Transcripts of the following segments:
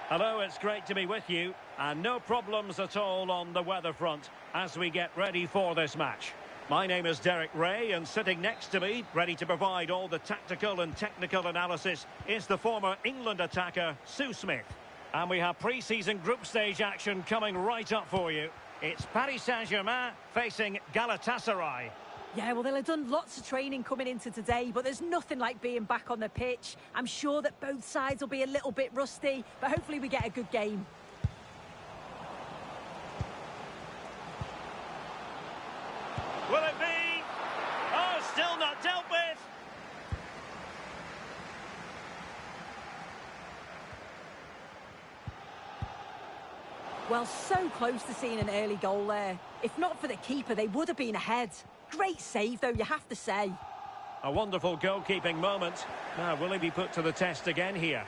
Hello, it's great to be with you. And no problems at all on the weather front as we get ready for this match. My name is Derek Ray, and sitting next to me, ready to provide all the tactical and technical analysis, is the former England attacker, Sue Smith. And we have pre-season group stage action coming right up for you. It's Paris Saint-Germain facing Galatasaray. Yeah, well, they'll have done lots of training coming into today, but there's nothing like being back on the pitch. I'm sure that both sides will be a little bit rusty, but hopefully we get a good game. Will it be? Oh, still not dealt with. Well, so close to seeing an early goal there. If not for the keeper, they would have been ahead. Great save, though, you have to say. A wonderful goalkeeping moment. Now, will he be put to the test again here?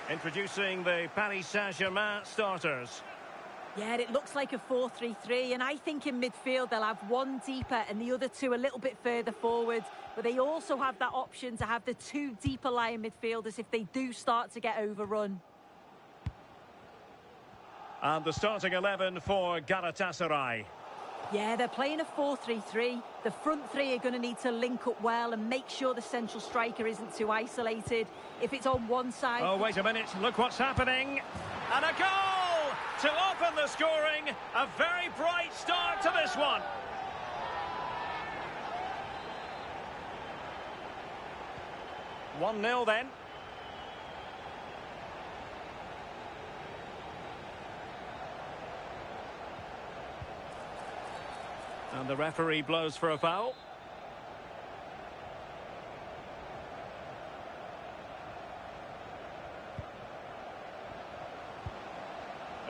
Introducing the Paris Saint-Germain starters. Yeah, it looks like a 4-3-3, and I think in midfield they'll have one deeper and the other two a little bit further forward. But they also have that option to have the two deeper lying midfielders if they do start to get overrun. And the starting 11 for Galatasaray. Yeah, they're playing a 4-3-3. The front three are going to need to link up well and make sure the central striker isn't too isolated. If it's on one side... Oh, wait a minute. Look what's happening. And a goal to open the scoring. A very bright start to this one. One 0 then. And the referee blows for a foul.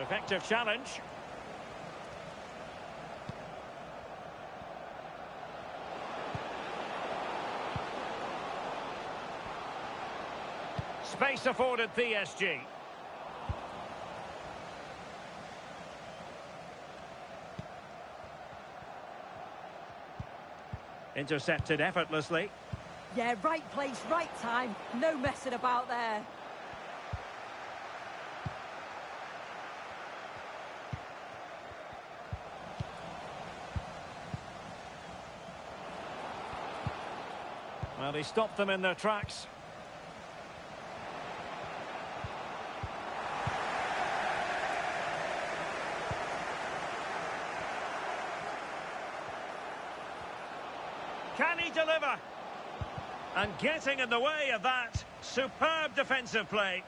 Effective challenge. Space afforded PSG. Intercepted effortlessly. Yeah, right place, right time. No messing about there. Well, he stopped them in their tracks. Can he deliver? And getting in the way of that, superb defensive play.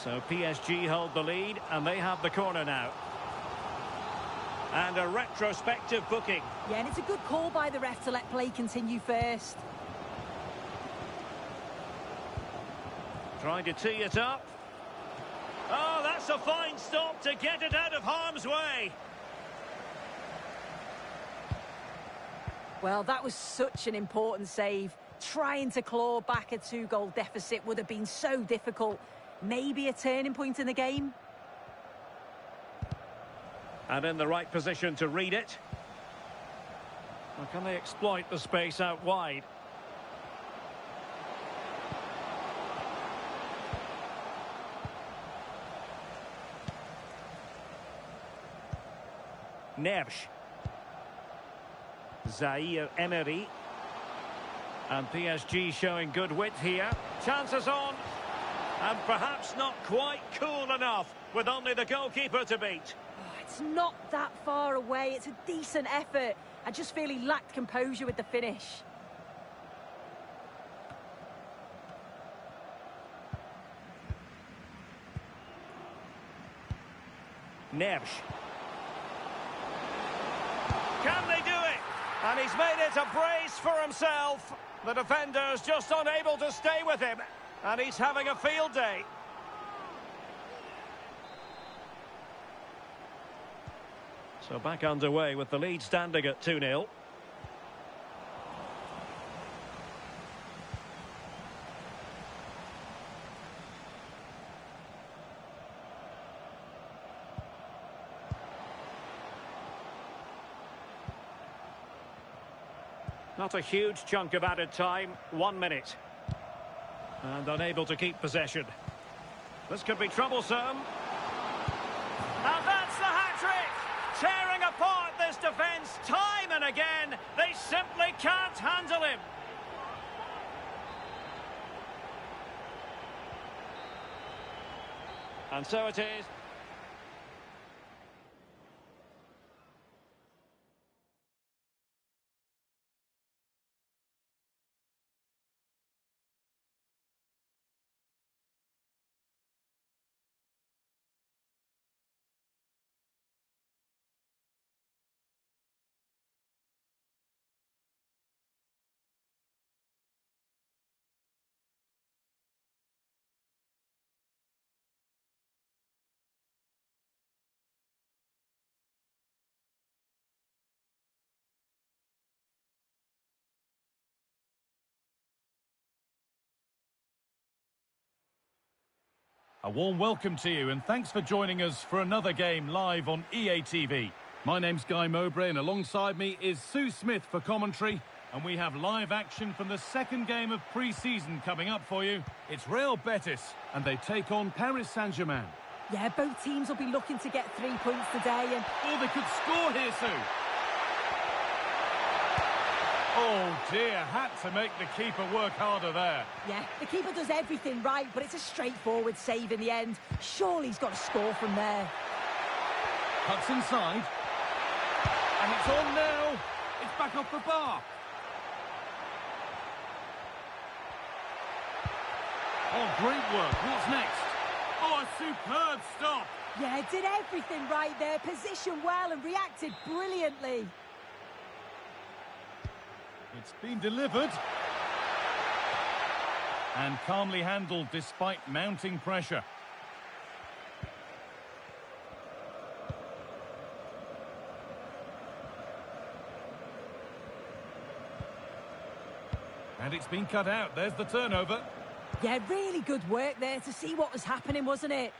So PSG hold the lead, and they have the corner now. And a retrospective booking. Yeah, and it's a good call by the ref to let play continue first. Trying to tee it up. Oh, that's a fine stop to get it out of harm's way. Well, that was such an important save. Trying to claw back a two-goal deficit would have been so difficult. Maybe a turning point in the game. And in the right position to read it. Well, can they exploit the space out wide? Neves. Zaire Emery. And PSG showing good width here. Chances on. And perhaps not quite cool enough with only the goalkeeper to beat. Oh, it's not that far away. It's a decent effort. I just feel he lacked composure with the finish. Neves. Can they do it? And he's made it a brace for himself. The defender's just unable to stay with him. And he's having a field day. So back underway with the lead standing at 2-0. Not a huge chunk of added time, 1 minute. And unable to keep possession. This could be troublesome. And that's the hat-trick! Tearing apart this defence time and again. They simply can't handle him. And so it is. A warm welcome to you and thanks for joining us for another game live on EA TV. My name's Guy Mowbray and alongside me is Sue Smith for commentary, and we have live action from the second game of pre-season coming up for you. It's Real Betis and they take on Paris Saint-Germain. Yeah, both teams will be looking to get 3 points today. And oh, they could score here, Sue. Oh dear, had to make the keeper work harder there. yeah, the keeper does everything right, but it's a straightforward save in the end. Surely he's got to score from there. Cuts inside. And it's on now. It's back off the bar. Oh, great work. What's next? Oh, a superb stop. Yeah, did everything right there. Positioned well and reacted brilliantly. It's been delivered. And calmly handled despite mounting pressure. And it's been cut out. There's the turnover. Yeah, really good work there to see what was happening, wasn't it?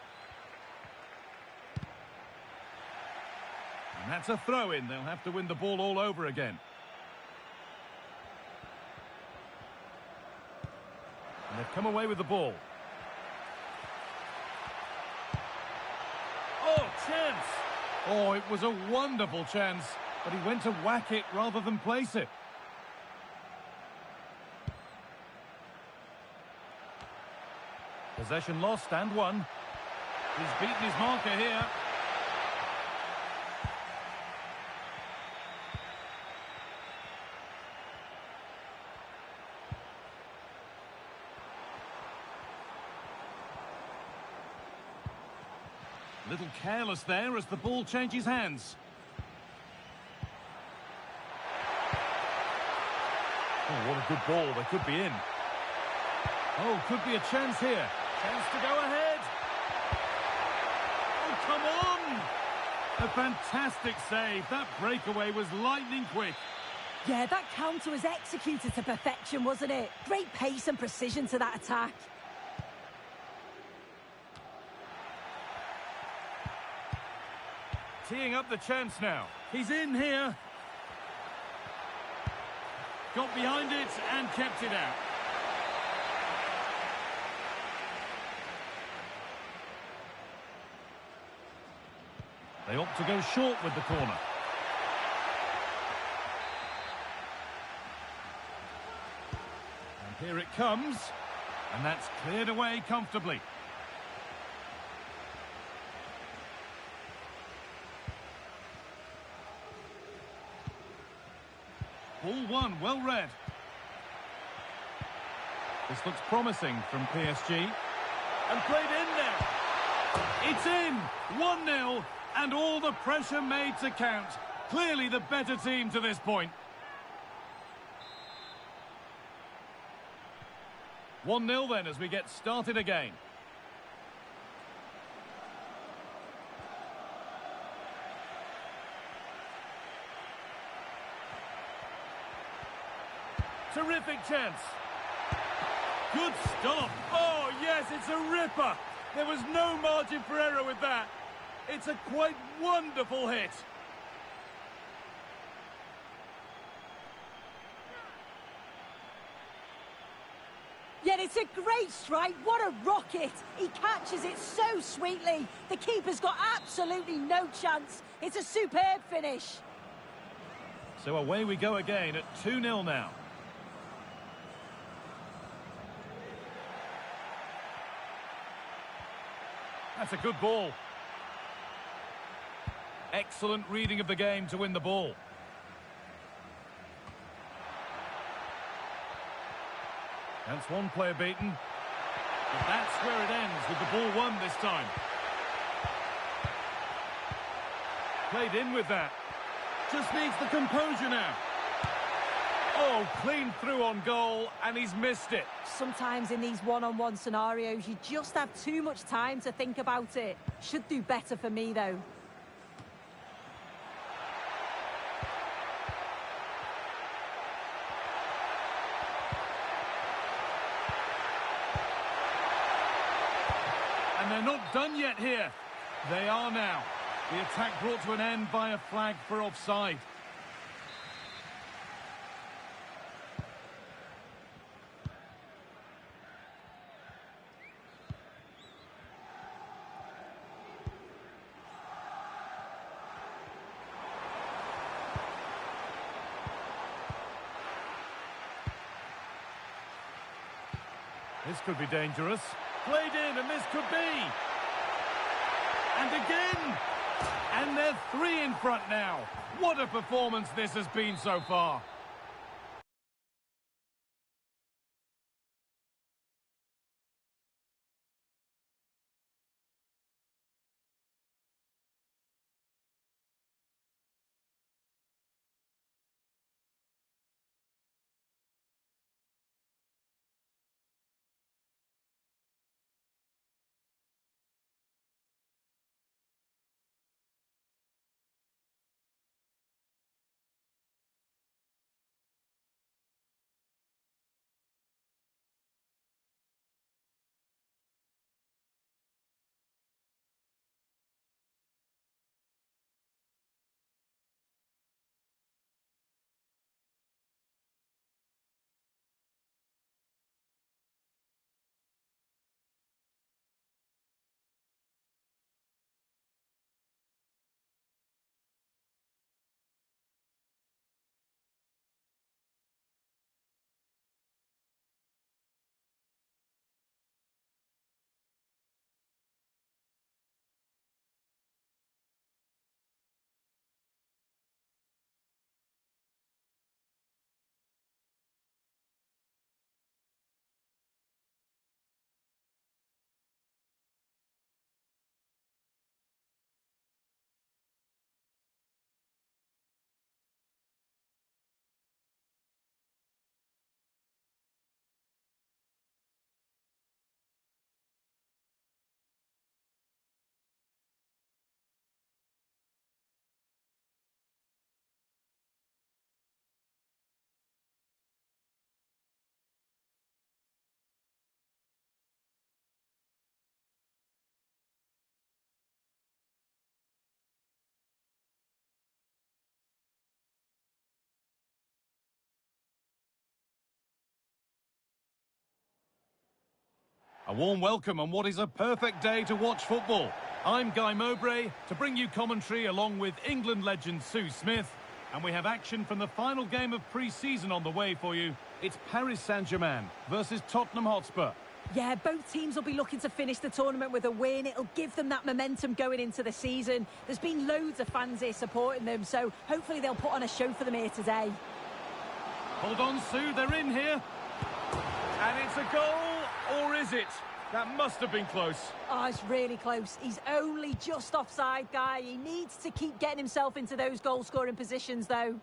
And that's a throw-in. They'll have to win the ball all over again. And they've come away with the ball. Oh, chance! Oh, it was a wonderful chance, but he went to whack it rather than place it. Possession lost and won. He's beaten his marker here. A little careless there as the ball changes hands. Oh, what a good ball. They could be in. Oh, could be a chance here. Chance to go ahead. Oh, come on! A fantastic save. That breakaway was lightning quick. Yeah, that counter was executed to perfection, wasn't it? Great pace and precision to that attack. Teeing up the chance now. He's in here. Got behind it and kept it out. They opt to go short with the corner. And here it comes. And that's cleared away comfortably. Ball one, well read. This looks promising from PSG. And played in there. It's in! 1-0. And all the pressure made to count. Clearly the better team to this point. 1-0 then as we get started again. Terrific chance. Good stop. Oh, yes, it's a ripper. There was no margin for error with that. It's a quite wonderful hit. It's a great strike. What a rocket. He catches it so sweetly. The keeper's got absolutely no chance. It's a superb finish. So away we go again at 2-0 now. That's a good ball. Excellent reading of the game to win the ball. That's one player beaten. And that's where it ends, with the ball won this time. Played in with that. Just needs the composure now. Oh, clean through on goal, and he's missed it. Sometimes in these one-on-one scenarios, you just have too much time to think about it. Should do better for me, though. And they're not done yet here. They are now. The attack brought to an end by a flag for offside. This could be dangerous. Played in, and this could be. And again. And they're 3 in front now. What a performance this has been so far. A warm welcome on what is a perfect day to watch football. I'm Guy Mowbray to bring you commentary along with England legend Sue Smith. And we have action from the final game of pre-season on the way for you. It's Paris Saint-Germain versus Tottenham Hotspur. Yeah, both teams will be looking to finish the tournament with a win. It'll give them that momentum going into the season. There's been loads of fans here supporting them, so hopefully they'll put on a show for them here today. Hold on, Sue, they're in here. And it's a goal, or is it? That must have been close. Oh, it's really close. He's only just offside, Guy. He needs to keep getting himself into those goal-scoring positions, though.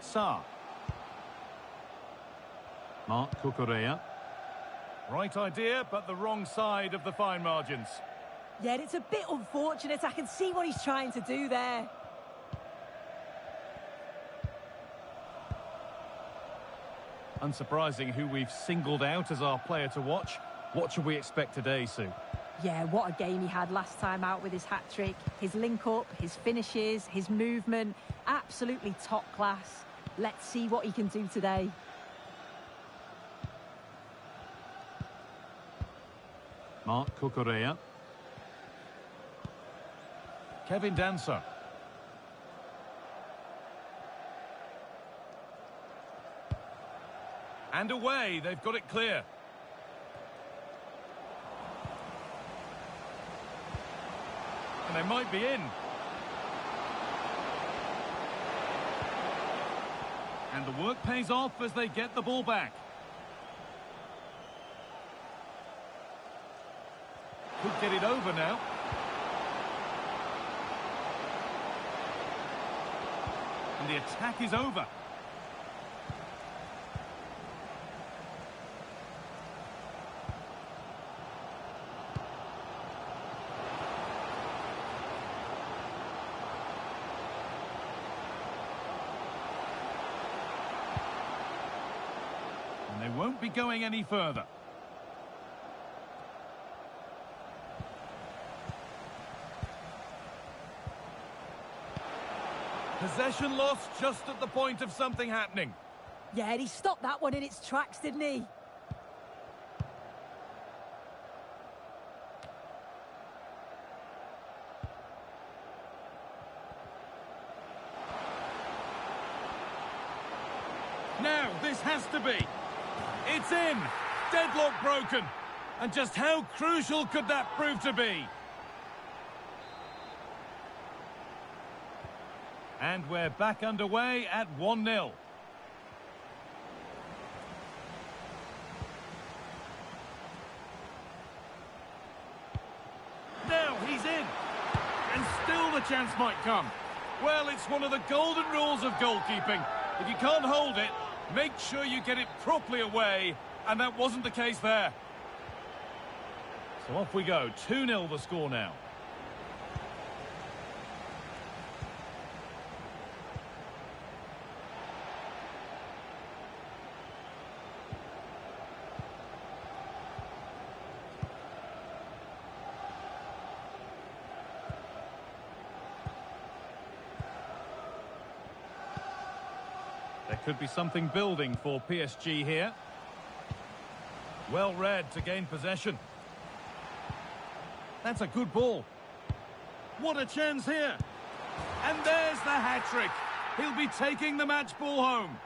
Sarr. Marc Cucurella. Right idea, but the wrong side of the fine margins. Yeah, it's a bit unfortunate. I can see what he's trying to do there. Unsurprising who we've singled out as our player to watch. What should we expect today, Sue? Yeah, what a game he had last time out with his hat-trick. His link-up, his finishes, his movement, absolutely top class. Let's see what he can do today. Marc Cucurella. Kevin Danso. And away, they've got it clear. And they might be in. And the work pays off as they get the ball back. Could get it over now. And the attack is over. And they won't be going any further. Possession lost just at the point of something happening. Yeah, and he stopped that one in its tracks, didn't he? Now, this has to be. It's in. Deadlock broken. And just how crucial could that prove to be? And we're back underway at 1-0. Now he's in. And still the chance might come. Well, it's one of the golden rules of goalkeeping. If you can't hold it, make sure you get it properly away. And that wasn't the case there. So off we go. 2-0 the score now. There could be something building for PSG here. Well read to gain possession. That's a good ball. What a chance here. And there's the hat-trick. He'll be taking the match ball home.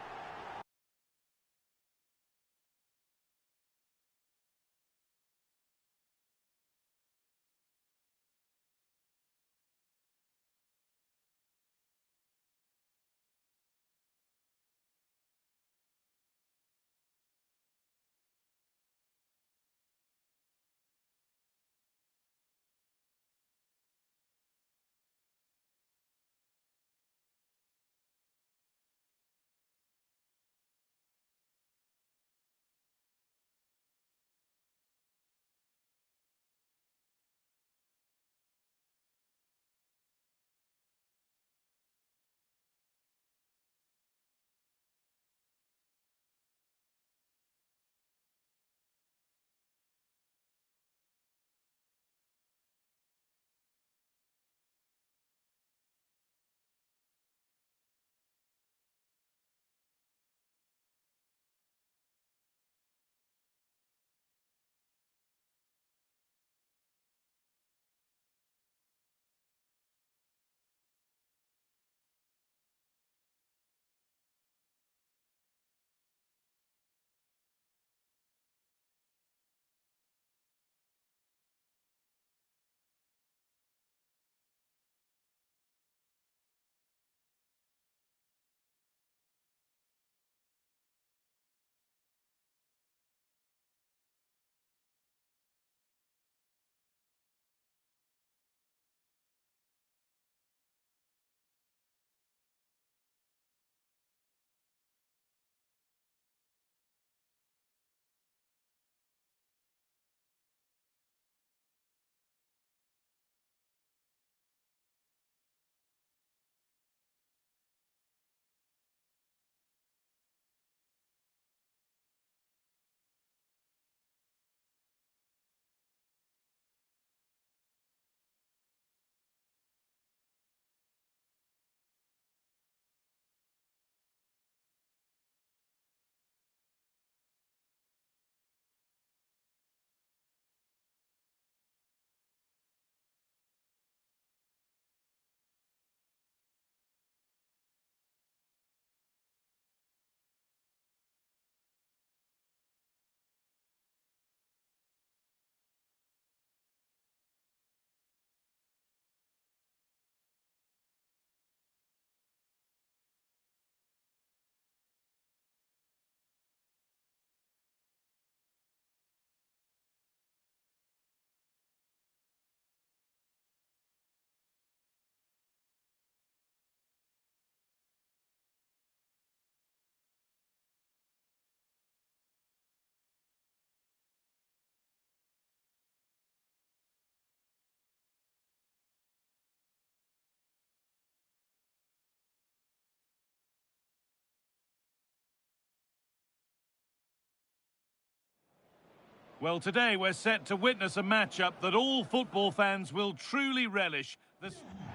Well, today we're set to witness a matchup that all football fans will truly relish.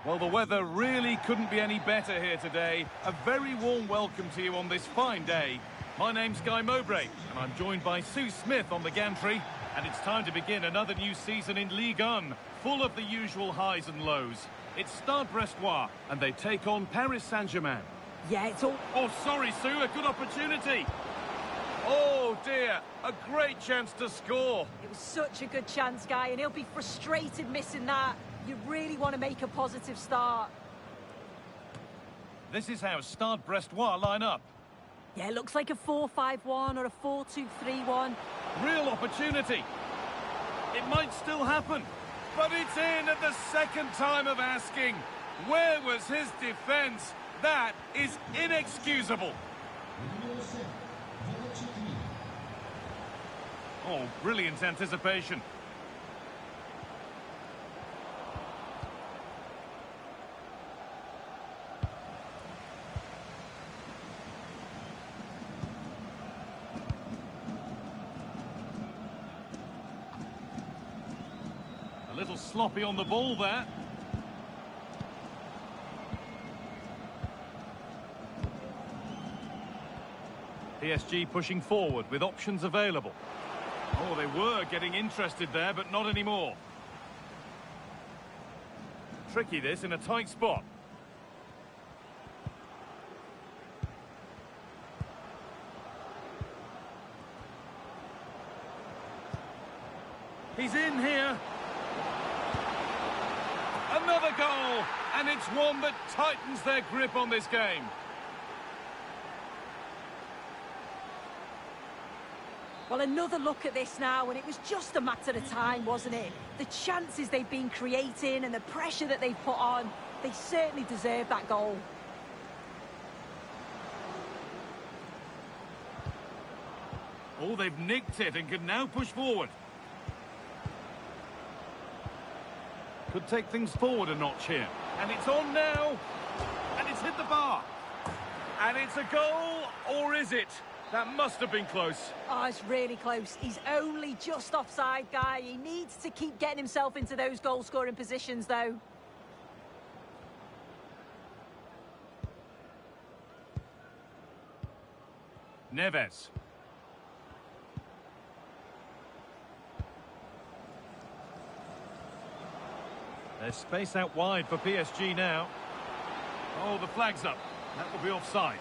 Well, the weather really couldn't be any better here today. A very warm welcome to you on this fine day. My name's Guy Mowbray, and I'm joined by Sue Smith on the gantry. And it's time to begin another new season in Ligue 1, full of the usual highs and lows. It's Stade Brestois, and they take on Paris Saint-Germain. Yeah, it's all... Oh, sorry, Sue, a good opportunity. Oh, dear, a great chance to score. It was such a good chance, Guy, and he'll be frustrated missing that. You really want to make a positive start. This is how Stade Brestois line up. Yeah, it looks like a 4-5-1 or a 4-2-3-1. Real opportunity. It might still happen, but it's in at the second time of asking. Where was his defence? That is inexcusable. Oh, brilliant anticipation. A little sloppy on the ball there. PSG pushing forward with options available. Oh, they were getting interested there, but not anymore. Tricky this in a tight spot. He's in here. Another goal, and it's one that tightens their grip on this game. Well, another look at this now, and it was just a matter of time, wasn't it? The chances they've been creating and the pressure that they've put on, they certainly deserve that goal. Oh, they've nicked it and can now push forward. Could take things forward a notch here. And it's on now. And it's hit the bar. And it's a goal, or is it? That must have been close. Oh, it's really close. He's only just offside, Guy. He needs to keep getting himself into those goal-scoring positions, though. Neves. There's space out wide for PSG now. Oh, the flag's up. That will be offside.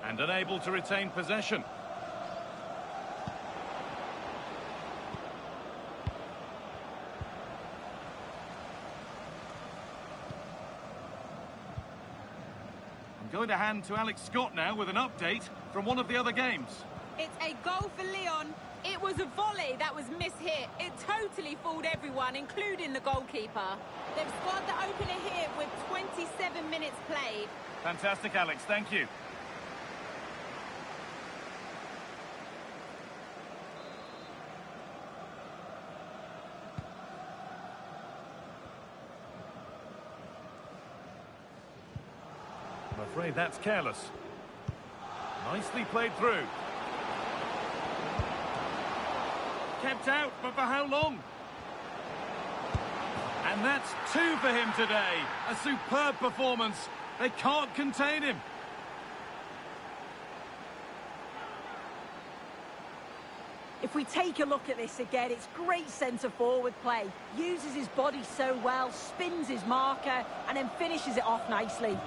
And unable to retain possession. I'm going to hand to Alex Scott now with an update from one of the other games. It's a goal for Lyon. It was a volley that was mishit. It totally fooled everyone, including the goalkeeper. They've scored the opener here with 27 minutes played. Fantastic, Alex. Thank you. I'm afraid that's careless. Nicely played through. Kept out, but for how long? And that's two for him today. A superb performance. They can't contain him. If we take a look at this again, it's great centre-forward play. Uses his body so well, spins his marker, and then finishes it off nicely.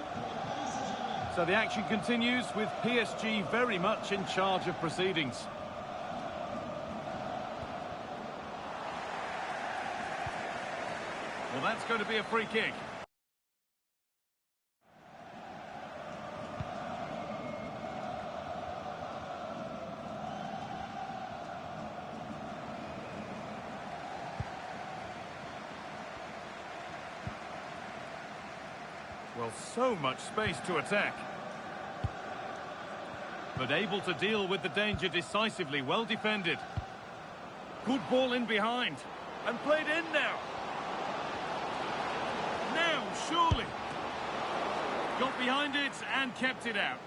So the action continues with PSG very much in charge of proceedings. Well, that's going to be a free kick. Well, so much space to attack. But able to deal with the danger decisively, well defended. Good ball in behind. And played in now. Now, surely. Got behind it and kept it out.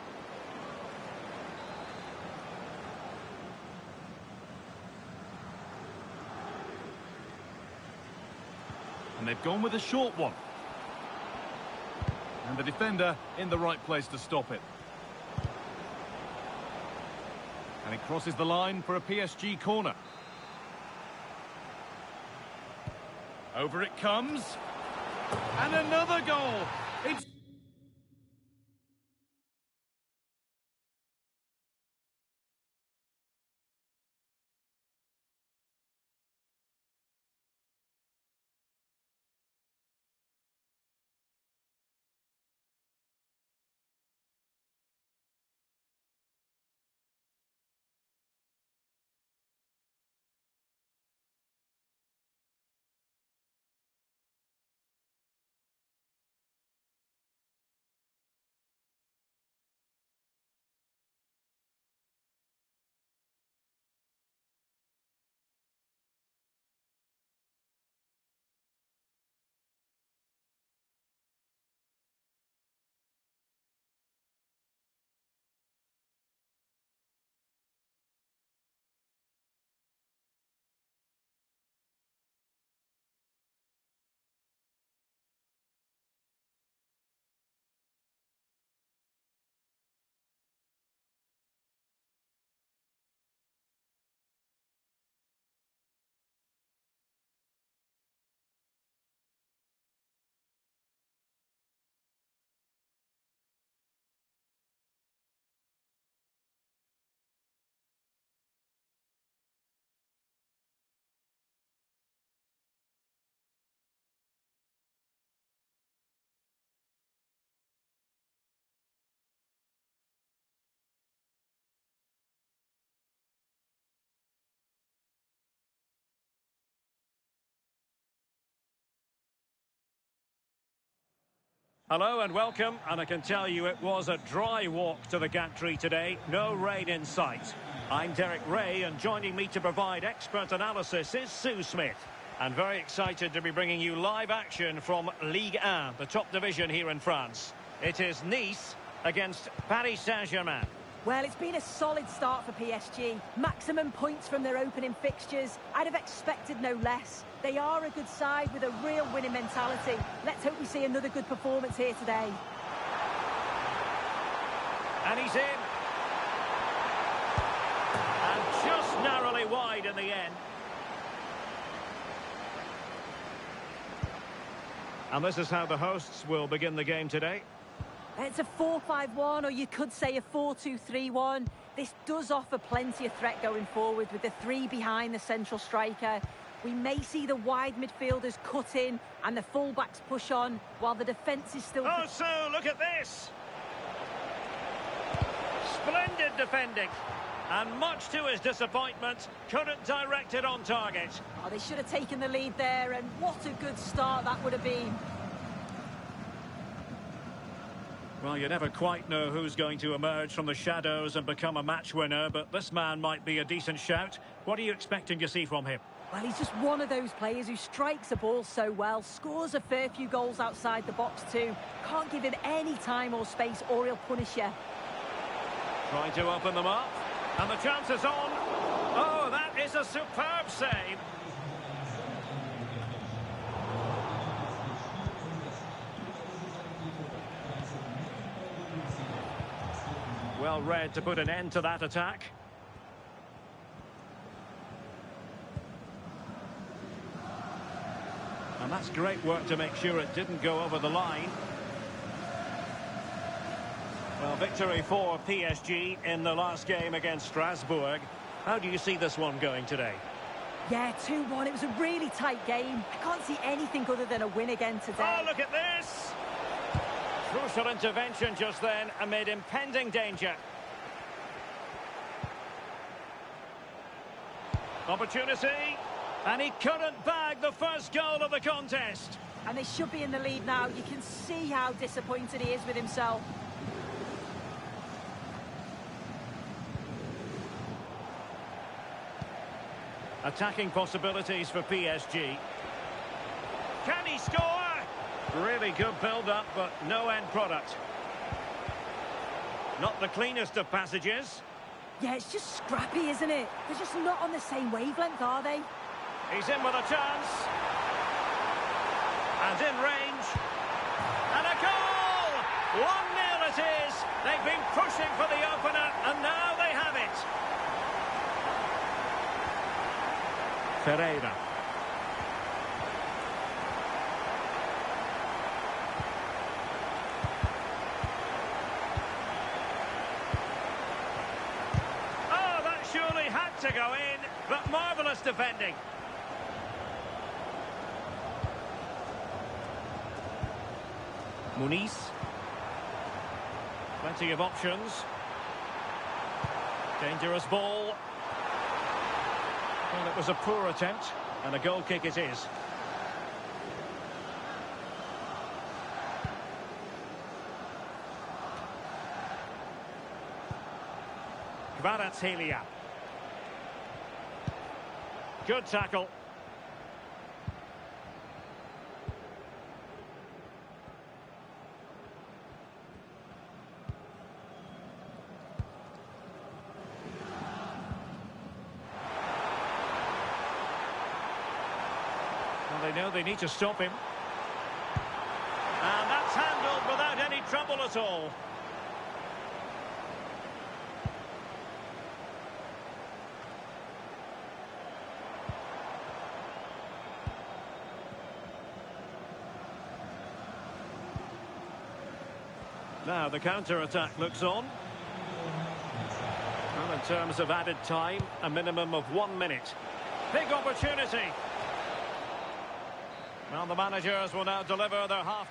And they've gone with a short one. And the defender in the right place to stop it. And it crosses the line for a PSG corner. Over it comes. And another goal. It's... Hello and welcome, and I can tell you it was a dry walk to the gantry today, no rain in sight. I'm Derek Ray, and joining me to provide expert analysis is Sue Smith. And very excited to be bringing you live action from Ligue 1, the top division here in France. It is Nice against Paris Saint-Germain. Well, it's been a solid start for PSG. Maximum points from their opening fixtures. I'd have expected no less. They are a good side with a real winning mentality. Let's hope we see another good performance here today. And he's in. And just narrowly wide in the end. And this is how the hosts will begin the game today. It's a 4-5-1, or you could say a 4-2-3-1. This does offer plenty of threat going forward with the three behind the central striker. We may see the wide midfielders cut in and the fullbacks push on while the defence is still... Oh, so look at this. Splendid defending. And much to his disappointment, couldn't direct it on target. Oh, they should have taken the lead there, and what a good start that would have been. Well, you never quite know who's going to emerge from the shadows and become a match winner, but this man might be a decent shout. What are you expecting to see from him? Well, he's just one of those players who strikes a ball so well, scores a fair few goals outside the box too. Can't give him any time or space, or he'll punish you. Trying to open them up, and the chance is on. Oh, that is a superb save. Well read to put an end to that attack. And that's great work to make sure it didn't go over the line. Well, victory for PSG in the last game against Strasbourg. How do you see this one going today? Yeah, 2-1. It was a really tight game. I can't see anything other than a win again today. Oh, look at this! Crucial intervention just then amid impending danger. Opportunity, and he couldn't bag the first goal of the contest. And they should be in the lead now. You can see how disappointed he is with himself. Attacking possibilities for PSG. Can he score? Really good build-up, but no end product. Not the cleanest of passages. Yeah, it's just scrappy, isn't it? They're just not on the same wavelength, are they? He's in with a chance. And in range. And a goal! 1-0 it is. They've been pushing for the opener, and now they have it. Ferreira. Oh, that surely had to go in, but marvellous defending. Muniz. Plenty of options. Dangerous ball. Well, it was a poor attempt, and a goal kick it is. Kvaratskhelia. Good tackle. They know they need to stop him. And that's handled without any trouble at all. Now the counter-attack looks on. Well, in terms of added time, a minimum of 1 minute. Big opportunity. Well, the managers will now deliver their half.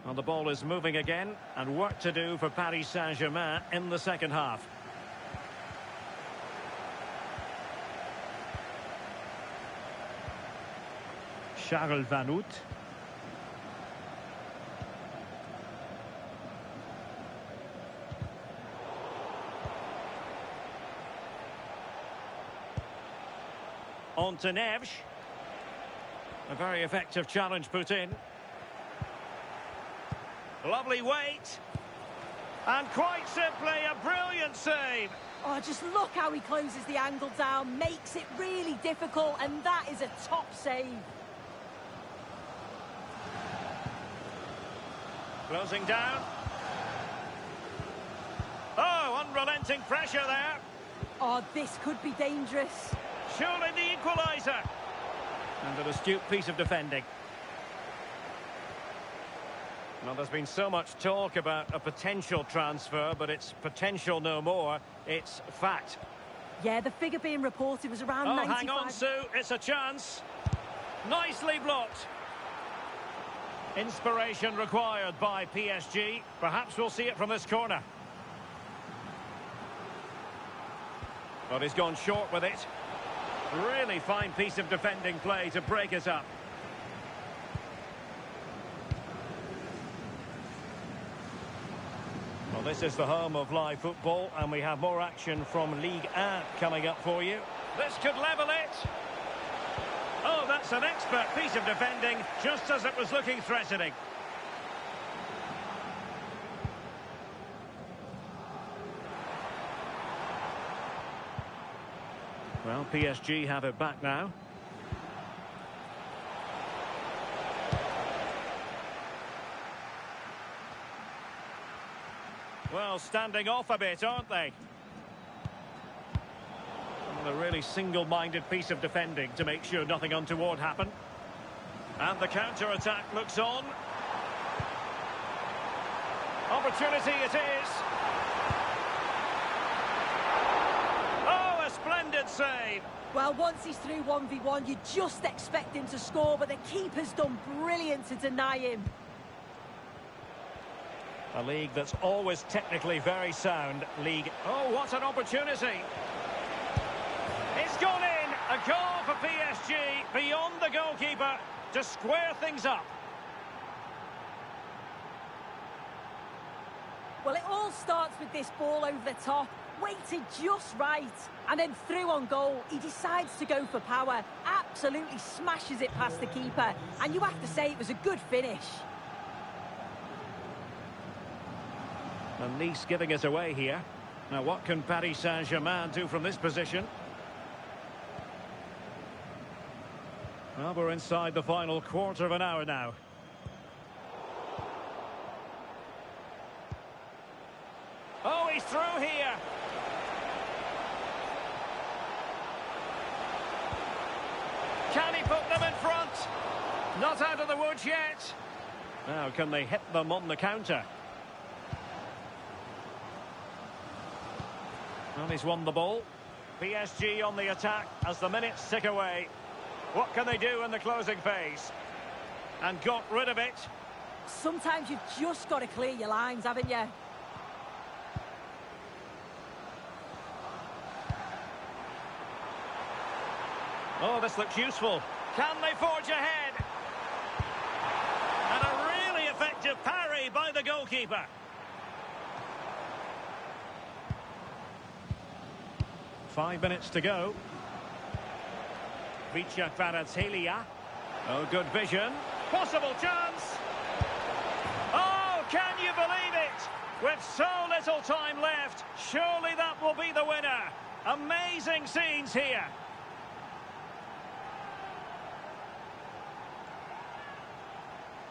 Well, the ball is moving again, and work to do for Paris Saint-Germain in the second half. Charles Van Hout. On to Neves. A very effective challenge put in. Lovely weight. And quite simply, a brilliant save. Oh, just look how he closes the angle down, makes it really difficult, and that is a top save. Closing down. Oh, unrelenting pressure there. Oh, this could be dangerous. Surely the equaliser. And an astute piece of defending. Well, there's been so much talk about a potential transfer, but it's potential no more. It's fact. Yeah, the figure being reported was around 95. Hang on, Sue. It's a chance. Nicely blocked. Inspiration required by PSG. Perhaps we'll see it from this corner. But he's gone short with it. Really fine piece of defending play to break it up. Well, this is the home of live football, and we have more action from Ligue 1 coming up for you. This could level it. Oh, that's an expert piece of defending, just as it was looking threatening. Well, PSG have it back now. Well, standing off a bit, aren't they? A really single-minded piece of defending to make sure nothing untoward happened. And the counter-attack looks on. Opportunity it is. Oh, a splendid save. Well, once he's through 1v1, you just expect him to score, but the keeper's done brilliant to deny him. A league that's always technically very sound. League. Oh, what an opportunity. It's gone in. A goal for PSG beyond the goalkeeper to square things up. Well, it all starts with this ball over the top. waited just right, and then through on goal. He decides to go for power, absolutely smashes it past the keeper, and you have to say it was a good finish. And Nice giving it away here. Now what can Paris Saint-Germain do from this position? Well, we're inside the final quarter of an hour now. Oh, he's through here. Can he put them in front? Not out of the woods yet. Now, can they hit them on the counter? Well, he's won the ball. PSG on the attack as the minutes tick away. What can they do in the closing phase? And got rid of it. Sometimes you've just got to clear your lines, haven't you? Oh, this looks useful. Can they forge ahead? And a really effective parry by the goalkeeper. 5 minutes to go. Vicha Kvaratskhelia. Oh, good vision. Possible chance. Oh, can you believe it? With so little time left, surely that will be the winner. Amazing scenes here.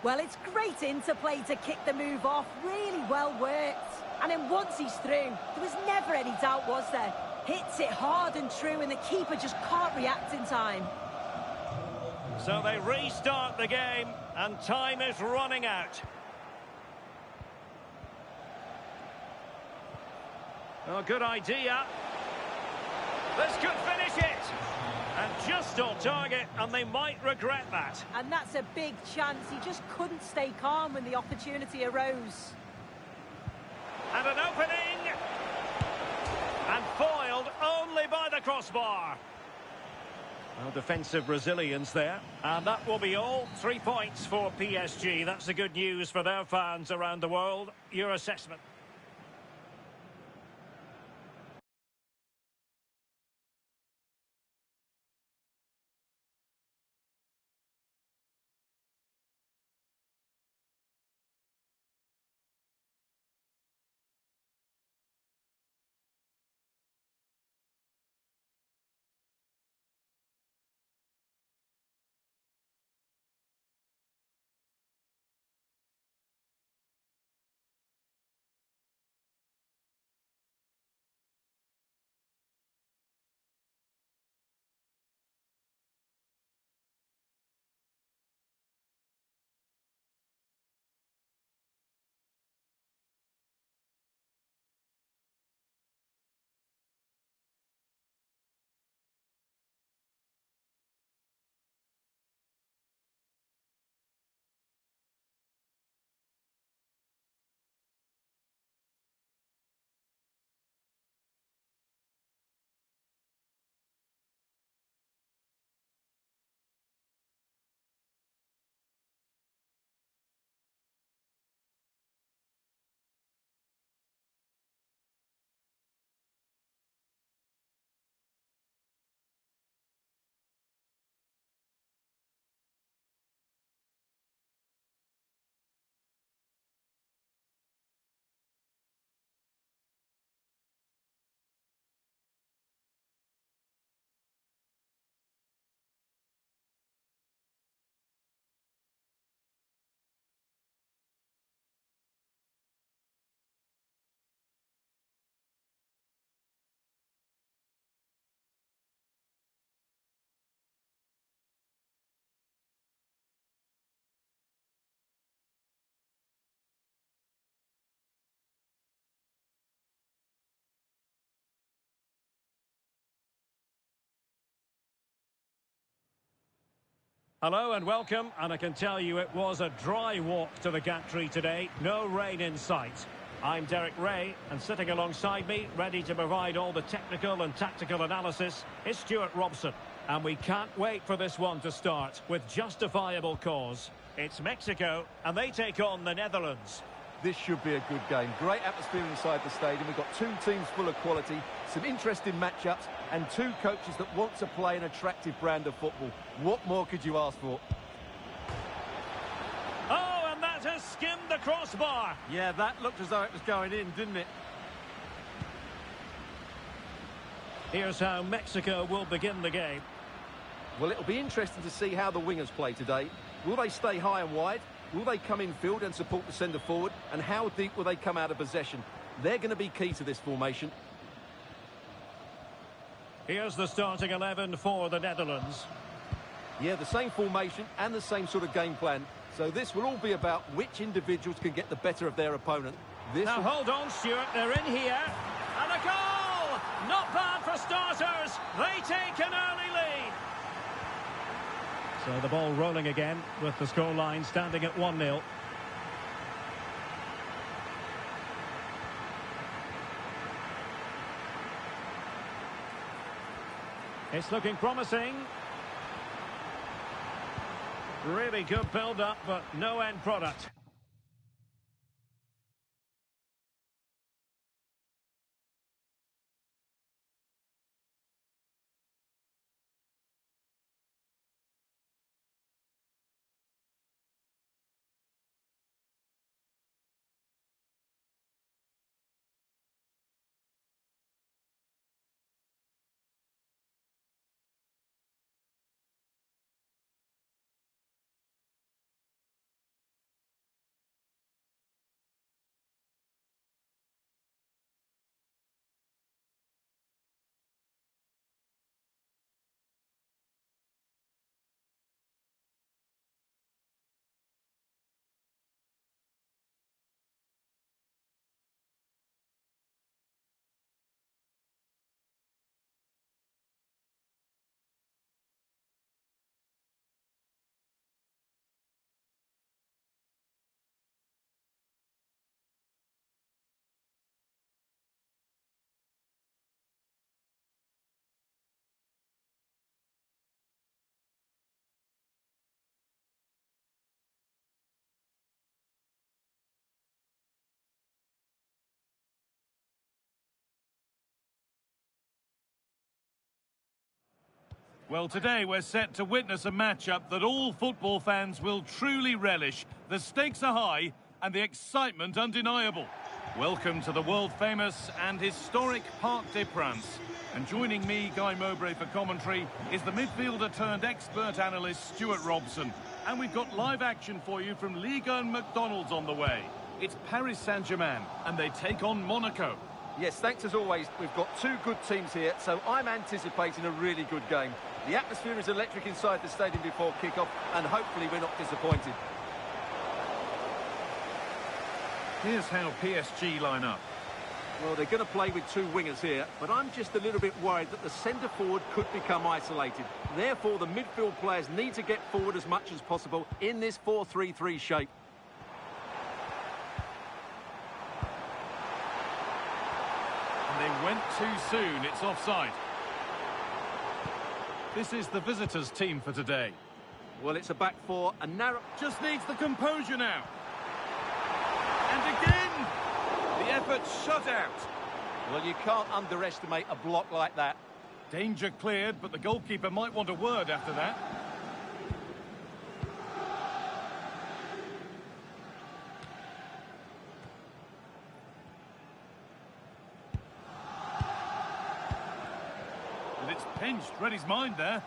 Well, it's great interplay to kick the move off. Really well worked. And then once he's through, there was never any doubt, was there? Hits it hard and true, and the keeper just can't react in time. So they restart the game, and time is running out. Oh, good idea. This could finish it. And just on target, and they might regret that. And that's a big chance. He just couldn't stay calm when the opportunity arose. And an opening. And foiled only by the crossbar. Well, defensive resilience there. And that will be all. 3 points for PSG. That's the good news for their fans around the world. Your assessment? Hello and welcome, and I can tell you it was a dry walk to the gantry today. No rain in sight. I'm Derek Ray, and sitting alongside me, ready to provide all the technical and tactical analysis, is Stuart Robson. And we can't wait for this one to start with justifiable cause. It's Mexico, and they take on the Netherlands. this should be a good game. Great atmosphere inside the stadium. We've got two teams full of quality, some interesting matchups, and two coaches that want to play an attractive brand of football. What more could you ask for? Oh, and that has skimmed the crossbar. Yeah, that looked as though it was going in, didn't it? Here's how Mexico will begin the game. Well, it'll be interesting to see how the wingers play today. Will they stay high and wide? Will they come in field and support the centre forward? And how deep will they come out of possession? They're going to be key to this formation. Here's the starting 11 for the Netherlands. Yeah, the same formation and the same sort of game plan. So this will all be about which individuals can get the better of their opponent. Now hold on, Stuart, they're in here. And a goal! Not bad for starters. They take an early lead. So the ball rolling again with the scoreline standing at 1-0. It's looking promising. Really good build-up, but no end product. Well, today we're set to witness a matchup that all football fans will truly relish. The stakes are high and the excitement undeniable. Welcome to the world-famous and historic Parc des Princes. And joining me, Guy Mowbray, for commentary is the midfielder-turned-expert analyst Stuart Robson. And we've got live action for you from Ligue 1 McDonald's on the way. It's Paris Saint-Germain, and they take on Monaco. Yes, thanks as always. We've got two good teams here, so I'm anticipating a really good game. The atmosphere is electric inside the stadium before kick-off, and hopefully we're not disappointed. Here's how PSG line up. Well, they're going to play with two wingers here, but I'm just a little bit worried that the centre-forward could become isolated. Therefore, the midfield players need to get forward as much as possible in this 4-3-3 shape. And they went too soon. It's offside. This is the visitors' team for today. Well, it's a back four, a narrow... Just needs the composure now. And again! The effort's shut out. Well, you can't underestimate a block like that. Danger cleared, but the goalkeeper might want a word after that. And it's pinched, read his mind there.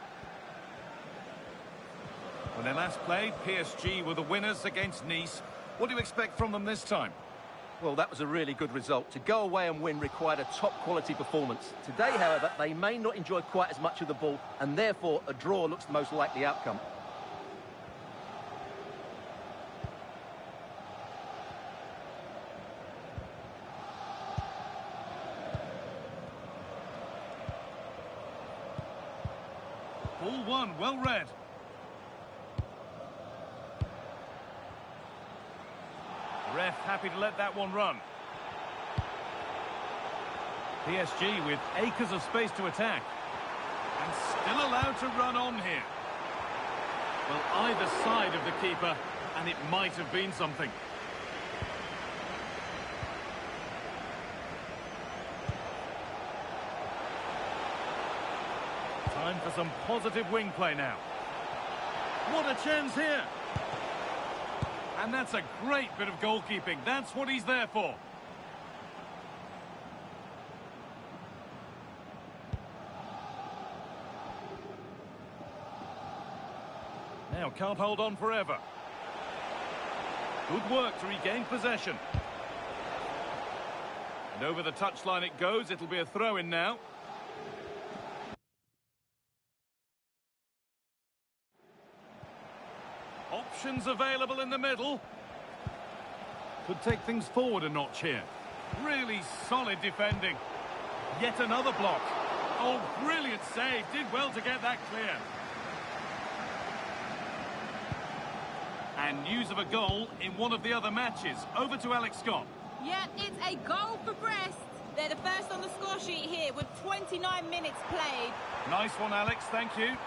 When they last played, PSG were the winners against Nice. What do you expect from them this time? Well, that was a really good result. To go away and win required a top-quality performance. Today, however, they may not enjoy quite as much of the ball, and therefore a draw looks the most likely outcome. Ball one, well read. Ref happy to let that one run. PSG with acres of space to attack. And still allowed to run on here. Well, either side of the keeper, and it might have been something. Time for some positive wing play now. What a chance here! And that's a great bit of goalkeeping. That's what he's there for. Now can't hold on forever. Good work to regain possession. And over the touchline it goes. It'll be a throw-in now. Options available in the middle. Could take things forward a notch here. Really solid defending. Yet another block. Oh, brilliant save. Did well to get that clear. And news of a goal in one of the other matches. Over to Alex Scott. Yeah, it's a goal for Brest. They're the first on the score sheet here with 29 minutes played. Nice one, Alex. Thank you.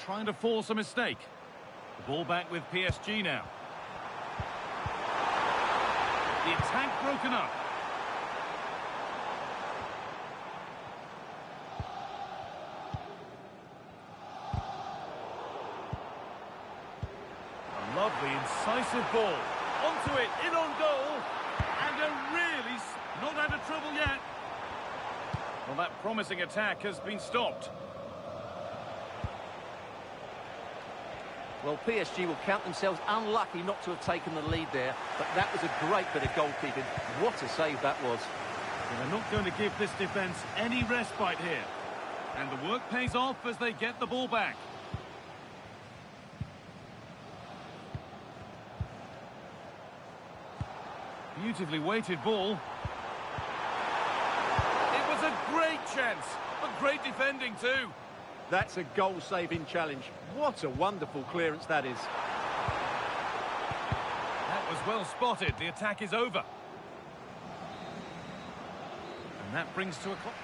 Trying to force a mistake. The ball back with PSG now. The attack broken up. A lovely, incisive ball. Onto it, in on goal. And a really... not out of trouble yet. Well, that promising attack has been stopped. Well, PSG will count themselves unlucky not to have taken the lead there, but that was a great bit of goalkeeping. What a save that was. Well, they're not going to give this defence any respite here. And the work pays off as they get the ball back. Beautifully weighted ball. It was a great chance, but great defending too. That's a goal-saving challenge. What a wonderful clearance that is. That was well spotted. The attack is over. And that brings to a close.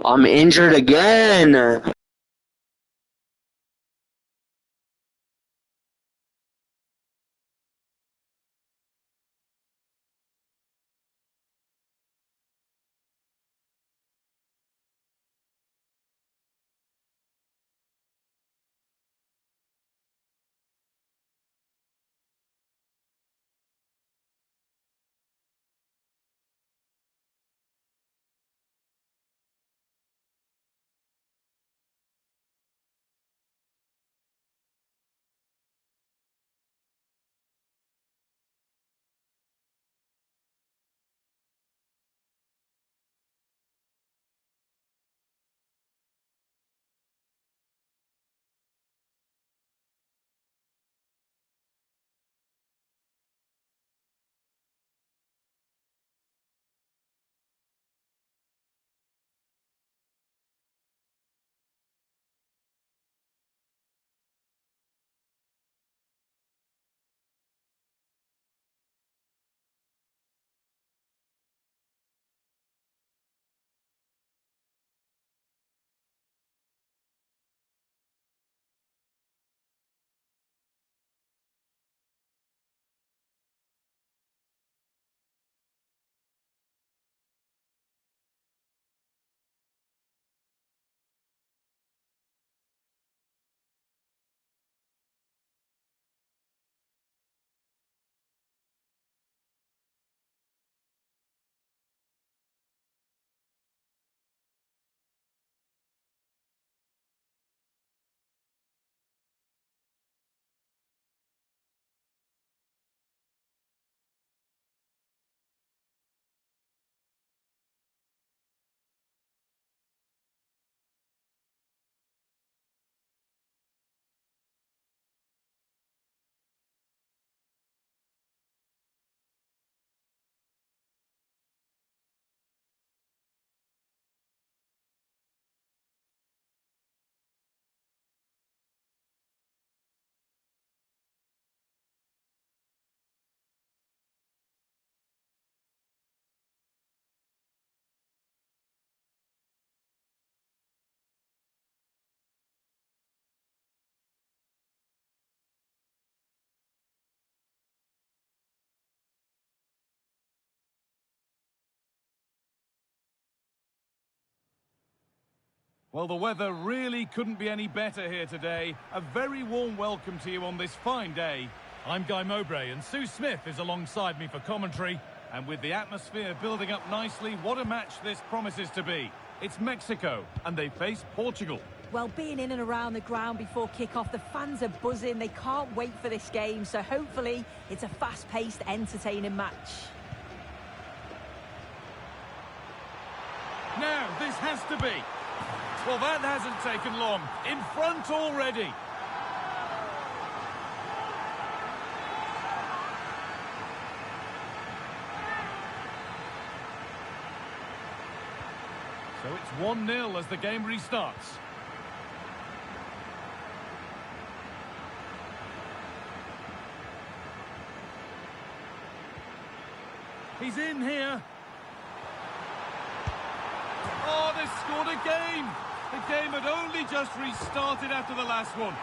I'm injured again. Well, the weather really couldn't be any better here today. A very warm welcome to you on this fine day. I'm Guy Mowbray, and Sue Smith is alongside me for commentary. And with the atmosphere building up nicely, what a match this promises to be. It's Mexico, and they face Portugal. Well, being in and around the ground before kick-off, the fans are buzzing. They can't wait for this game, so hopefully it's a fast-paced, entertaining match. Now, this has to be. Well, that hasn't taken long. In front already. So it's 1-0 as the game restarts. He's in here. Oh, they scored again. The game had only just restarted after the last one.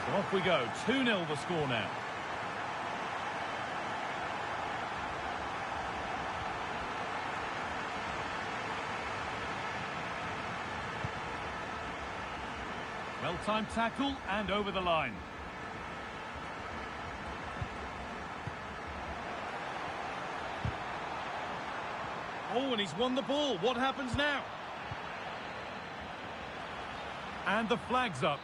So off we go. 2-0 the score now. Well-timed tackle and over the line. Oh, and he's won the ball. What happens now? And the flag's up.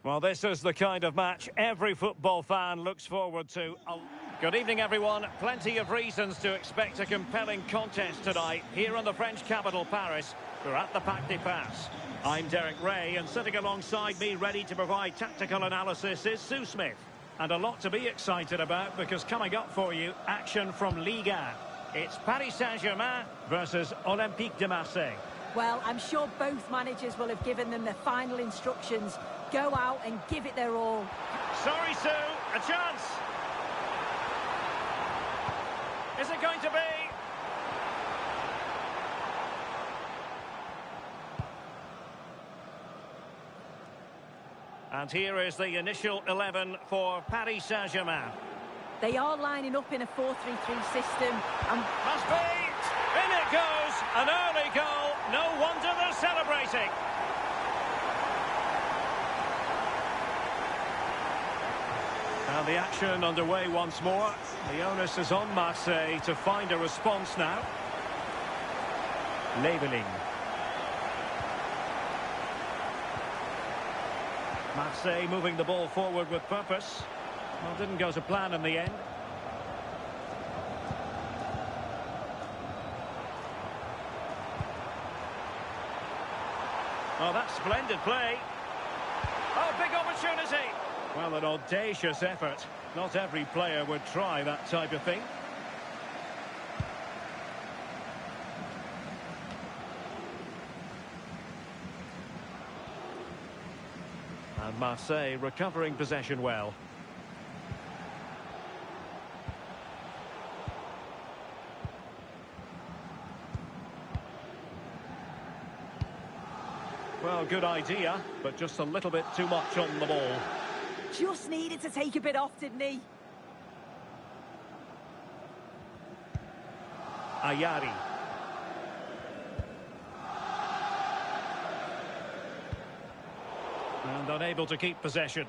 Well, this is the kind of match every football fan looks forward to. Good evening, everyone. Plenty of reasons to expect a compelling contest tonight here in the French capital, Paris. We're at the Parc des Princes. I'm Derek Ray, and sitting alongside me, ready to provide tactical analysis, is Sue Smith. And a lot to be excited about, because coming up for you, action from Ligue 1. It's Paris Saint-Germain versus Olympique de Marseille. Well, I'm sure both managers will have given them their final instructions. Go out and give it their all. Sorry, Sue. A chance. Is it going to be? And here is the initial 11 for Paris Saint-Germain. They are lining up in a 4-3-3 system. Must be! In it goes! An early goal. No wonder they're celebrating. And the action underway once more. The onus is on Marseille to find a response now. Leveling. Marseille moving the ball forward with purpose. Well, didn't go to plan in the end. Oh, that's splendid play. Oh, big opportunity. Well, an audacious effort. Not every player would try that type of thing. And Marseille recovering possession well. Well, good idea, but just a little bit too much on the ball. Just needed to take a bit off, didn't he? Ayari. And unable to keep possession.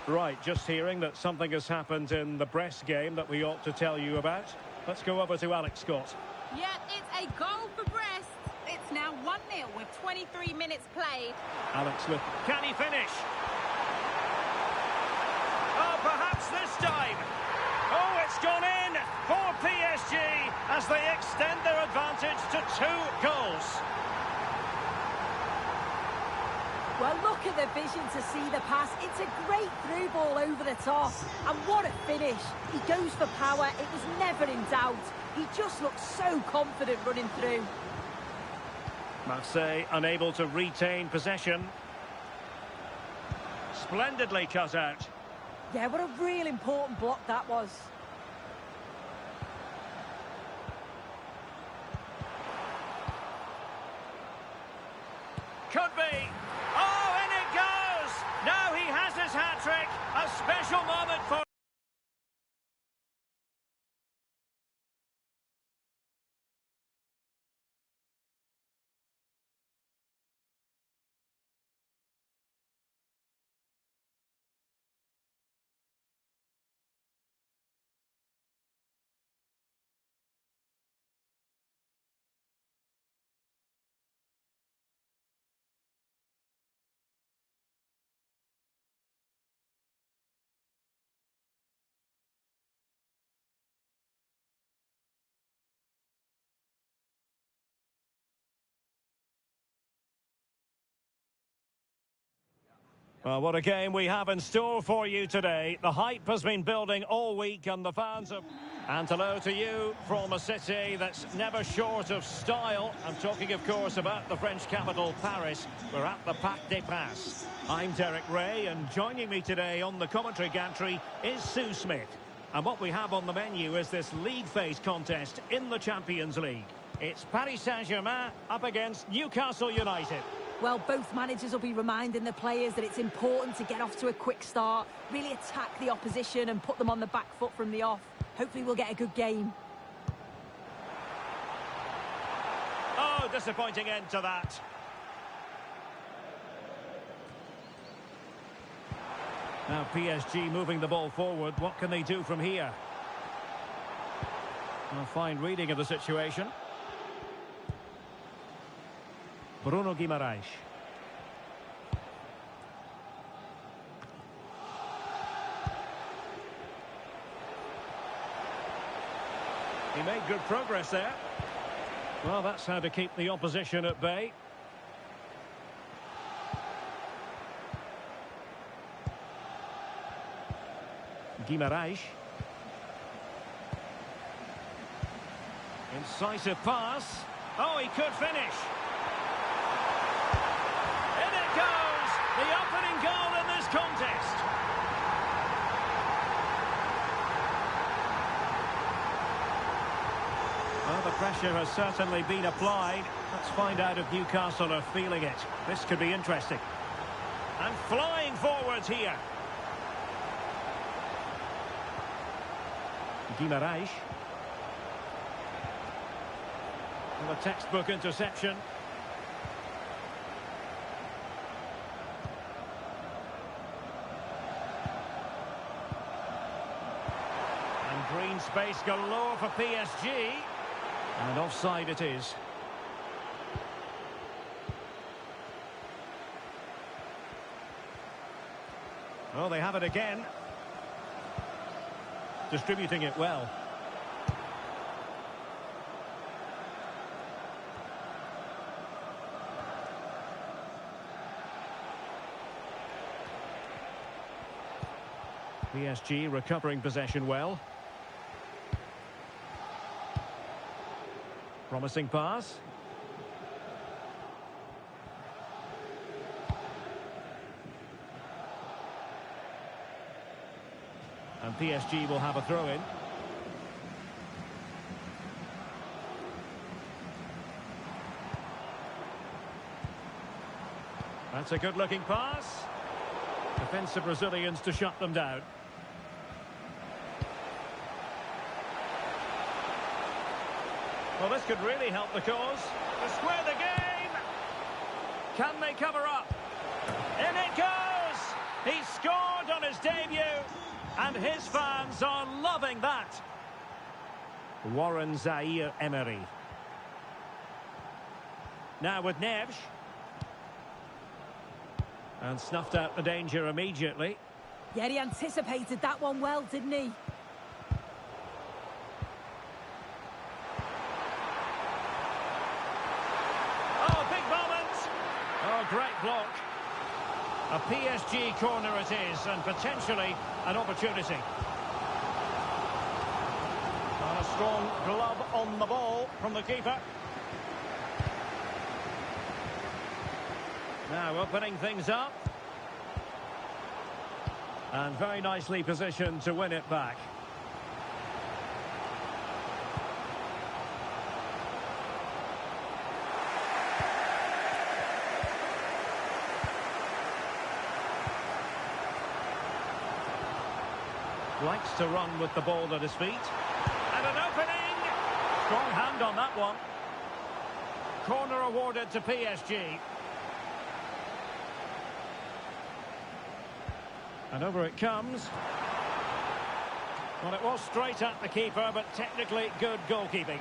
Right, just hearing that something has happened in the Brest game that we ought to tell you about. Let's go over to Alex Scott. Yeah, it's a goal for Brest. It's now 1-0 with 23 minutes played. Alex with... Can he finish? Oh, perhaps this time. Oh, it's gone in for PSG as they extend their advantage to 2 goals. Well, look at the vision to see the pass. It's a great through ball over the top. And what a finish. He goes for power. It was never in doubt. He just looks so confident running through. Marseille unable to retain possession. Splendidly cut out. Yeah, what a real important block that was. Could be. Oh, and it goes! Now he has his hat-trick. A special moment for... Well, what a game we have in store for you today. The hype has been building all week and the fans have... And hello to you from a city that's never short of style. I'm talking, of course, about the French capital, Paris. We're at the Parc des Princes. I'm Derek Ray, and joining me today on the commentary gantry is Sue Smith. And what we have on the menu is this league phase contest in the Champions League. It's Paris Saint-Germain up against Newcastle United. Well, both managers will be reminding the players that it's important to get off to a quick start, really attack the opposition and put them on the back foot from the off. Hopefully we'll get a good game. Oh, disappointing end to that. Now PSG moving the ball forward. What can they do from here? A fine reading of the situation. Bruno Guimaraes. He made good progress there. Well, that's how to keep the opposition at bay. Guimaraes. Incisive pass. Oh, he could finish. In it goes! The opening goal in this contest. Well, the pressure has certainly been applied. Let's find out if Newcastle are feeling it. This could be interesting. And flying forwards here. Guimaraes. And a textbook interception. And green space galore for PSG. And offside it is. Well, they have it again. Distributing it well. PSG recovering possession well. Promising pass. And PSG will have a throw-in. That's a good-looking pass. Defensive Brazilians to shut them down. Well, this could really help the cause. To square the game. Can they cover up? In it goes! He scored on his debut, and his fans are loving that. Warren Zaïre-Emery. Now with Neves. And snuffed out the danger immediately. Yeah, he anticipated that one well, didn't he? Oh, big moment! Oh, great block. A PSG corner it is, and potentially an opportunity. And a strong glove on the ball from the keeper. Now opening things up. And very nicely positioned to win it back. Likes to run with the ball at his feet. And an opening! Strong hand on that one. Corner awarded to PSG. And over it comes. Well, it was straight at the keeper, but technically good goalkeeping.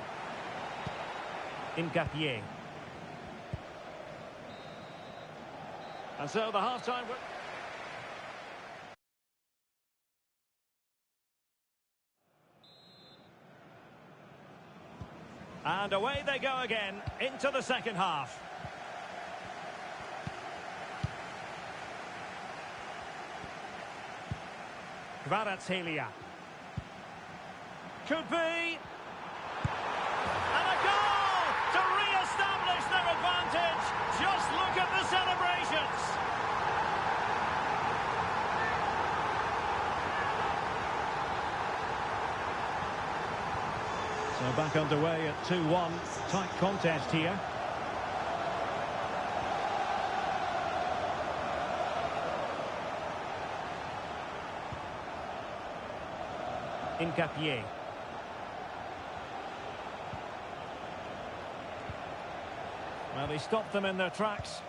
Ngapié. And so the half-time... And away they go again, into the second half. Kvaratskhelia. Could be. And a goal to re-establish their advantage. Just look at the celebrations. So back underway at 2-1. Tight contest here. Ngapié. Well, he stopped them in their tracks.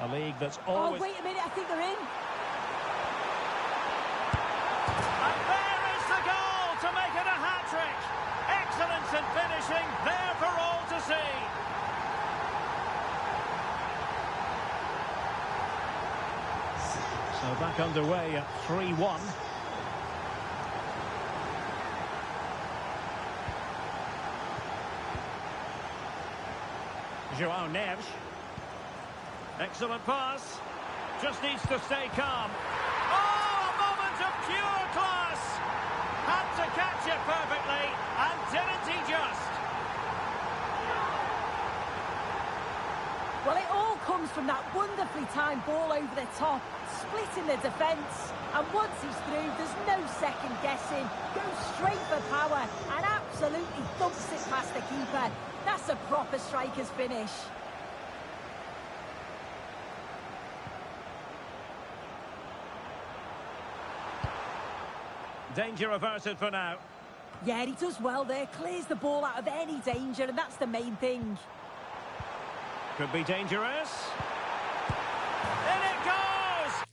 A league that's always... Oh, wait a minute, I think they're in. And there is the goal to make it a hat-trick. Excellence in finishing, there for all to see. So back underway at 3-1. João Neves. Excellent pass. Just needs to stay calm. Oh, a moment of pure class. Had to catch it perfectly, and didn't he just? Well, it all comes from that wonderfully timed ball over the top, splitting the defence. And once he's through, there's no second guessing. Goes straight for power and absolutely thumps it past the keeper. That's a proper striker's finish. Danger averted for now. Yeah, he does well there. Clears the ball out of any danger, and that's the main thing. Could be dangerous. In it goes!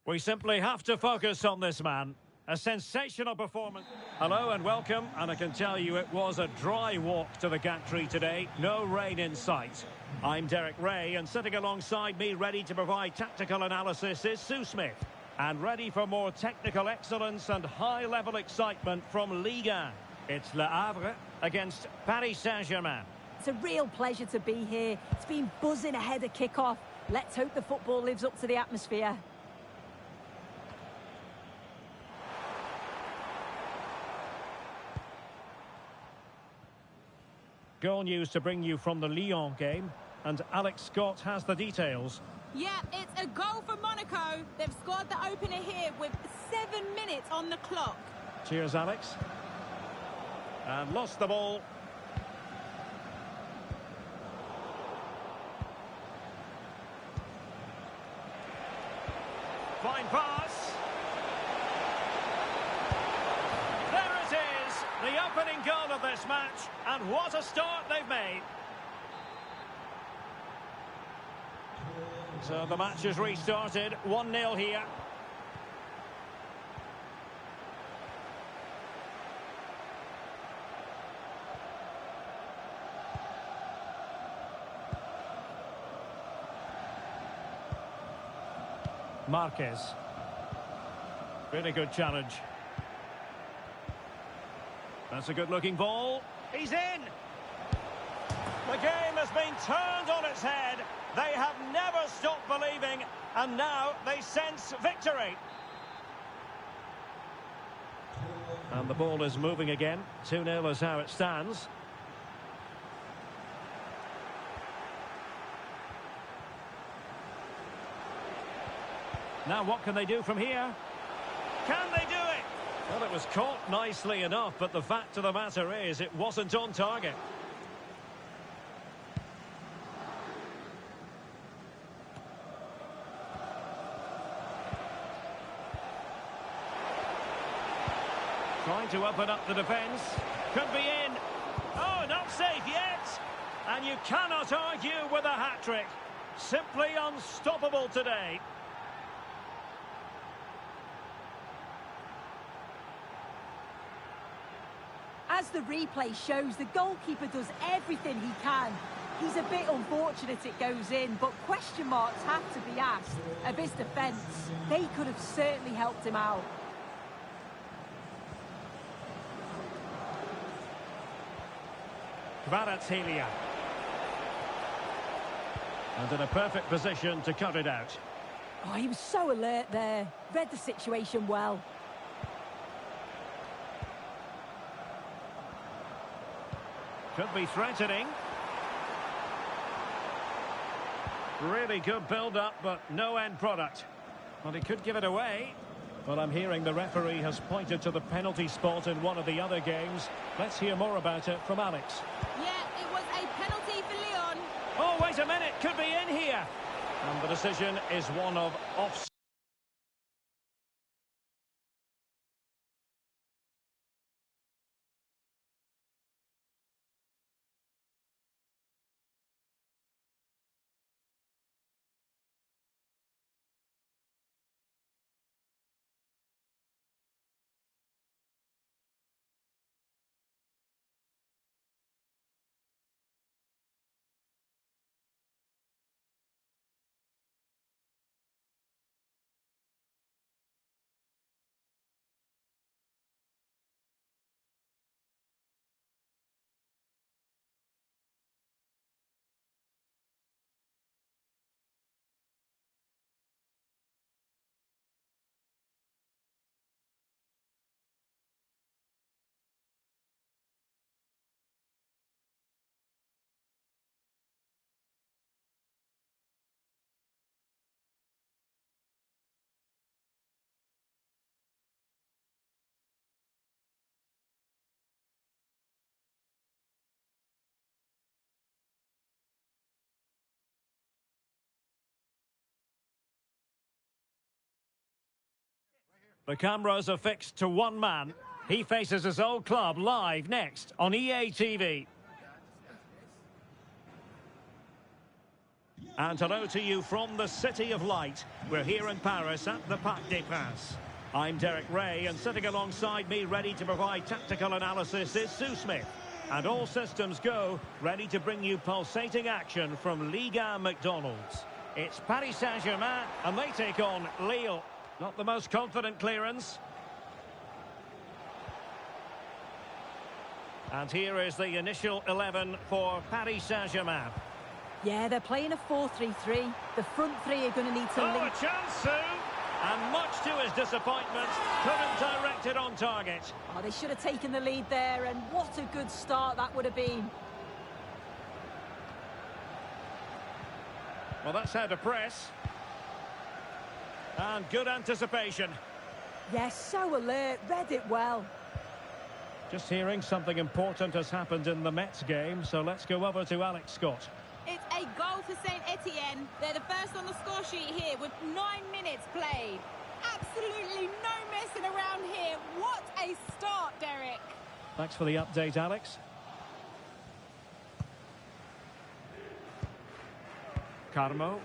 We simply have to focus on this man. A sensational performance. Hello and welcome, and I can tell you it was a dry walk to the gantry today. No rain in sight. I'm Derek Ray, and sitting alongside me, ready to provide tactical analysis, is Sue Smith. And ready for more technical excellence and high-level excitement from Ligue 1. It's Le Havre against Paris Saint-Germain. It's a real pleasure to be here. It's been buzzing ahead of kick-off. Let's hope the football lives up to the atmosphere. Goal news to bring you from the Lyon game, and Alex Scott has the details. Yeah, it's a goal for Monaco. They've scored the opener here with 7 minutes on the clock. Cheers, Alex. And lost the ball. Fine pass. There it is, the opening goal of this match, and what a start they've made. So the match has restarted, 1-0 here. Marquez. Really good challenge. That's a good-looking ball. He's in! The game has been turned on its head. They have never stopped believing, and now they sense victory. And the ball is moving again. 2-0 is how it stands. Now what can they do from here? Can they do it? Well, it was caught nicely enough, but the fact of the matter is it wasn't on target. Trying to open up the defence. Could be in. Oh, not safe yet. And you cannot argue with a hat-trick. Simply unstoppable today. As the replay shows, the goalkeeper does everything he can. He's a bit unfortunate it goes in, but question marks have to be asked of his defence. They could have certainly helped him out. Kvaratskhelia. And in a perfect position to cut it out. Oh, he was so alert there. Read the situation well. Could be threatening. Really good build-up, but no end product. Well, he could give it away. Well, I'm hearing the referee has pointed to the penalty spot in one of the other games. Let's hear more about it from Alex. Yeah, it was a penalty for Lyon. Oh, wait a minute, could be in here. And the decision is one of offside. The cameras are fixed to one man. He faces his old club live next on EA TV. And hello to you from the City of Light. We're here in Paris at the Parc des Princes. I'm Derek Ray, and sitting alongside me, ready to provide tactical analysis, is Sue Smith. And all systems go, ready to bring you pulsating action from Liga McDonald's. It's Paris Saint-Germain, and they take on Lille. Not the most confident clearance. And here is the initial 11 for Paris Saint-Germain. Yeah, they're playing a 4-3-3. The front three are going to need to Oh, link. a chance, Sue! And much to his disappointment, couldn't direct it on target. Oh, they should have taken the lead there, and what a good start that would have been. Well, that's how to press. And good anticipation. Yes, so alert, read it well. Just hearing something important has happened in the Mets game, so let's go over to Alex Scott. It's a goal for Saint Etienne. They're the first on the score sheet here with 9 minutes played. Absolutely no messing around here. What a start, Derek. Thanks for the update, Alex. Carmo.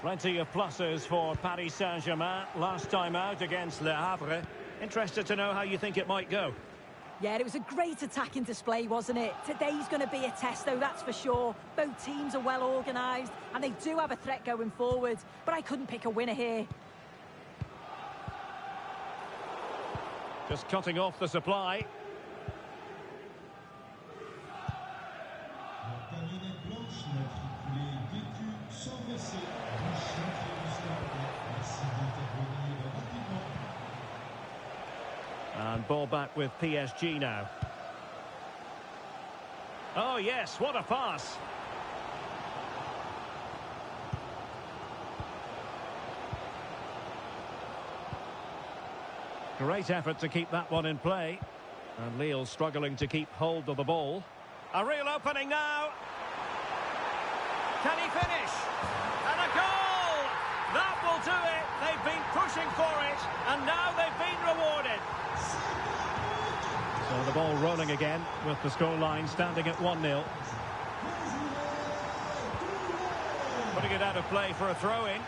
Plenty of pluses for Paris Saint-Germain. Last time out against Le Havre. Interested to know how you think it might go. Yeah, it was a great attacking display, wasn't it? Today's going to be a test, though, that's for sure. Both teams are well organised, and they do have a threat going forward. But I couldn't pick a winner here. Just cutting off the supply. And ball back with PSG now. Oh, yes, what a pass. Great effort to keep that one in play. And Lille struggling to keep hold of the ball. A real opening now. Can he finish? And a goal! That will do it. They've been pushing for it, and now they've been rewarded. So the ball rolling again with the scoreline standing at 1-0. Putting it out of play for a throw-in.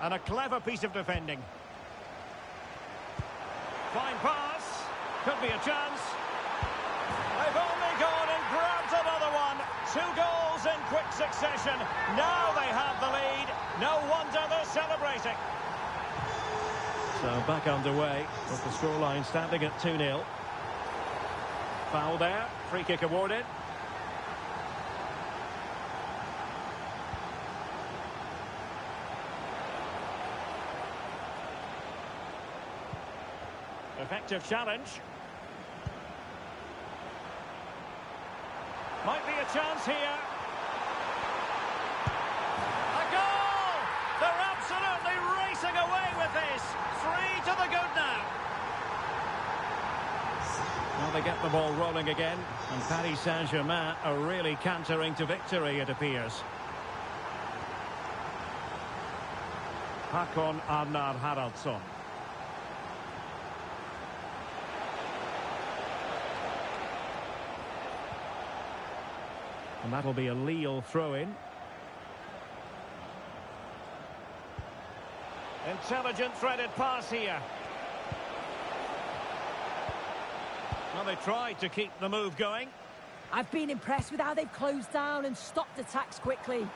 And a clever piece of defending. Fine pass. Could be a chance. They've only gone and grabbed another one. 2 goals in quick succession. Now they have the lead. No wonder they're celebrating. So back underway with the scoreline standing at 2-0. Foul there. Free kick awarded. Effective challenge. Might be a chance here. A goal! They're absolutely racing away with this. 3 to the good now. Now they get the ball rolling again. And Paris Saint-Germain are really cantering to victory, it appears. Håkon Arnar Haraldsson. And that'll be a Lille throw-in. Intelligent threaded pass here. Well, they tried to keep the move going. I've been impressed with how they've closed down and stopped attacks quickly.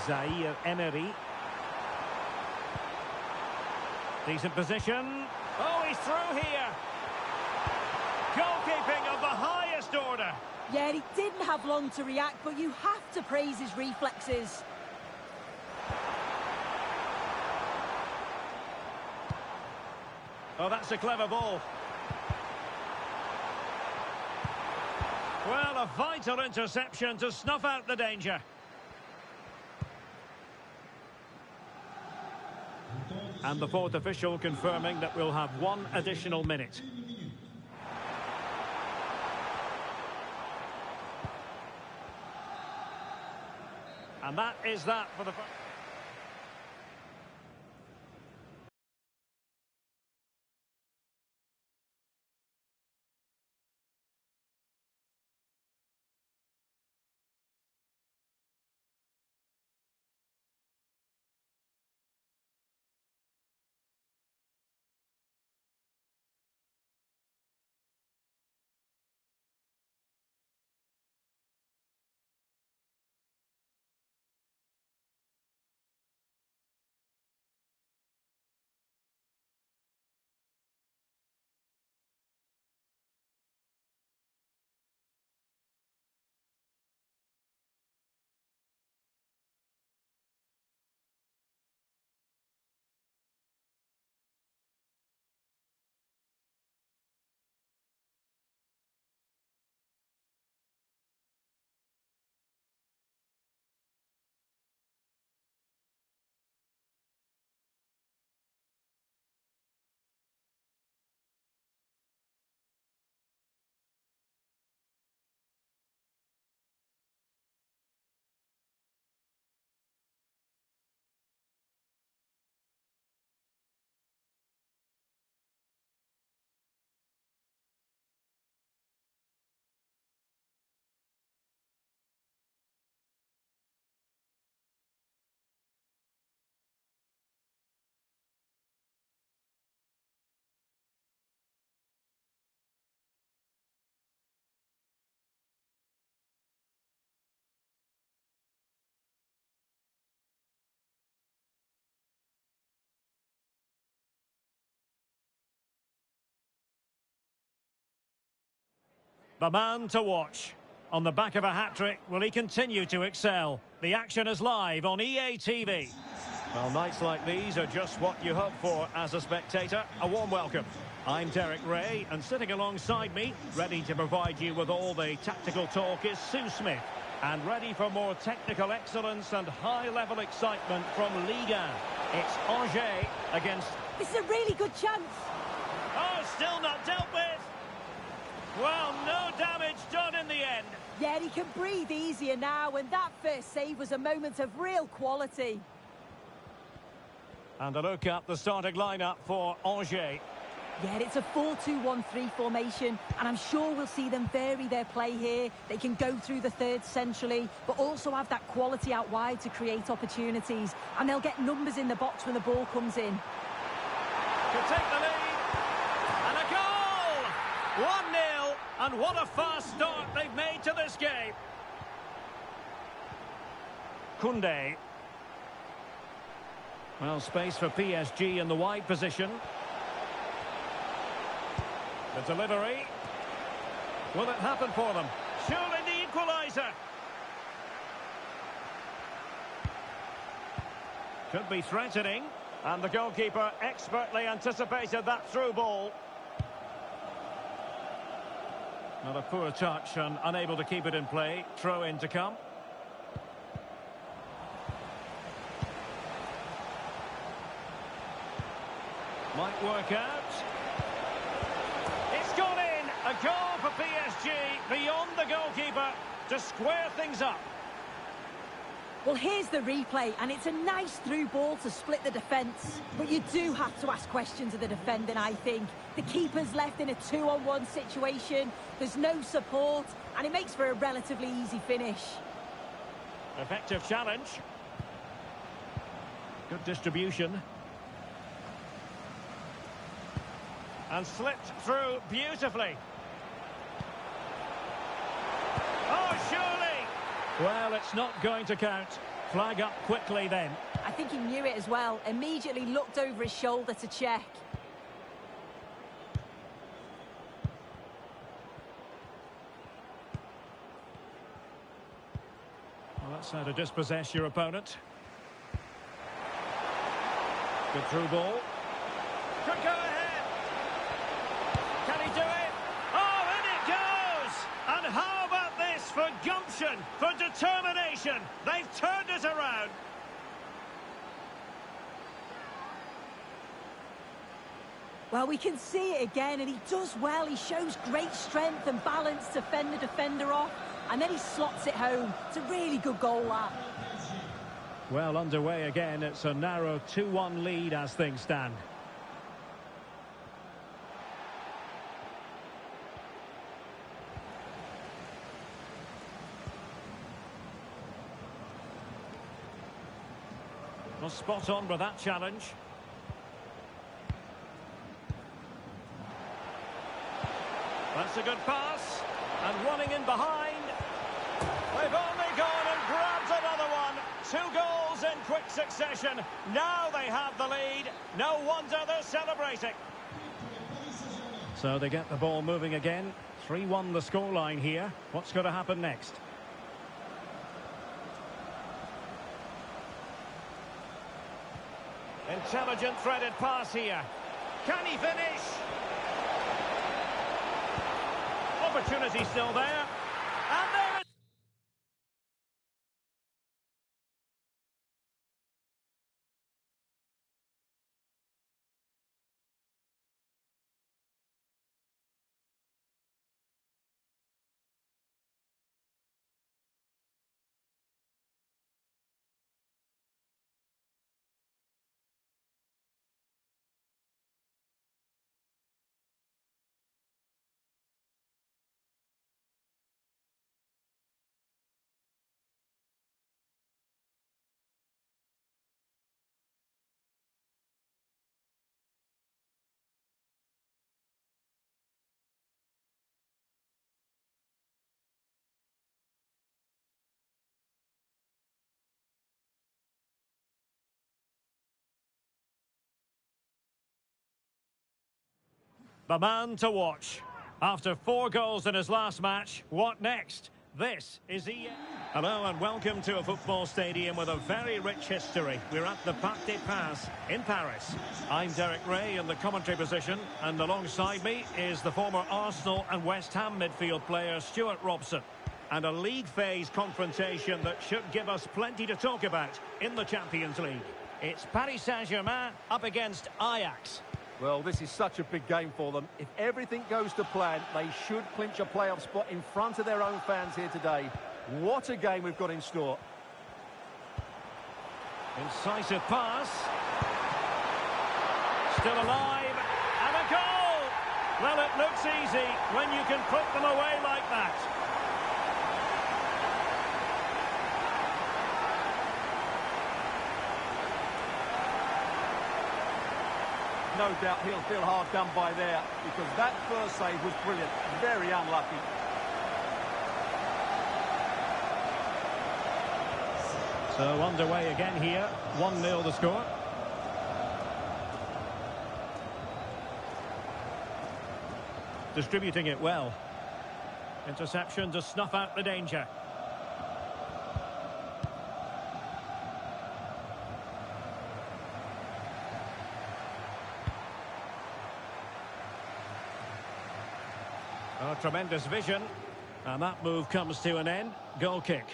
Zaire Emery. Decent position. Oh, he's through here. Goalkeeping of the highest order. Yeah, he didn't have long to react, but you have to praise his reflexes. Oh, that's a clever ball. Well, a vital interception to snuff out the danger. And the fourth official confirming that we'll have 1 additional minute. And that is that for the... The man to watch. On the back of a hat-trick, will he continue to excel? The action is live on EA TV. Well, nights like these are just what you hope for as a spectator. A warm welcome. I'm Derek Ray, and sitting alongside me, ready to provide you with all the tactical talk, is Sue Smith. And ready for more technical excellence and high-level excitement from Ligue 1. It's Angers against... This is a really good chance. Oh, still not dealt with. Well, no damage done in the end. Yeah, he can breathe easier now, and that first save was a moment of real quality. And a look at the starting lineup for Angers. Yeah, it's a 4-2-1-3 formation, and I'm sure we'll see them vary their play here. They can go through the third centrally, but also have that quality out wide to create opportunities. And they'll get numbers in the box when the ball comes in. To take the lead. And a goal! 1-0, and what a fast start they've made to this game. Koundé. Well, space for PSG in the wide position. The delivery. Will it happen for them? Surely the equaliser. Could be threatening. And the goalkeeper expertly anticipated that through ball. Not a poor touch and unable to keep it in play. Throw in to come. Might work out. It's gone in. A goal for PSG beyond the goalkeeper to square things up. Well, here's the replay, and it's a nice through ball to split the defence. But you do have to ask questions of the defending, I think. The keeper's left in a 2-on-1 situation. There's no support, and it makes for a relatively easy finish. Effective challenge. Good distribution. And slipped through beautifully. Oh, surely! Well, it's not going to count. Flag up quickly then. I think he knew it as well. Immediately looked over his shoulder to check. Well, that's how to dispossess your opponent. Good through ball. Could go ahead. Can he do it? Oh, in it goes! And how about this for gumption, for determination? They've turned it around. Well, we can see it again, and he does well. He shows great strength and balance to fend the defender off, and then he slots it home. It's a really good goal, that. Well, underway again. It's a narrow 2-1 lead as things stand. Well, spot on with that challenge. That's a good pass. And running in behind. They've only gone and grabbed another one. 2 goals in quick succession. Now they have the lead. No wonder they're celebrating. So they get the ball moving again. 3-1 the scoreline here. What's going to happen next? Intelligent threaded pass here. Can he finish? Opportunity still there. And there it is. The man to watch. After 4 goals in his last match, what next? This is EA. Hello and welcome to a football stadium with a very rich history. We're at the Parc des Princes in Paris. I'm Derek Ray in the commentary position, and alongside me is the former Arsenal and West Ham midfield player Stuart Robson. And a league phase confrontation that should give us plenty to talk about in the Champions League. It's Paris Saint-Germain up against Ajax. Well, this is such a big game for them. If everything goes to plan, they should clinch a playoff spot in front of their own fans here today. What a game we've got in store. Incisive pass. Still alive. And a goal! Well, it looks easy when you can put them away like that. No doubt he'll feel hard done by there, because that first save was brilliant. Very unlucky. So underway again here. 1-0 the score. Distributing it well. Interception to snuff out the danger. Oh, tremendous vision. And that move comes to an end. Goal kick.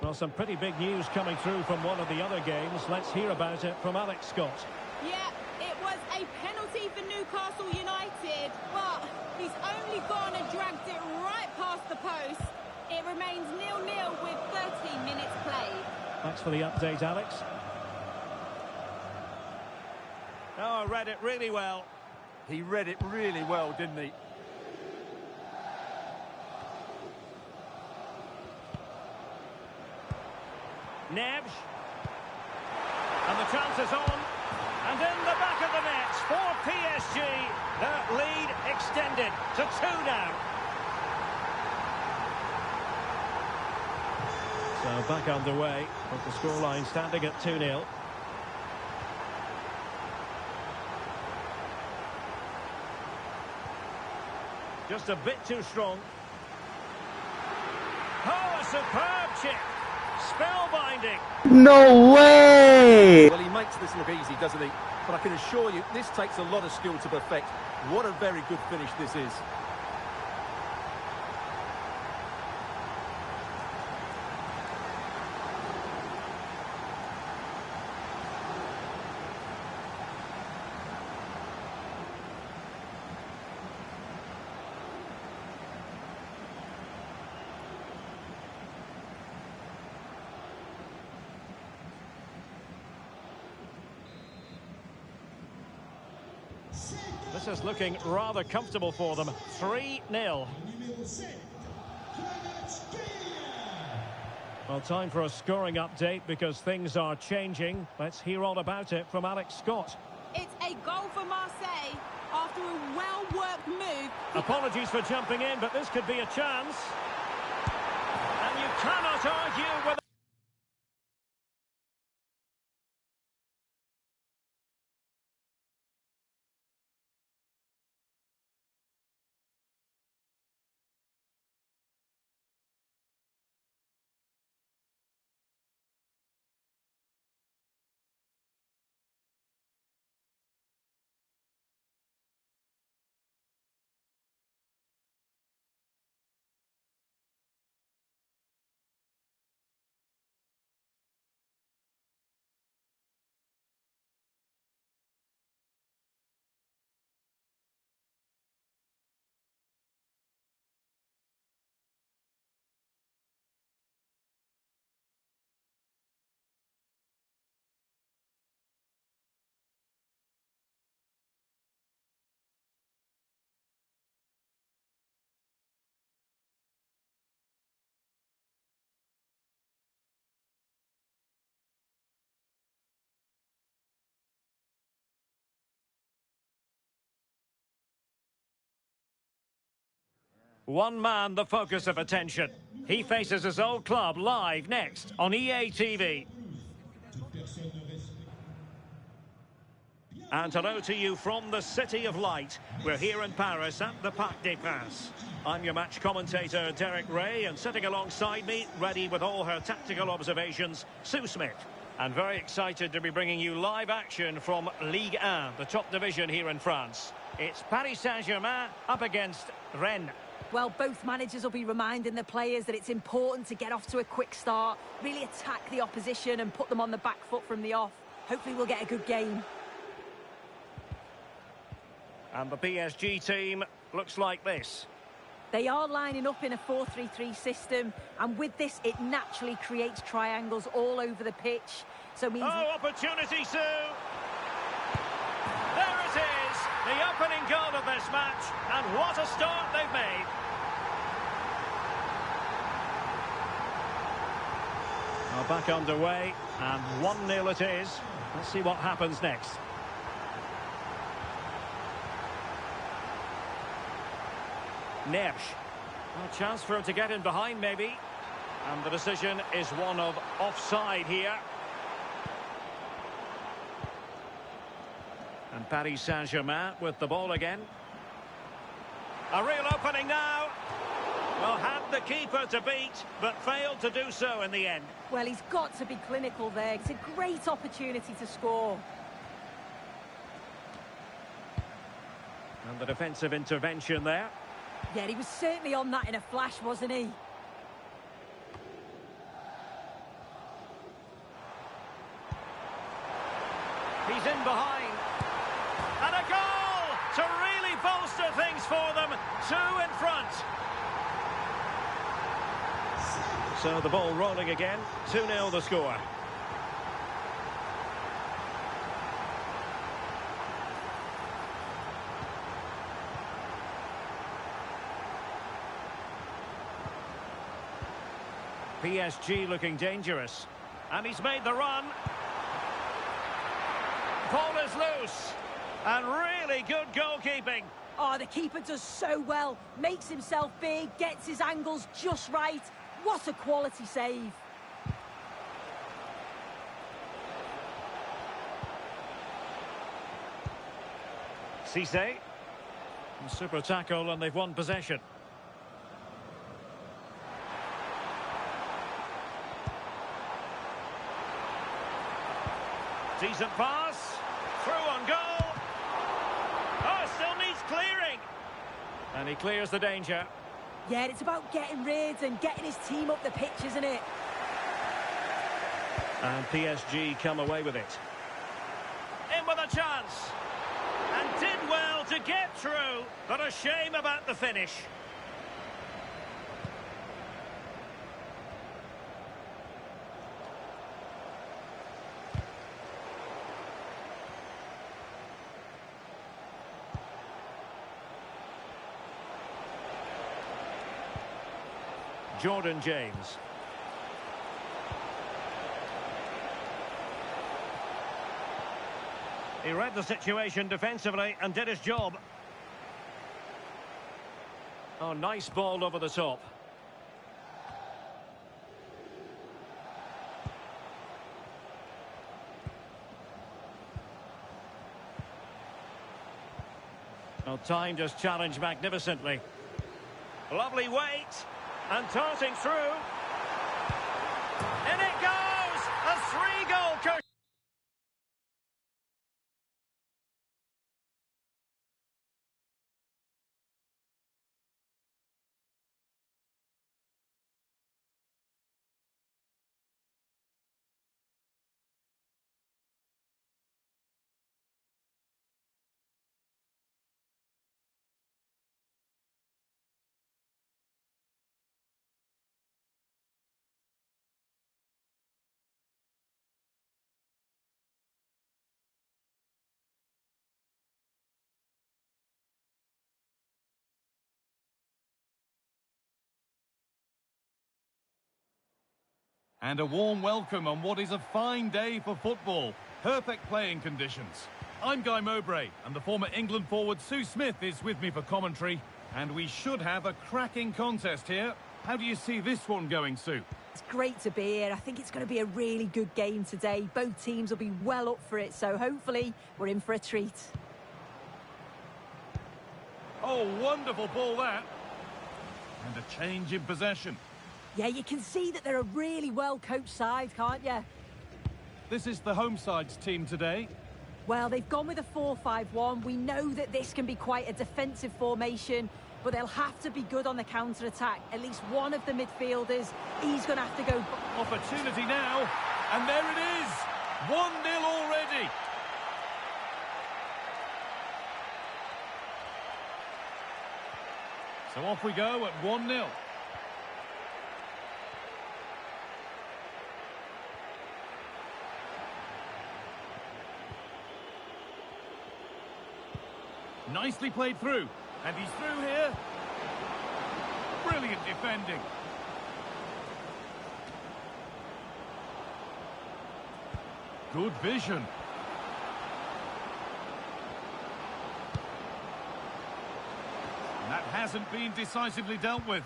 Well, some pretty big news coming through from one of the other games. Let's hear about it from Alex Scott. Yeah, it was a penalty for Newcastle United, but he's only gone and dragged it right past the post. It remains 0-0 with 13 minutes played. Thanks for the update, Alex. Oh, read it really well. He read it really well, didn't he? Neves. And the chance is on. And in the back of the net for PSG. Their lead extended to 2 now. So back underway, with the scoreline standing at 2-0. Just a bit too strong. Oh, a superb chip. Spellbinding. No way! Well, he makes this look easy, doesn't he? But I can assure you, this takes a lot of skill to perfect. What a very good finish this is. This is looking rather comfortable for them. 3-0. Well, time for a scoring update because things are changing. Let's hear all about it from Alex Scott. It's a goal for Marseille after a well-worked move. Apologies for jumping in, but this could be a chance. And you cannot argue with... One man the focus of attention. He faces his old club live next on EA TV. And hello to you from the City of Light. We're here in Paris at the Parc des Princes. I'm your match commentator, Derek Ray, and sitting alongside me, ready with all her tactical observations, Sue Smith. And very excited to be bringing you live action from Ligue 1, the top division here in France. It's Paris Saint-Germain up against Rennes. Well, both managers will be reminding the players that it's important to get off to a quick start, really attack the opposition and put them on the back foot from the off. Hopefully we'll get a good game. And the PSG team looks like this. They are lining up in a 4-3-3 system, and with this, it naturally creates triangles all over the pitch. So means... Oh, opportunity, Sue! There it is, the opening goal of this match, and what a start they've made. Well, back underway, and 1-0 it is. Let's see what happens next. Neres. A chance for him to get in behind, maybe. And the decision is one of offside here. And Paris Saint-Germain with the ball again. A real opening now. Well, had the keeper to beat, but failed to do so in the end. Well, he's got to be clinical there. It's a great opportunity to score. And the defensive intervention there. Yeah, he was certainly on that in a flash, wasn't he? He's in behind. And a goal to really bolster things for them. 2 in front. So the ball rolling again. 2-0 the score. PSG looking dangerous. And he's made the run. Ball is loose. And really good goalkeeping. Oh, the keeper does so well. Makes himself big, gets his angles just right. What a quality save. Cisse. Super tackle, and they've won possession. Decent pass. Through on goal. Oh, still needs clearing. And he clears the danger. Yeah, it's about getting rid and getting his team up the pitch, isn't it? And PSG come away with it. In with a chance. And did well to get through. But a shame about the finish. Jordan James. He read the situation defensively and did his job. Oh, nice ball over the top. Well, time just challenged magnificently. Lovely weight. And darting through. In it goes! A 3-goal curse. And a warm welcome on what is a fine day for football. Perfect playing conditions. I'm Guy Mowbray, and the former England forward Sue Smith is with me for commentary. And we should have a cracking contest here. How do you see this one going, Sue? It's great to be here. I think it's going to be a really good game today. Both teams will be well up for it, so hopefully we're in for a treat. Oh, wonderful ball that. And a change in possession. Yeah, you can see that they're a really well-coached side, can't you? This is the home side's team today. Well, they've gone with a 4-5-1. We know that this can be quite a defensive formation, but they'll have to be good on the counter-attack. At least one of the midfielders, he's going to have to go... Opportunity now, and there it is! 1-0 already! So off we go at 1-0. Nicely played through, and he's through here. Brilliant defending. Good vision. That hasn't been decisively dealt with.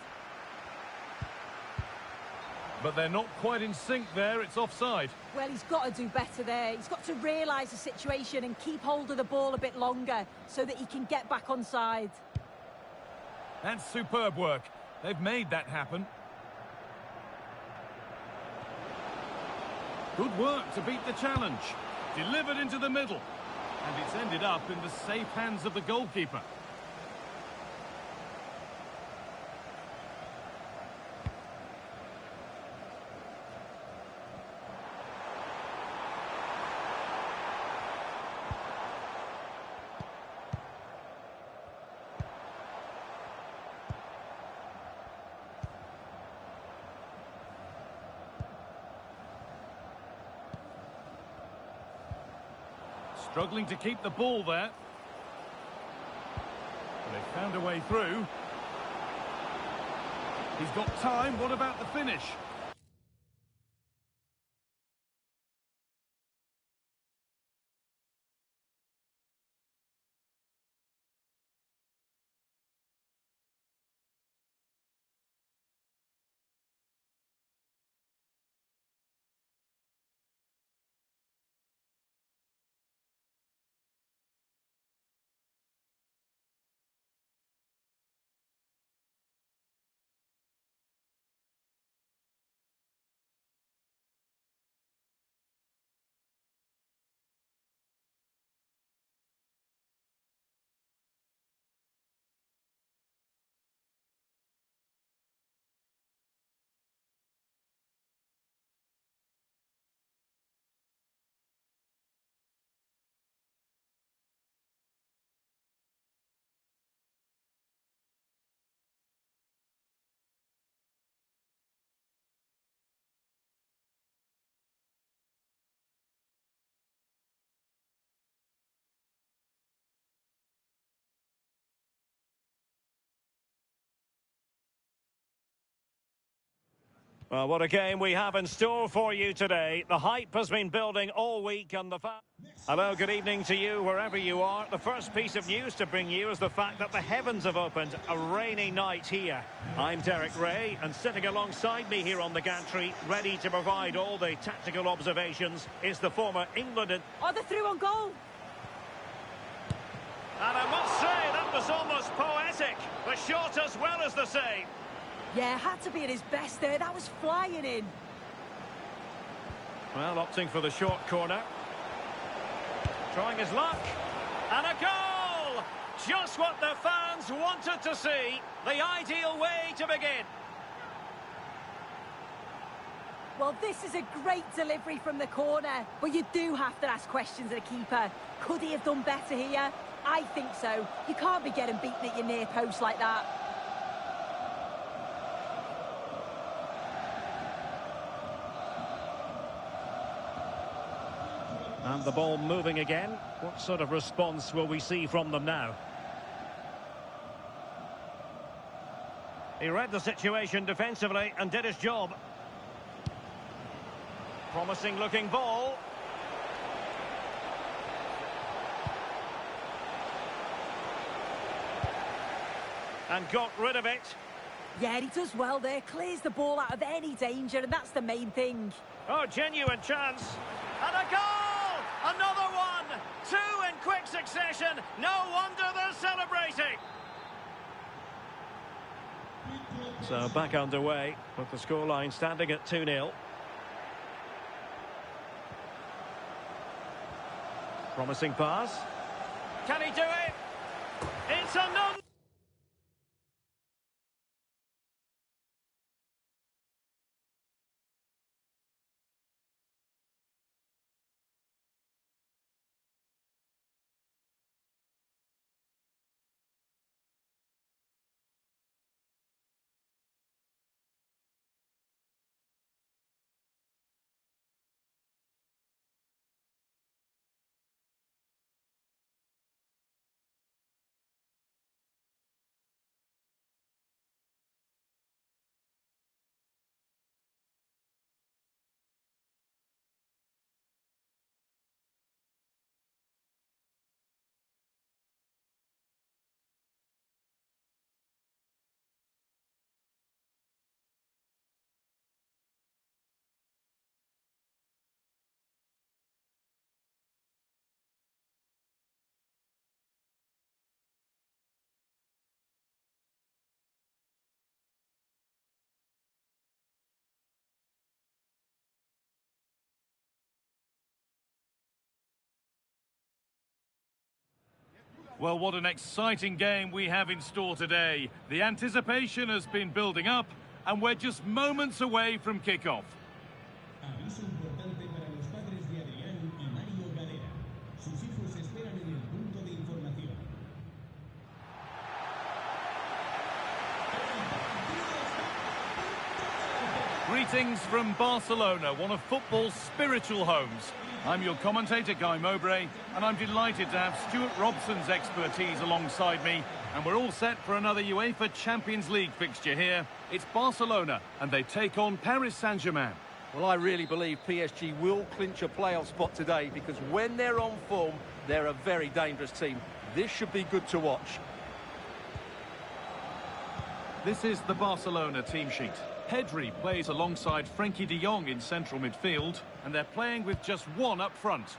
But they're not quite in sync there, it's offside. Well, he's got to do better there. He's got to realise the situation and keep hold of the ball a bit longer so that he can get back on side. That's superb work. They've made that happen. Good work to beat the challenge. Delivered into the middle. And it's ended up in the safe hands of the goalkeeper. Struggling to keep the ball there. They found a way through. He's got time. What about the finish? Well, what a game we have in store for you today. The hype has been building all week and the fact... Hello, good evening to you wherever you are. The first piece of news to bring you is the fact that the heavens have opened. A rainy night here. I'm Derek Ray, and sitting alongside me here on the gantry, ready to provide all the tactical observations, is the former England... Oh, they're through on goal! And I must say, that was almost poetic. The shot as well as the save. Yeah, had to be at his best there. That was flying in. Well, opting for the short corner. Trying his luck. And a goal! Just what the fans wanted to see. The ideal way to begin. Well, this is a great delivery from the corner. But you do have to ask questions of the keeper. Could he have done better here? I think so. You can't be getting beaten at your near post like that. And the ball moving again. What sort of response will we see from them now? He read the situation defensively and did his job. Promising looking ball. And got rid of it. Yeah, he does well there, clears the ball out of any danger, and that's the main thing. Oh, genuine chance. And a goal! Another one! Two in quick succession. No wonder they're celebrating. So back underway with the scoreline standing at 2-0. Promising pass. Can he do it? It's a non... Well, what an exciting game we have in store today. The anticipation has been building up, and we're just moments away from kickoff. Aviso importante para los padres de Adrián y Mario Galera. Sus hijos esperan en el punto de información. Greetings from Barcelona, one of football's spiritual homes. I'm your commentator, Guy Mowbray, and I'm delighted to have Stuart Robson's expertise alongside me. And we're all set for another UEFA Champions League fixture here. It's Barcelona, and they take on Paris Saint-Germain. Well, I really believe PSG will clinch a playoff spot today because when they're on form, they're a very dangerous team. This should be good to watch. This is the Barcelona team sheet. Pedri plays alongside Frenkie de Jong in central midfield, and they're playing with just one up front.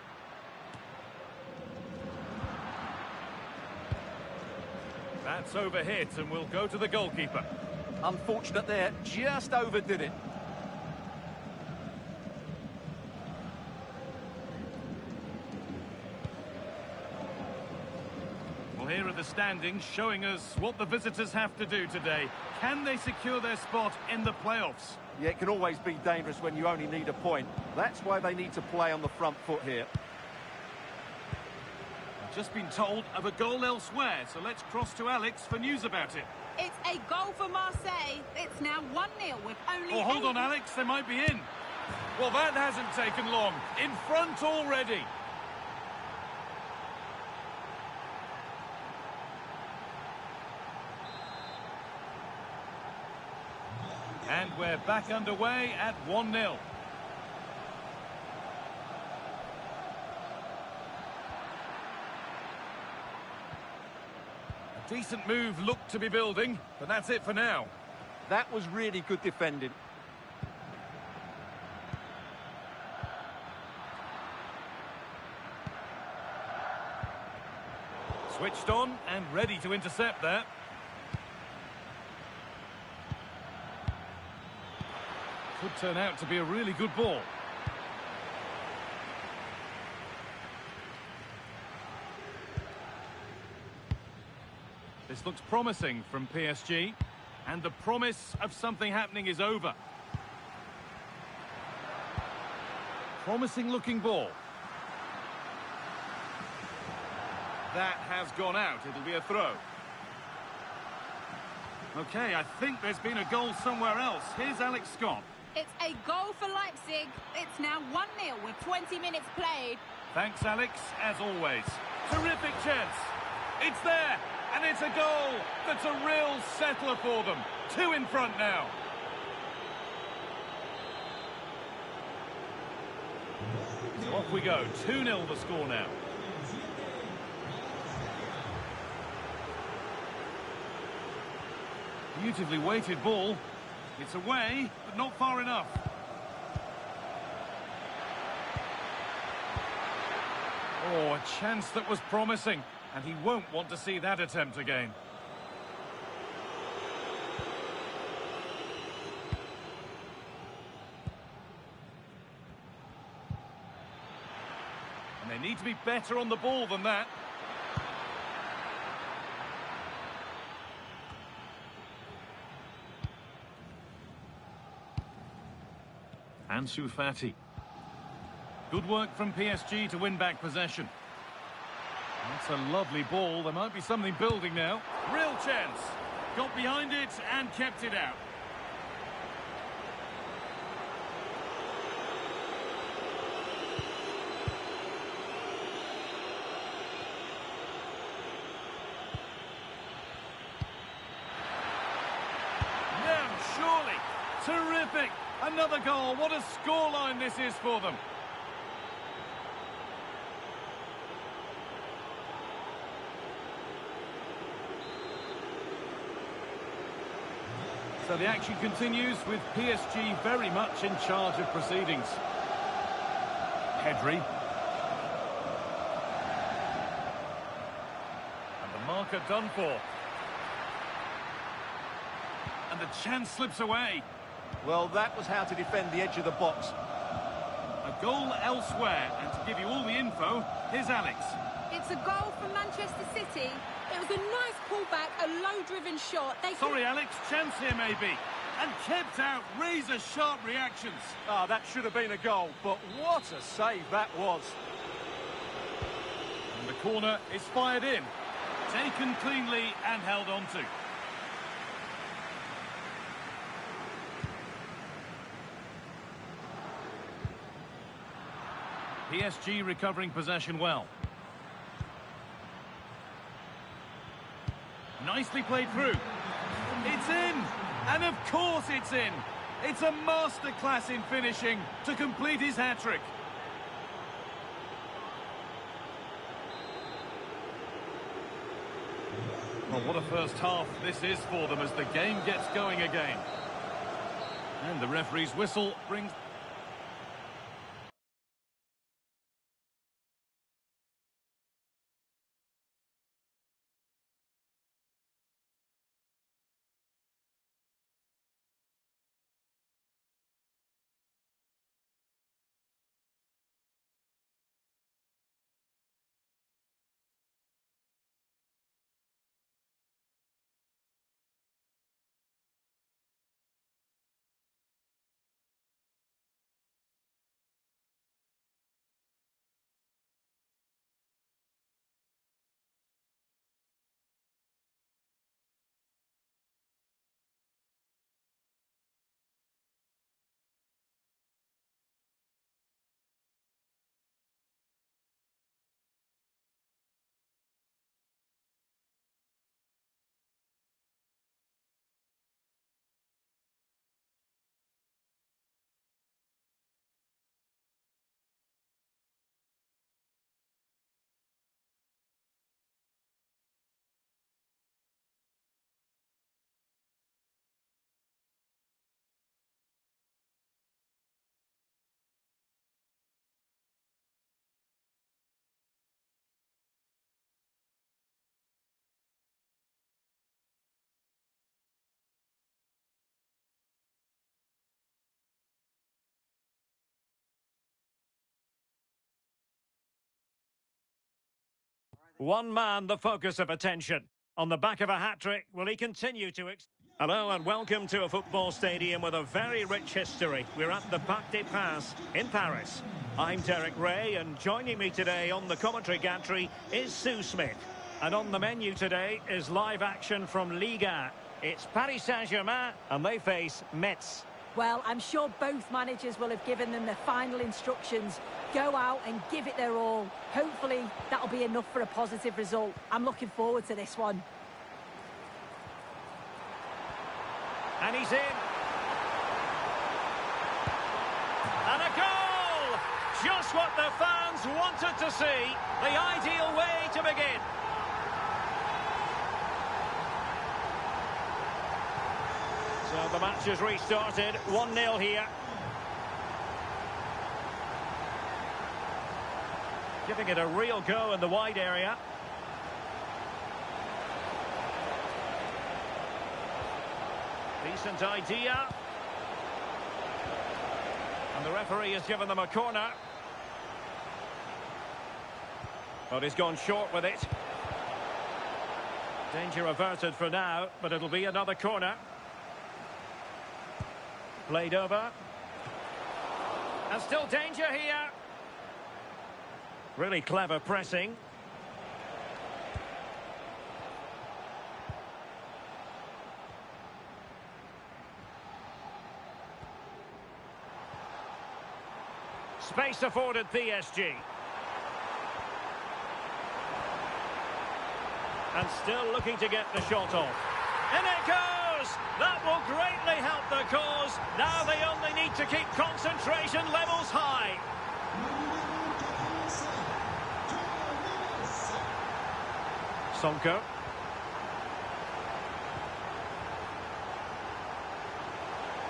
That's overhit and will go to the goalkeeper. Unfortunate there, just overdid it. Well, here are the standings showing us what the visitors have to do today. Can they secure their spot in the playoffs? Yeah, it can always be dangerous when you only need a point. That's why they need to play on the front foot here. I've just been told of a goal elsewhere, so let's cross to Alex for news about it. It's a goal for Marseille. It's now 1-0 with only... Oh, hold on, Alex, they might be in. Well, that hasn't taken long. In front already. And we're back underway at 1-0. A decent move looked to be building, but that's it for now. That was really good defending. Switched on and ready to intercept that. Could turn out to be a really good ball. This looks promising from PSG, and the promise of something happening is over. Promising looking ball. That has gone out. It'll be a throw. Okay, I think there's been a goal somewhere else. Here's Alex Scott. It's a goal for Leipzig. It's now 1-0 with 20 minutes played. Thanks, Alex, as always. Terrific chance. It's there, and it's a goal. That's a real settler for them. 2 in front now. So off we go. 2-0 the score now. Beautifully weighted ball. It's away, but not far enough. Oh, a chance that was promising, and he won't want to see that attempt again. And they need to be better on the ball than that. Ansu Fati. Good work from PSG to win back possession. That's a lovely ball. There might be something building now. Real chance. Got behind it and kept it out. Now, surely. Terrific. Another goal. What a scoreline this is for them. So the action continues with PSG very much in charge of proceedings. Pedri. And the marker done for. And the chance slips away. Well, that was how to defend the edge of the box. A goal elsewhere, and to give you all the info, here's Alex. It's a goal for Manchester City. It was a nice pullback, a low-driven shot. Sorry, Alex, chance here maybe. And kept out, razor-sharp reactions. Ah, that should have been a goal, but what a save that was. And the corner is fired in. Taken cleanly and held on to. PSG recovering possession well. Nicely played through. It's in! And of course it's in! It's a masterclass in finishing to complete his hat-trick. Well, what a first half this is for them as the game gets going again. And the referee's whistle brings... One man the focus of attention. On the back of a hat-trick, will he continue to... Hello and welcome to a football stadium with a very rich history. We're at the Parc des Princes in Paris. I'm Derek Ray, and joining me today on the commentary gantry is Sue Smith. And on the menu today is live action from Ligue 1. It's Paris Saint-Germain, and they face Metz. Well, I'm sure both managers will have given them their final instructions. Go out and give it their all. Hopefully, that'll be enough for a positive result. I'm looking forward to this one. And he's in. And a goal! Just what the fans wanted to see. The ideal way to begin. So the match has restarted. 1-0 here. Giving it a real go in the wide area. Decent idea. And the referee has given them a corner. But he's gone short with it. Danger averted for now, but it'll be another corner. Played over. And still danger here. Really clever pressing. Space afforded PSG. And still looking to get the shot off. In it goes! That will greatly help the cause. Now they only need to keep concentration levels high. Sonko.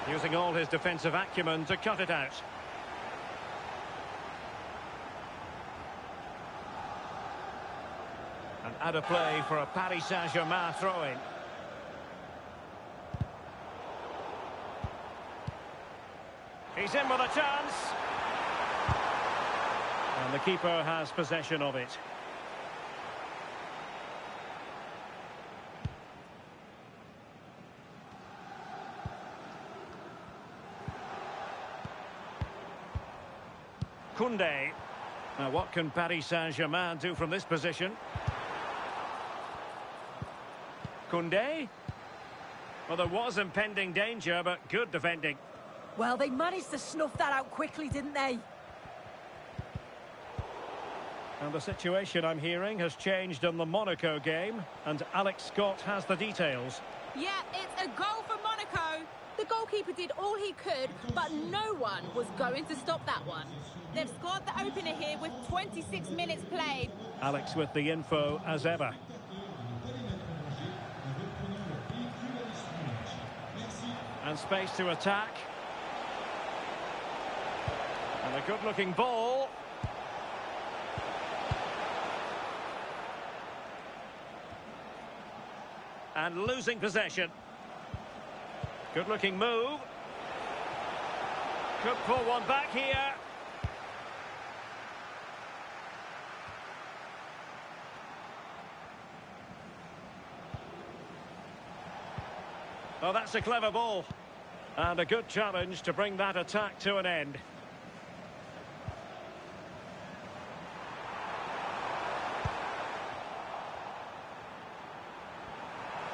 Using all his defensive acumen to cut it out. And out of play for a Paris Saint-Germain throw-in. He's in with a chance. And the keeper has possession of it. Koundé. Now what can Paris Saint-Germain do from this position? Koundé. Well, there was impending danger, but good defending. Well, they managed to snuff that out quickly, didn't they? And the situation, I'm hearing, has changed in the Monaco game, and Alex Scott has the details. Yeah, it's a goal for Monaco. The goalkeeper did all he could, but no one was going to stop that one. They've scored the opener here with 26 minutes played. Alex with the info as ever. And space to attack. And a good-looking ball. And losing possession. Good-looking move. Could pull one back here. Oh, that's a clever ball. And a good challenge to bring that attack to an end.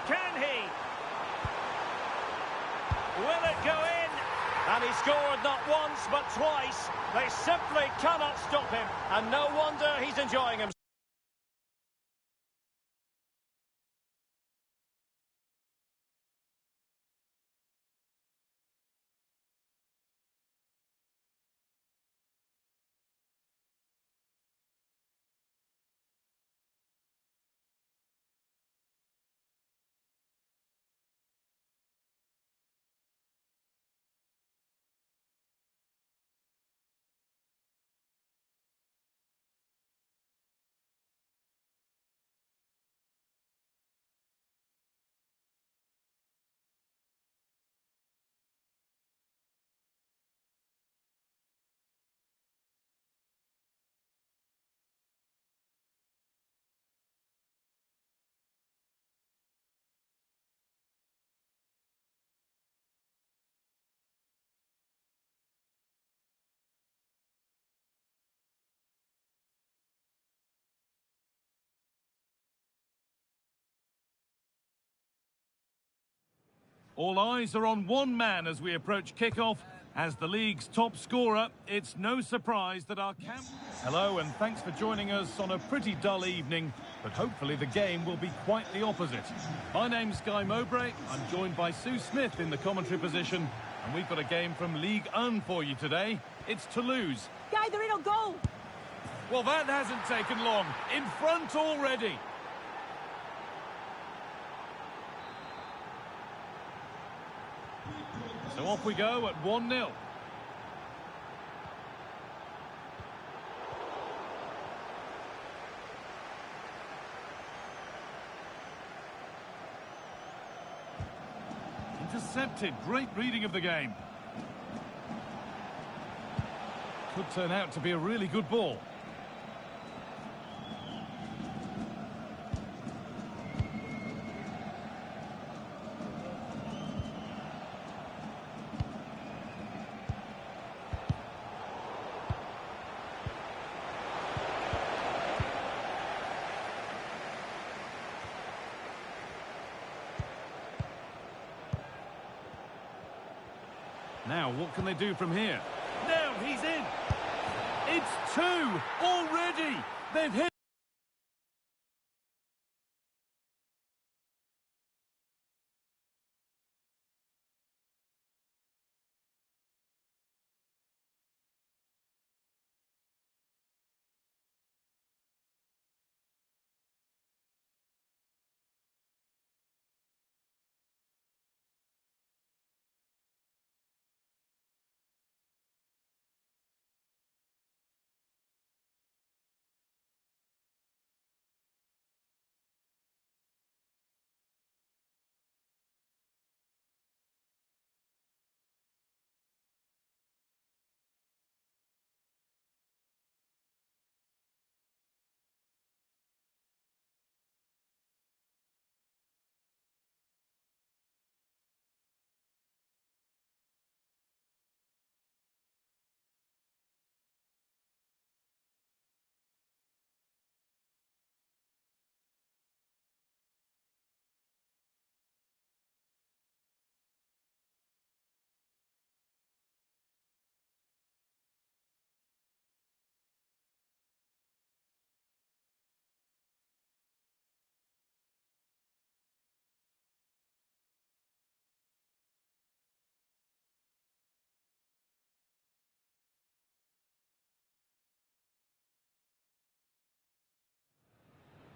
Can he? Will it go in? And he scored not once but twice. They simply cannot stop him. And no wonder he's enjoying himself. All eyes are on one man as we approach kickoff. As the league's top scorer, it's no surprise that our camp... Hello, and thanks for joining us on a pretty dull evening, but hopefully the game will be quite the opposite. My name's Guy Mowbray. I'm joined by Sue Smith in the commentary position, and we've got a game from Ligue 1 for you today. It's Toulouse. Guy, they're in on goal. Well, that hasn't taken long. In front already. So off we go at 1-0. Intercepted. Great reading of the game. Could turn out to be a really good ball. Now, what can they do from here? Now he's in. It's 2 already. They've hit.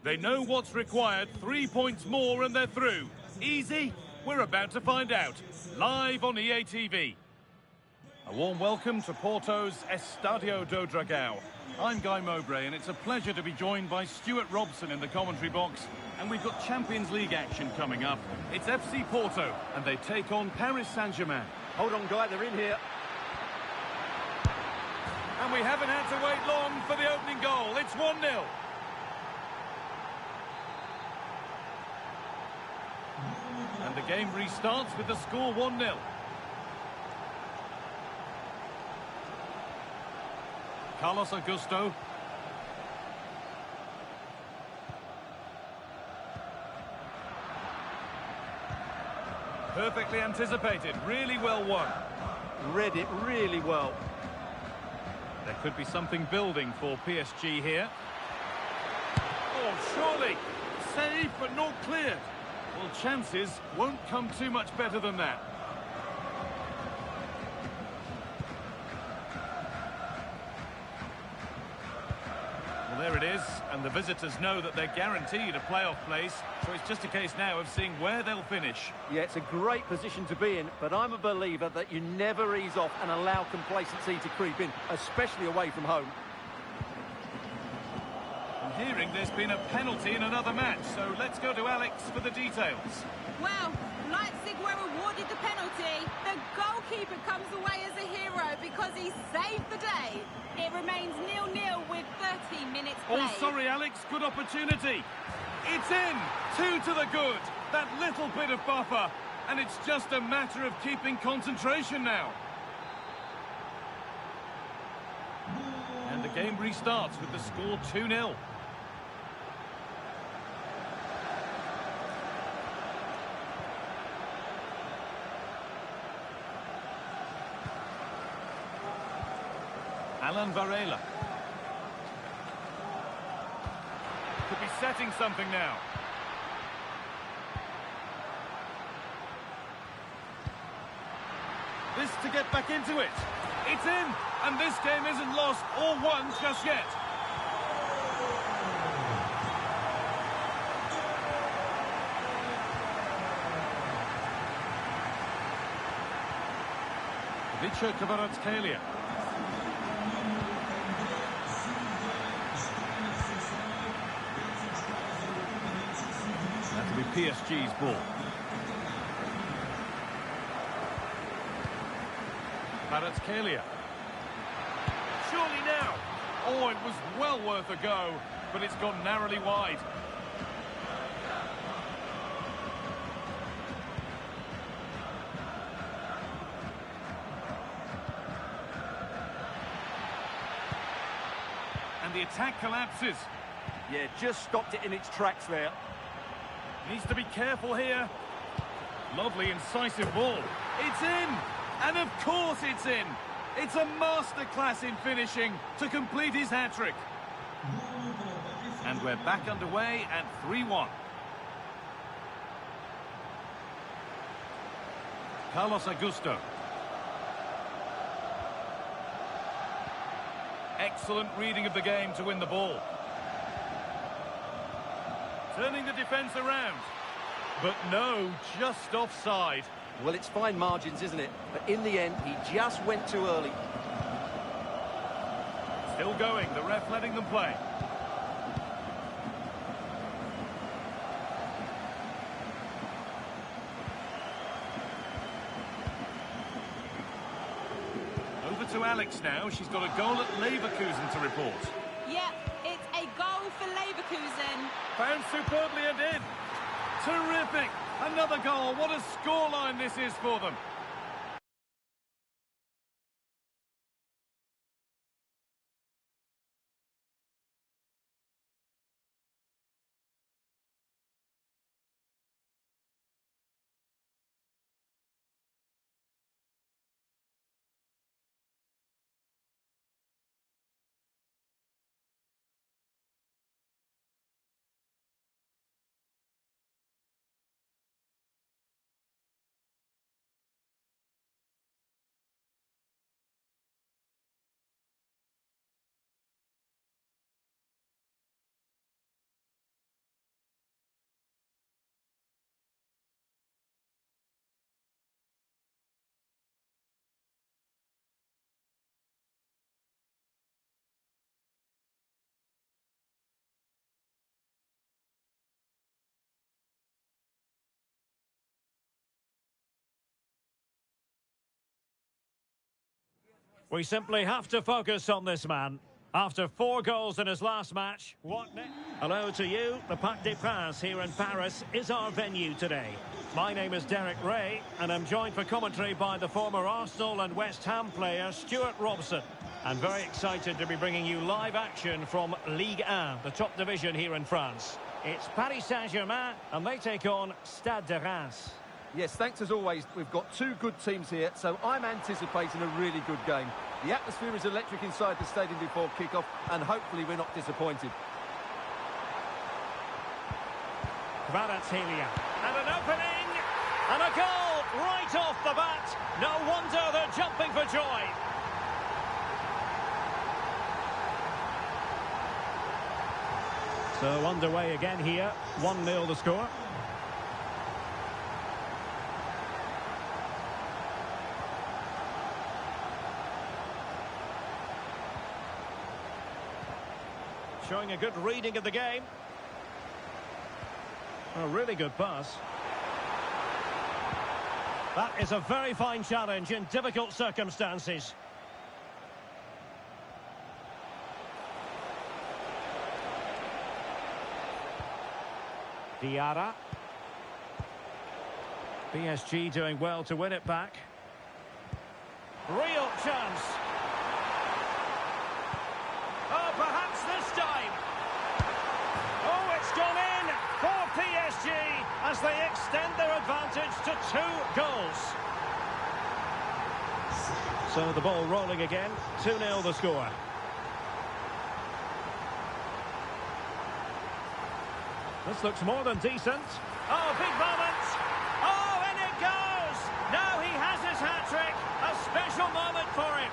They know what's required. 3 points more and they're through. Easy? We're about to find out. Live on EA TV. A warm welcome to Porto's Estadio do Dragão. I'm Guy Mowbray and it's a pleasure to be joined by Stuart Robson in the commentary box. And we've got Champions League action coming up. It's FC Porto and they take on Paris Saint-Germain. Hold on, Guy, they're in here. And we haven't had to wait long for the opening goal. It's 1-0. And the game restarts with the score 1-0. Carlos Augusto. Perfectly anticipated, really well won. Read it really well. There could be something building for PSG here. Oh, surely. Saved but not cleared. Well, chances won't come too much better than that. Well, there it is, and the visitors know that they're guaranteed a playoff place, so it's just a case now of seeing where they'll finish. Yeah, it's a great position to be in, but I'm a believer that you never ease off and allow complacency to creep in, especially away from home. I'm hearing there's been a penalty in another match, so let's go to Alex for the details. Well, Leipzig were awarded the penalty. The goalkeeper comes away as a hero because he saved the day. It remains 0-0 with 13 minutes played. Oh, sorry, Alex. Good opportunity. It's in. 2 to the good. That little bit of buffer. And it's just a matter of keeping concentration now. And the game restarts with the score 2-0. Alan Varela. Could be setting something now. This to get back into it. It's in, and this game isn't lost or won just yet. Vicha Kvaratskhelia. That'll be PSG's ball. Kvaratskhelia. Surely now. Oh, it was well worth a go, but it's gone narrowly wide. And the attack collapses. Yeah, just stopped it in its tracks there. Needs to be careful here. Lovely, incisive ball. It's in! And of course it's in! It's a masterclass in finishing to complete his hat-trick. And we're back underway at 3-1. Carlos Augusto. Excellent reading of the game to win the ball. Turning the defence around. But no, just offside. Well, it's fine margins, isn't it? But in the end, he just went too early. Still going, the ref letting them play. Over to Alex now. She's got a goal at Leverkusen to report. Yeah, it's a goal for Leverkusen. Found superbly and in. Terrific. Another goal. What a scoreline this is for them. We simply have to focus on this man. After 4 goals in his last match, what next? Hello to you. The Parc des Princes here in Paris is our venue today. My name is Derek Ray, and I'm joined for commentary by the former Arsenal and West Ham player Stuart Robson. I'm very excited to be bringing you live action from Ligue 1, the top division here in France. It's Paris Saint-Germain, and they take on Stade de Reims. Yes, thanks as always. We've got 2 good teams here, so I'm anticipating a really good game. The atmosphere is electric inside the stadium before kick-off, and hopefully we're not disappointed. Kvaratskhelia. And an opening! And a goal right off the bat! No wonder they're jumping for joy! So underway again here. 1-0 the score. Showing a good reading of the game. A really good pass. That is a very fine challenge in difficult circumstances. Diarra. PSG doing well to win it back. Real chance. Oh, perhaps this time. Oh, it's gone in for PSG as they extend their advantage to 2 goals. So the ball rolling again. 2-0 the score. This looks more than decent. Oh, big moment. Oh, and it goes. Now he has his hat-trick. A special moment for him.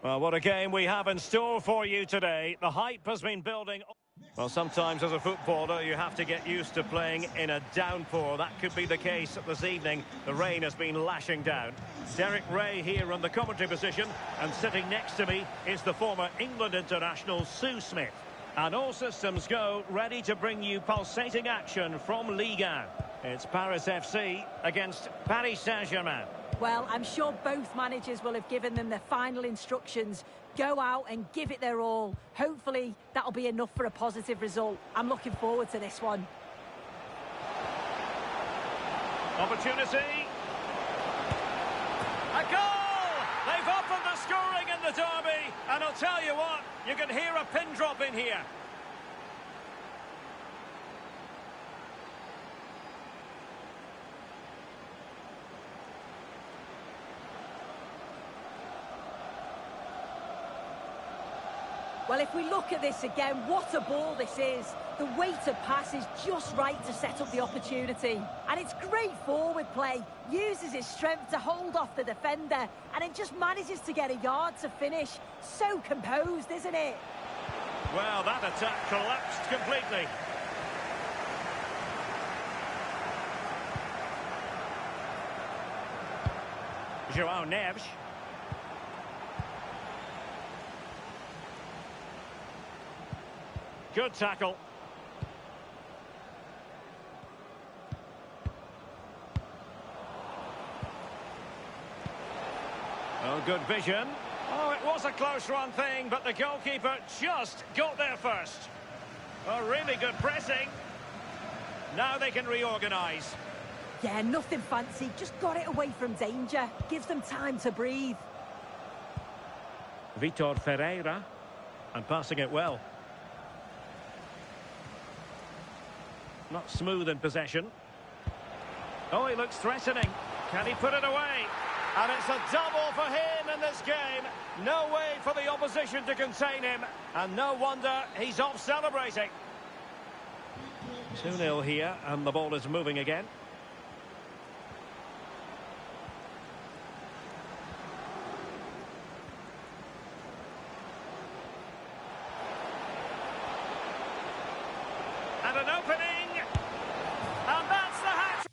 Well, what a game we have in store for you today. The hype has been building. Well, sometimes as a footballer, you have to get used to playing in a downpour. That could be the case this evening. The rain has been lashing down. Derek Ray here in the commentary position, and sitting next to me is the former England international Sue Smith. And all systems go, ready to bring you pulsating action from Ligue 1. It's Paris FC against Paris Saint-Germain. Well, I'm sure both managers will have given them their final instructions. Go out and give it their all. Hopefully, that'll be enough for a positive result. I'm looking forward to this one. Opportunity. A goal! They've opened the scoring in the derby. And I'll tell you what, you can hear a pin drop in here. Well, if we look at this again, what a ball this is. The weighted pass is just right to set up the opportunity. And it's great forward play. Uses his strength to hold off the defender. And it just manages to get a yard to finish. So composed, isn't it? Well, that attack collapsed completely. João Neves. Good tackle. Oh, good vision. Oh, it was a close run thing, but the goalkeeper just got there first. Oh, really good pressing. Now they can reorganise. Yeah, nothing fancy. Just got it away from danger. Gives them time to breathe. Vitor Ferreira. And passing it well. Not smooth in possession. Oh, he looks threatening. Can he put it away? And it's a double for him in this game. No way for the opposition to contain him. And no wonder he's off celebrating. 2-0 here, and the ball is moving again. And an opening. And that's the hat.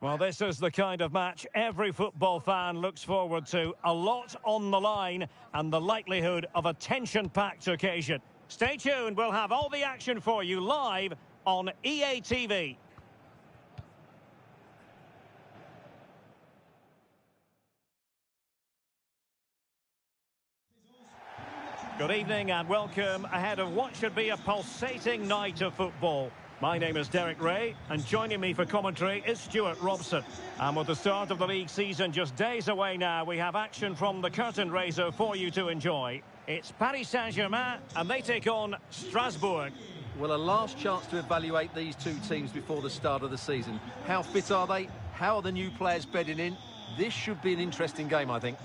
Well, this is the kind of match every football fan looks forward to. A lot on the line and the likelihood of a tension-packed occasion. Stay tuned, we'll have all the action for you live on EA TV. Good evening and welcome ahead of what should be a pulsating night of football. My name is Derek Ray, and joining me for commentary is Stuart Robson. And with the start of the league season just days away now, we have action from the curtain raiser for you to enjoy. It's Paris Saint-Germain, and they take on Strasbourg. Well, a last chance to evaluate these two teams before the start of the season. How fit are they? How are the new players bedding in? This should be an interesting game, I think.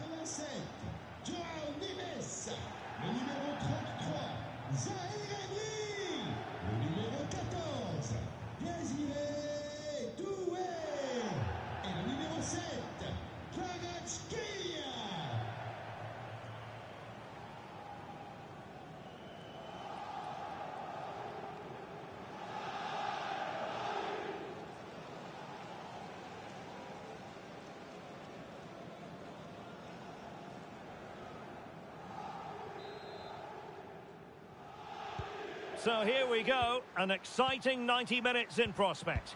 So here we go, an exciting 90 minutes in prospect.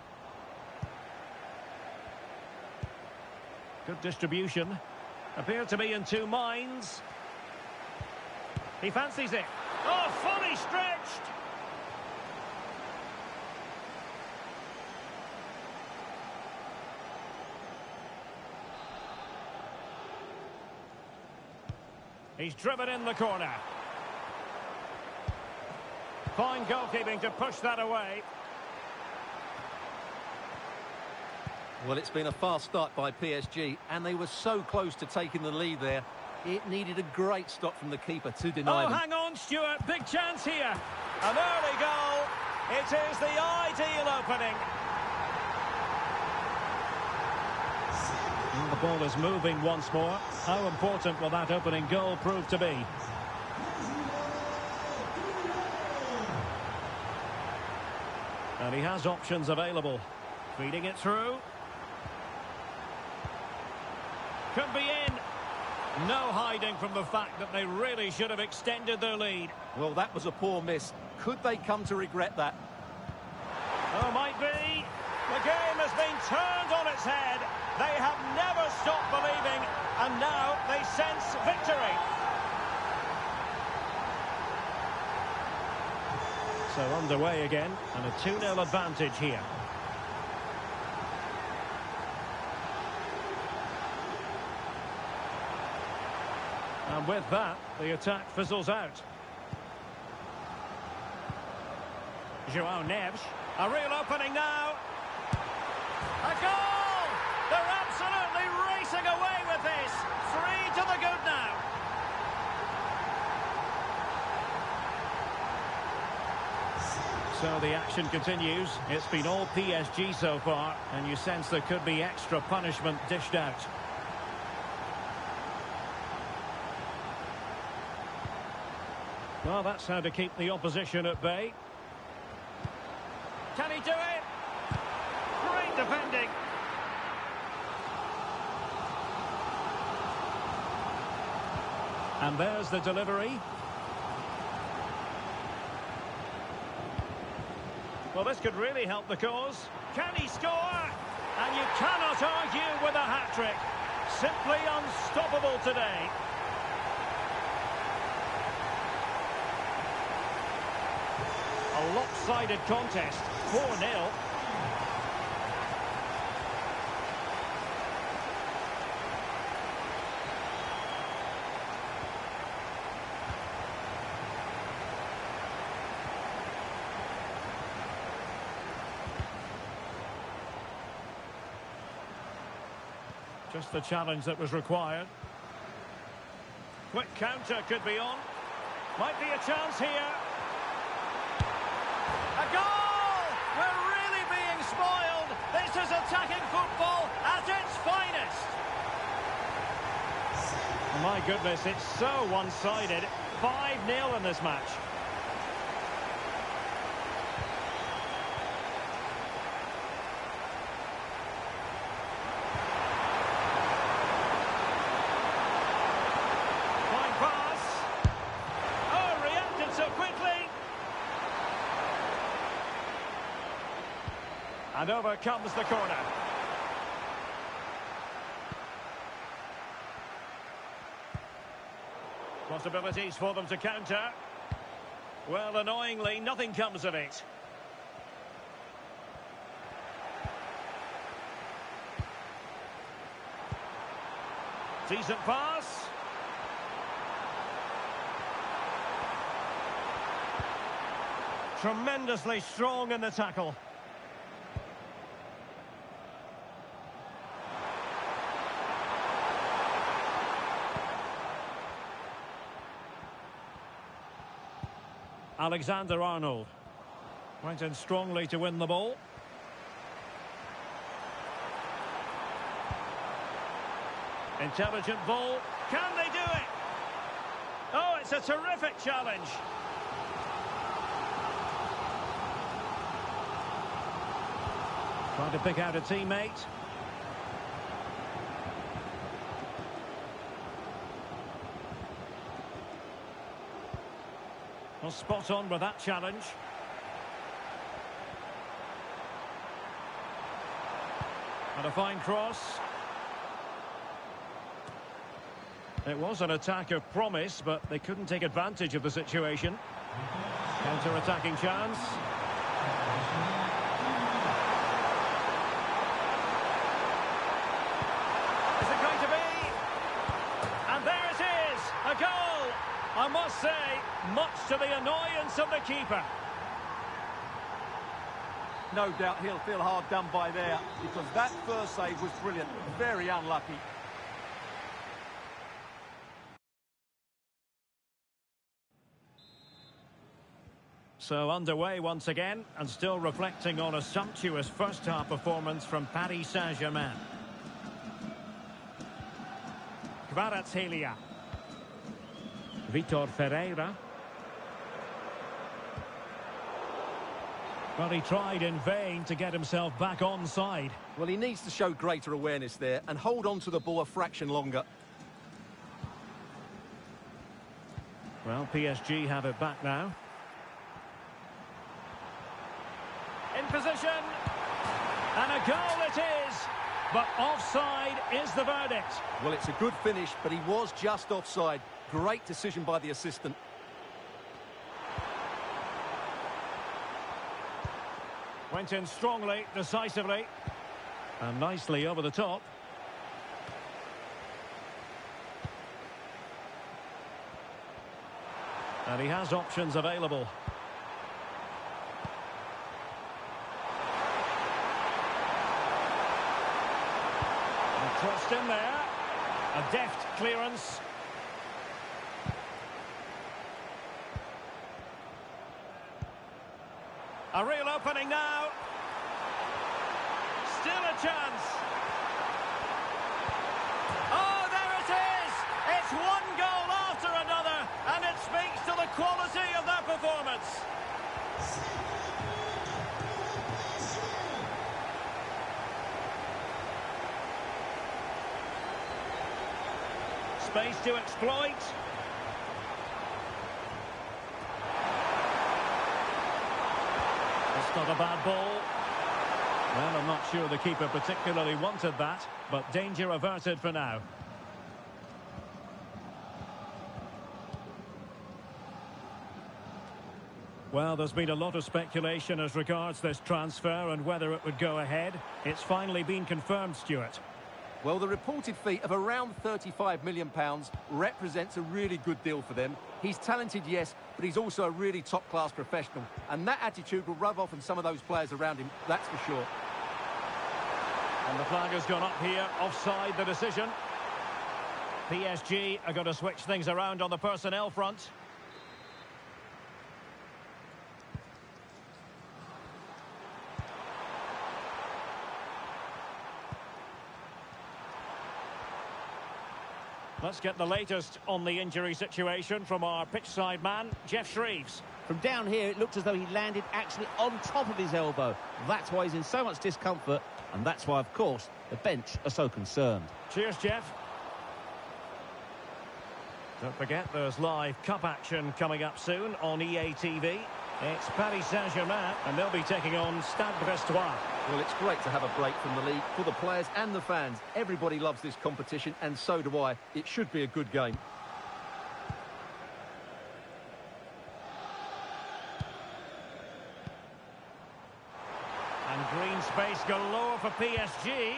Good distribution. Appear to be in two minds. He fancies it. Oh, fully stretched! He's driven in the corner. Fine goalkeeping to push that away. Well, it's been a fast start by PSG, and they were so close to taking the lead there. It needed a great stop from the keeper to deny them. Hang on, Stuart. Big chance here. An early goal. It is the ideal opening. And the ball is moving once more. How important will that opening goal prove to be? And he has options available. Feeding it through. Could be in. No hiding from the fact that they really should have extended their lead. Well, that was a poor miss. Could they come to regret that? Oh, might be. The game has been turned on its head. They have never stopped believing, and now they sense victory. So underway again, and a 2-0 advantage here. And with that, the attack fizzles out. João Neves, a real opening now. A goal! They're absolutely racing away with this. 3 to the good now. So the action continues. It's been all PSG so far, and you sense there could be extra punishment dished out. Well, that's how to keep the opposition at bay. Can he do it? Great defending. And there's the delivery. Well, this could really help the cause. Can he score? And you cannot argue with a hat-trick. Simply unstoppable today. A lopsided contest. 4-0. Just the challenge that was required. Quick counter could be on. Might be a chance here. A goal! We're really being spoiled. This is attacking football at its finest. My goodness, it's so one-sided. 5-0 in this match. And over comes the corner. Possibilities for them to counter. Well, annoyingly, nothing comes of it. Decent pass. Tremendously strong in the tackle. Alexander-Arnold went in strongly to win the ball. Intelligent ball. Can they do it? Oh, it's a terrific challenge. Trying to pick out a teammate. Well, spot on with that challenge. And a fine cross. It was an attack of promise, but they couldn't take advantage of the situation. Counter-attacking chance. Is it going to be? And there it is, a goal. I must say, much to the annoyance of the keeper. No doubt he'll feel hard done by there, because that first save was brilliant. Very unlucky. So underway once again, and still reflecting on a sumptuous first-half performance from Paris Saint-Germain. Kvaratskhelia. Vitor Ferreira. But he tried in vain to get himself back onside. Well, he needs to show greater awareness there and hold on to the ball a fraction longer. Well, PSG have it back now. In position, and a goal it is, but offside is the verdict. Well, it's a good finish, but he was just offside. Great decision by the assistant. Went in strongly, decisively, and nicely over the top. And he has options available. Crossed in there. A deft clearance. A real opening now. Still a chance. Oh, there it is! It's one goal after another, and it speaks to the quality of their performance. Space to exploit. It's not a bad ball. Well, I'm not sure the keeper particularly wanted that, but danger averted for now. Well, there's been a lot of speculation as regards this transfer and whether it would go ahead. It's finally been confirmed, Stuart. Well, the reported fee of around £35 million represents a really good deal for them. He's talented, yes, but he's also a really top-class professional. And that attitude will rub off on some of those players around him, that's for sure. And the flag has gone up here, offside the decision. PSG are going to switch things around on the personnel front. Let's get the latest on the injury situation from our pitchside man, Geoff Shreeves. From down here, it looked as though he landed actually on top of his elbow. That's why he's in so much discomfort, and that's why, of course, the bench are so concerned. Cheers, Geoff. Don't forget, there's live cup action coming up soon on EA TV. It's Paris Saint-Germain, and they'll be taking on Stade Brestois. Well, it's great to have a break from the league for the players and the fans. Everybody loves this competition, and so do I. It should be a good game. And green space galore for PSG.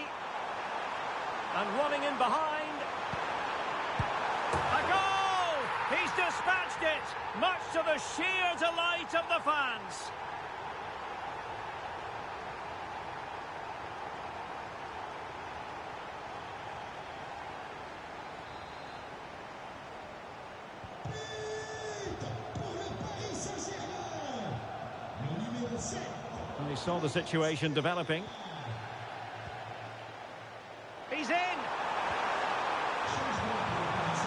And running in behind. A goal! He's dispatched it, much to the sheer delight of the fans. And he saw the situation developing. He's in!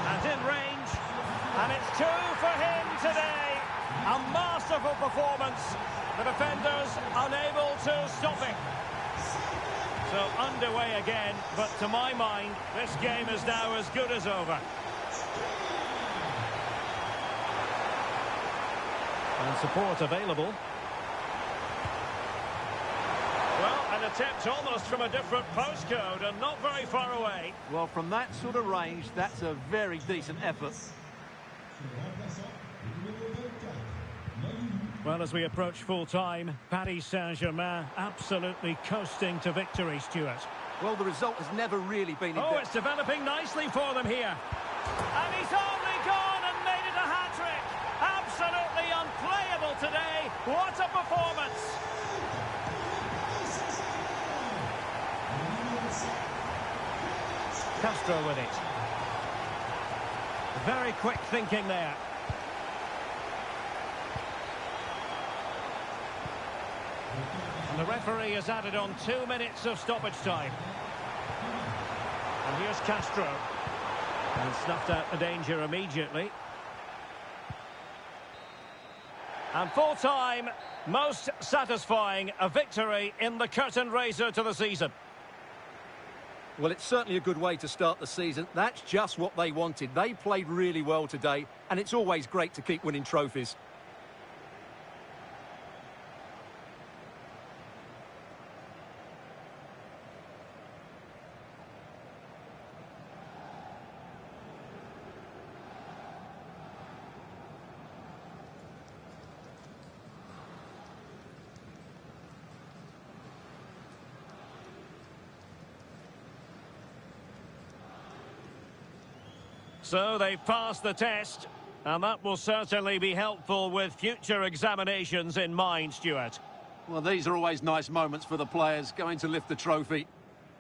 And in range. And it's 2 for him today. A masterful performance. The defenders unable to stop him. So underway again, but to my mind, this game is now as good as over. And support available. Well, an attempt almost from a different postcode and not very far away. Well, from that sort of range, that's a very decent effort. Well, as we approach full-time, Paris Saint-Germain absolutely coasting to victory, Stuart. Well, the result has never really been in Oh, it's developing nicely for them here. And he's only gone and made it a hat-trick. Absolutely unplayable today. What a performance. Castro with it. Very quick thinking there. And the referee has added on 2 minutes of stoppage time. And here's Castro. And snuffed out the danger immediately. And full time, most satisfying, a victory in the curtain raiser to the season. Well, it's certainly a good way to start the season. That's just what they wanted. They played really well today, and it's always great to keep winning trophies. So they've passed the test, and that will certainly be helpful with future examinations in mind, Stuart. Well, these are always nice moments for the players going to lift the trophy.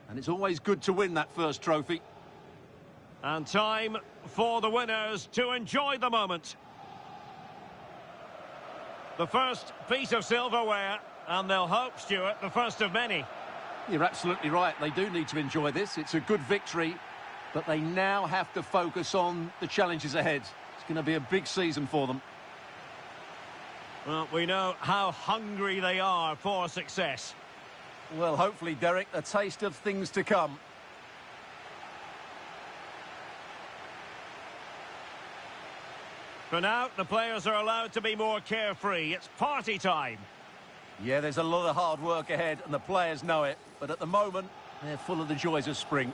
And it's always good to win that first trophy. And time for the winners to enjoy the moment. The first piece of silverware, and they'll hope, Stuart, the first of many. You're absolutely right. They do need to enjoy this. It's a good victory. But they now have to focus on the challenges ahead. It's going to be a big season for them. Well, we know how hungry they are for success. Well, hopefully, Derek, a taste of things to come. For now, the players are allowed to be more carefree. It's party time. Yeah, there's a lot of hard work ahead, and the players know it. But at the moment, they're full of the joys of spring.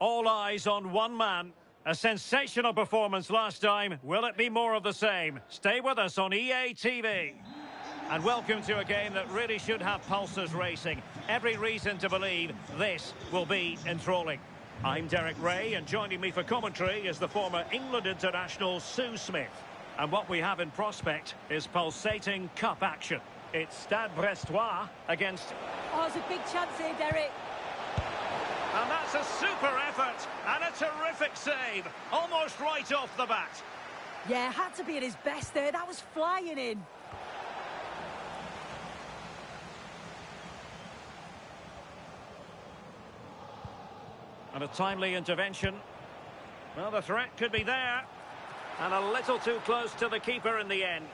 All eyes on one man. A sensational performance last time. Will it be more of the same? Stay with us on EA TV. And welcome to a game that really should have pulses racing. Every reason to believe this will be enthralling. I'm Derek Ray, and joining me for commentary is the former England international Sue Smith. And what we have in prospect is pulsating cup action. It's Stade Brestois against... Oh, it's a big chance here, Derek. And that's a super effort and a terrific save, almost right off the bat. Yeah, had to be at his best there. That was flying in. And a timely intervention. Well, the threat could be there. And a little too close to the keeper in the end.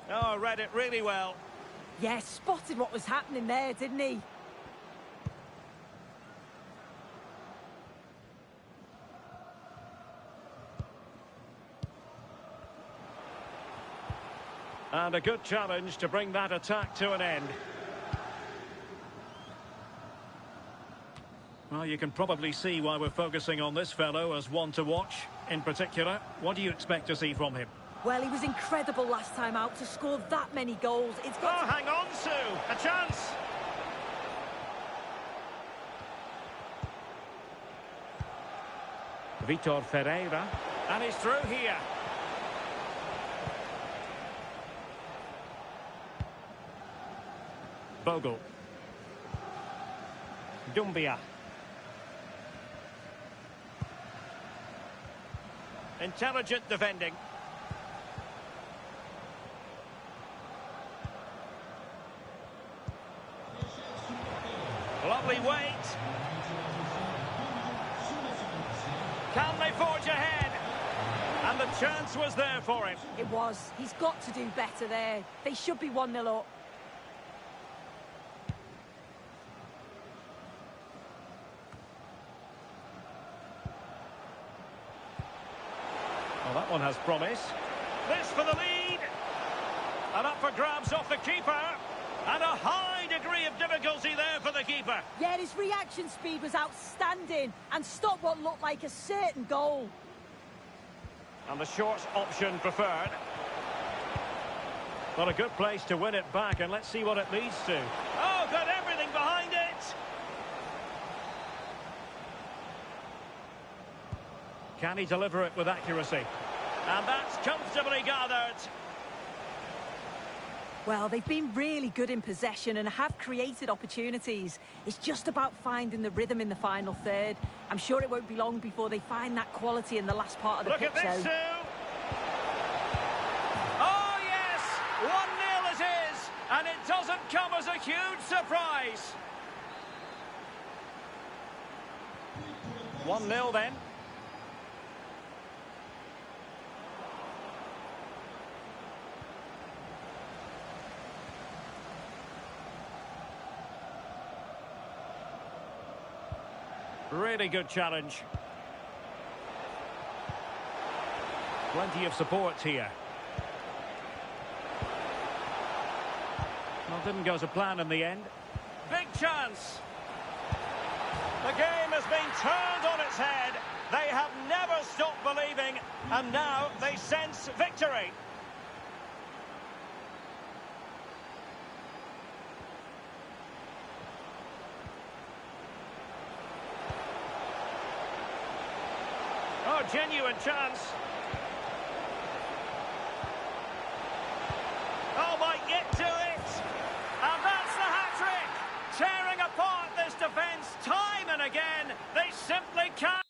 Oh, read it really well. Yeah, spotted what was happening there, didn't he? And a good challenge to bring that attack to an end. Well, you can probably see why we're focusing on this fellow as one to watch. In particular, what do you expect to see from him? Well, he was incredible last time out to score that many goals. It's got hang on, Sue! A chance! Vitor Ferreira. And he's through here. Bogle. Doumbia. Intelligent defending. Lovely weight. Can they forge ahead? And the chance was there for him. It was. He's got to do better there. They should be 1-0 up. Well, that one has promise. This for the lead. And up for grabs off the keeper. And a high degree of difficulty there for the keeper. Yeah, his reaction speed was outstanding and stopped what looked like a certain goal. And the short option preferred. Well, a good place to win it back, and let's see what it leads to. Oh, got everything behind it! Can he deliver it with accuracy? And that's comfortably gathered. Well, they've been really good in possession and have created opportunities. It's just about finding the rhythm in the final third. I'm sure it won't be long before they find that quality in the last part of the pitch. Look at this, Sue! Oh, yes! 1-0 it is! And it doesn't come as a huge surprise. 1-0 then. Really good challenge. Plenty of support here. Well, didn't go to plan in the end. Big chance. The game has been turned on its head. They have never stopped believing, and now they sense victory. Oh, genuine chance. Oh, might get to it. And that's the hat-trick. Tearing apart this defence time and again. They simply can't.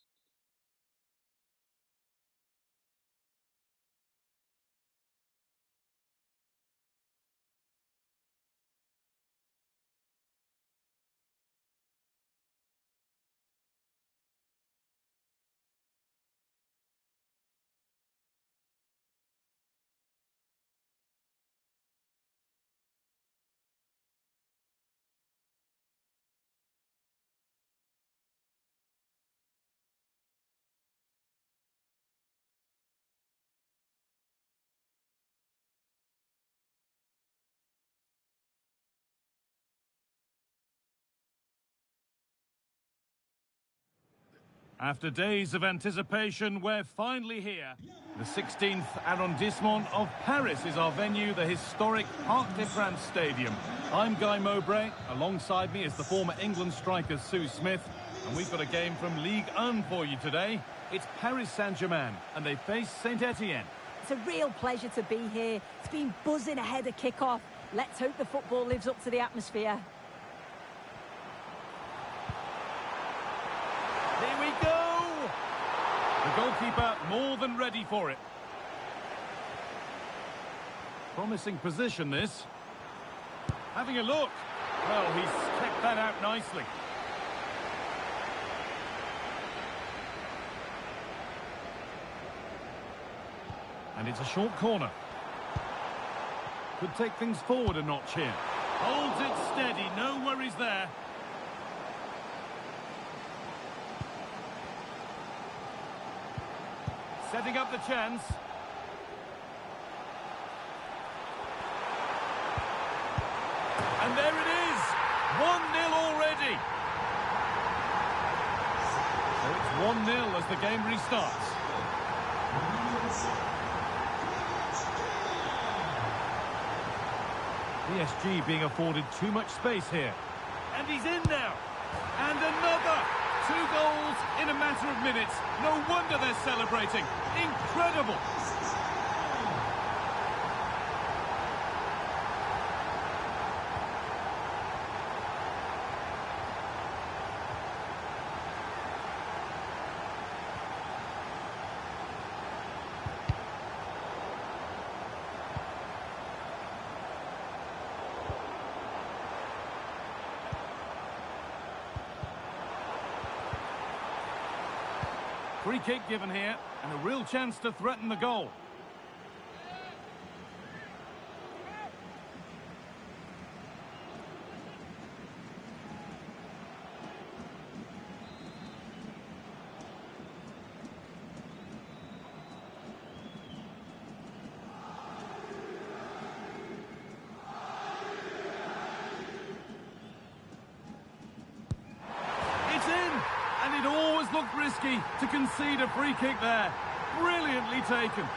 After days of anticipation, we're finally here. The 16th arrondissement of Paris is our venue, the historic Parc des Princes Stadium. I'm Guy Mowbray. Alongside me is the former England striker Sue Smith. And we've got a game from Ligue 1 for you today. It's Paris Saint-Germain, and they face Saint-Etienne. It's a real pleasure to be here. It's been buzzing ahead of kick-off. Let's hope the football lives up to the atmosphere. Here we go! The goalkeeper more than ready for it. Promising position, this. Having a look. Well, he's kept that out nicely. And it's a short corner. Could take things forward a notch here. Holds it steady, no worries there. Setting up the chance. And there it is! 1-0 already! So it's 1-0 as the game restarts. PSG being afforded too much space here. And he's in now. And another! 2 goals in a matter of minutes. No wonder they're celebrating. Incredible! Free kick given here, and a real chance to threaten the goal. It's in! And it always looked risky to concede a free kick there. Brilliantly taken.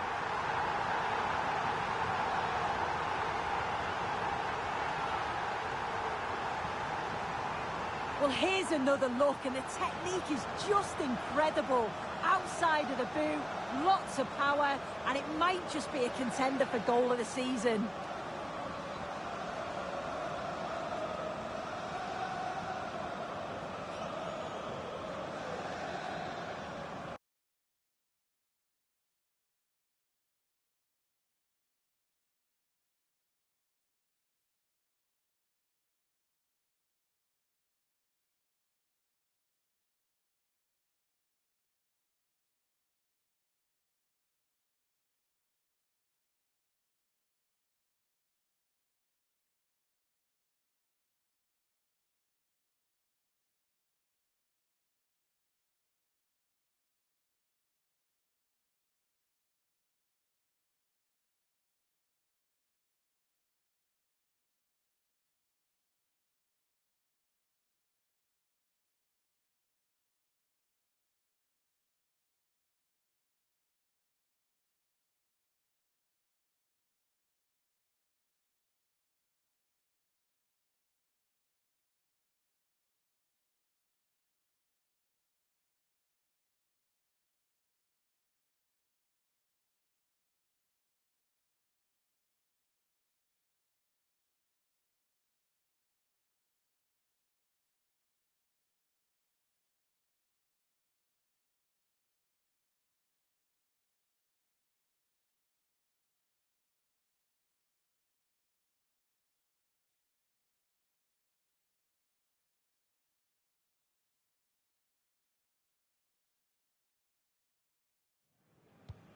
Well, here's another look, and the technique is just incredible. Outside of the boot, lots of power, and it might just be a contender for goal of the season.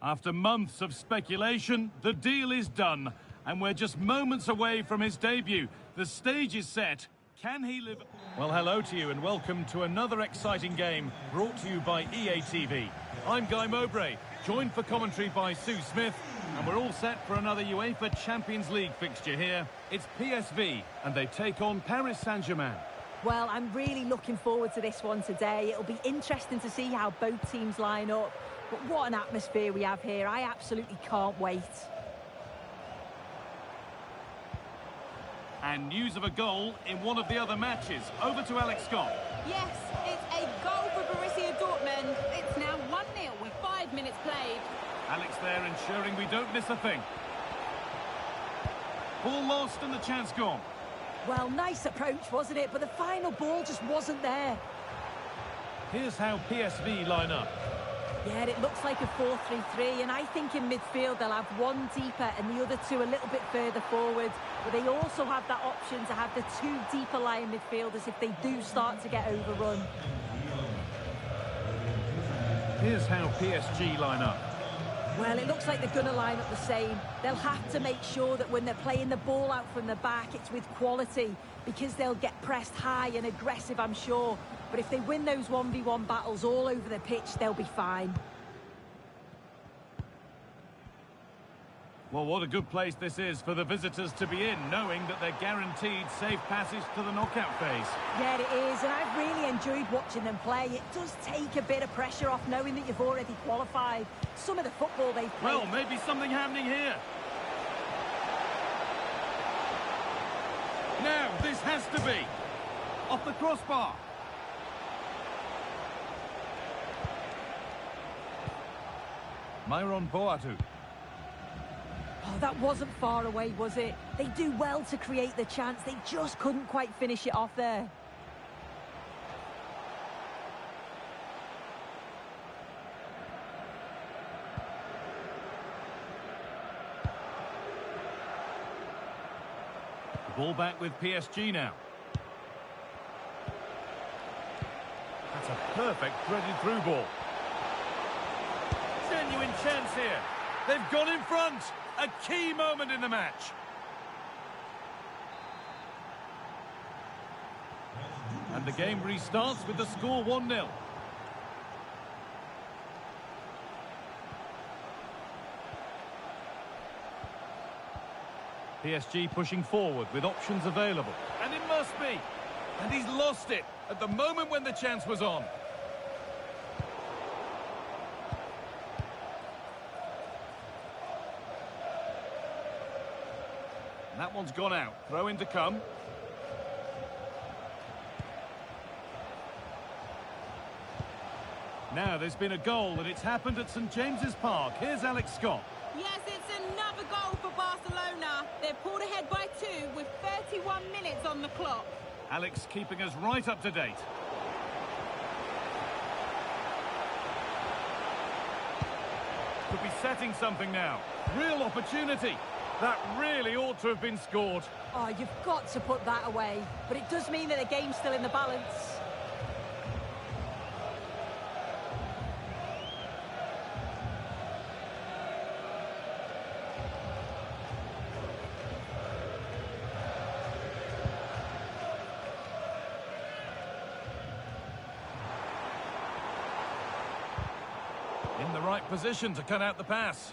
After months of speculation, the deal is done. And we're just moments away from his debut. The stage is set. Can he live... Well, hello to you and welcome to another exciting game brought to you by EA TV. I'm Guy Mowbray, joined for commentary by Sue Smith. And we're all set for another UEFA Champions League fixture here. It's PSV, and they take on Paris Saint-Germain. Well, I'm really looking forward to this one today. It'll be interesting to see how both teams line up. But what an atmosphere we have here. I absolutely can't wait. And news of a goal in one of the other matches. Over to Alex Scott. Yes, it's a goal for Borussia Dortmund. It's now 1-0 with 5 minutes played. Alex there ensuring we don't miss a thing. Ball lost and the chance gone. Well, nice approach, wasn't it? But the final ball just wasn't there. Here's how PSV line up. Yeah, it looks like a 4-3-3, and I think in midfield they'll have one deeper and the other two a little bit further forward. But they also have that option to have the two deeper lying midfielders if they do start to get overrun. Here's how PSG line up. Well, it looks like they're going to line up the same. They'll have to make sure that when they're playing the ball out from the back, it's with quality, because they'll get pressed high and aggressive, I'm sure. But if they win those 1v1 battles all over the pitch, they'll be fine. Well, what a good place this is for the visitors to be in, knowing that they're guaranteed safe passage to the knockout phase. Yeah, it is, and I've really enjoyed watching them play. It does take a bit of pressure off knowing that you've already qualified. Some of the football they've played... Well, maybe something happening here. Now, this has to be off the crossbar. Myron Boadu. Oh, that wasn't far away, was it? They do well to create the chance. They just couldn't quite finish it off there. The ball back with PSG now. That's a perfect threaded through ball. Genuine chance here. They've gone in front. A key moment in the match. And the game restarts with the score 1-0. PSG pushing forward with options available. And it must be. And he's lost it at the moment when the chance was on. That one's gone out. Throw in to come. Now there's been a goal and it's happened at St James's Park. Here's Alex Scott. Yes, it's another goal for Barcelona. They're pulled ahead by 2 with 31 minutes on the clock. Alex keeping us right up to date. Could be setting something now. Real opportunity. That really ought to have been scored. Oh, you've got to put that away. But it does mean that the game's still in the balance. In the right position to cut out the pass.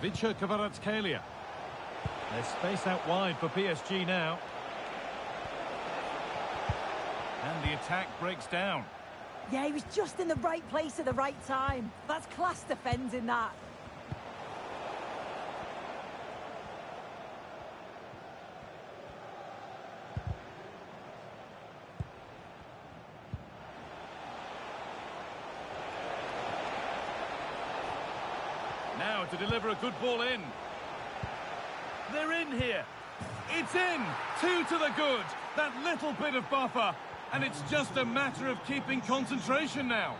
Ivica Kvaratskhelia. There's space out wide for PSG now. And the attack breaks down. Yeah, he was just in the right place at the right time. That's class defending that. Now to deliver a good ball in. They're in here. It's in. 2 to the good. That little bit of buffer. And it's just a matter of keeping concentration now.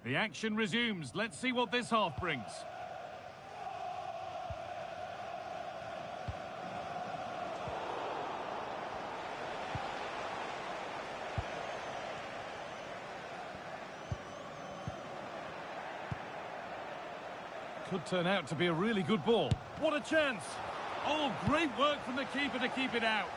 The action resumes. Let's see what this half brings. Could turn out to be a really good ball. What a chance! Oh, great work from the keeper to keep it out.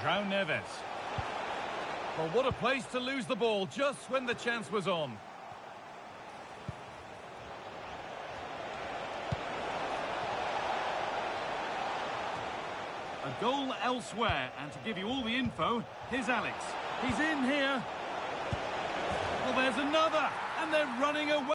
João Neves. Well, what a place to lose the ball just when the chance was on. A goal elsewhere, and to give you all the info, here's Alex. He's in here. Well, there's another, and they're running away.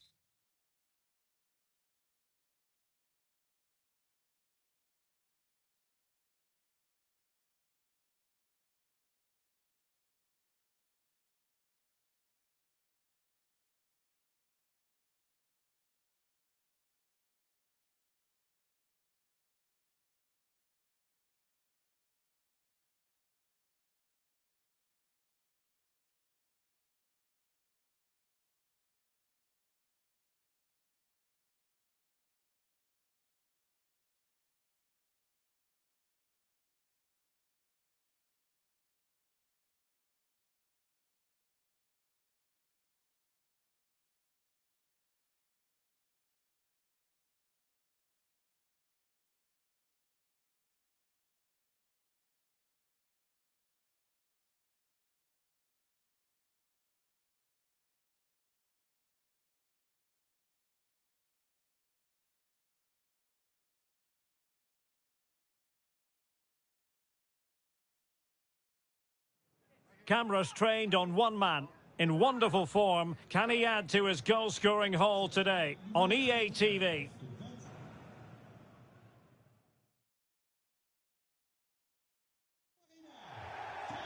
Cameras trained on one man. In wonderful form, can he add to his goal-scoring haul today on EA TV?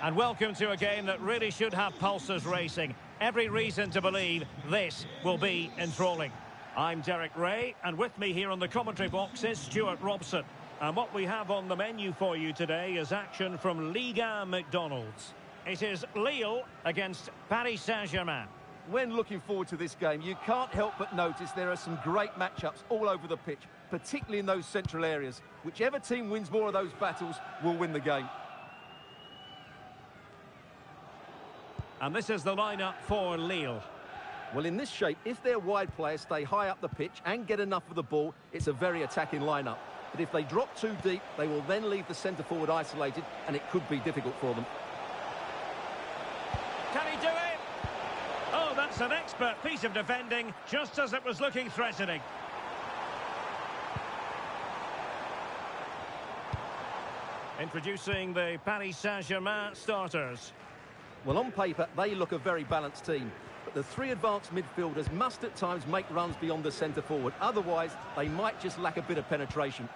And welcome to a game that really should have pulses racing. Every reason to believe this will be enthralling. I'm Derek Ray, and with me here on the commentary box is Stuart Robson. And what we have on the menu for you today is action from Liga McDonald's. It is Lille against Paris Saint-Germain. When looking forward to this game, you can't help but notice there are some great matchups all over the pitch, particularly in those central areas. Whichever team wins more of those battles will win the game. And this is the lineup for Lille. Well, in this shape, if their wide players stay high up the pitch and get enough of the ball, it's a very attacking lineup. But if they drop too deep, they will then leave the centre-forward isolated, and it could be difficult for them. Can he do it? Oh, that's an expert piece of defending, just as it was looking threatening. Introducing the Paris Saint-Germain starters. Well, on paper, they look a very balanced team. But the three advanced midfielders must at times make runs beyond the centre-forward. Otherwise, they might just lack a bit of penetration.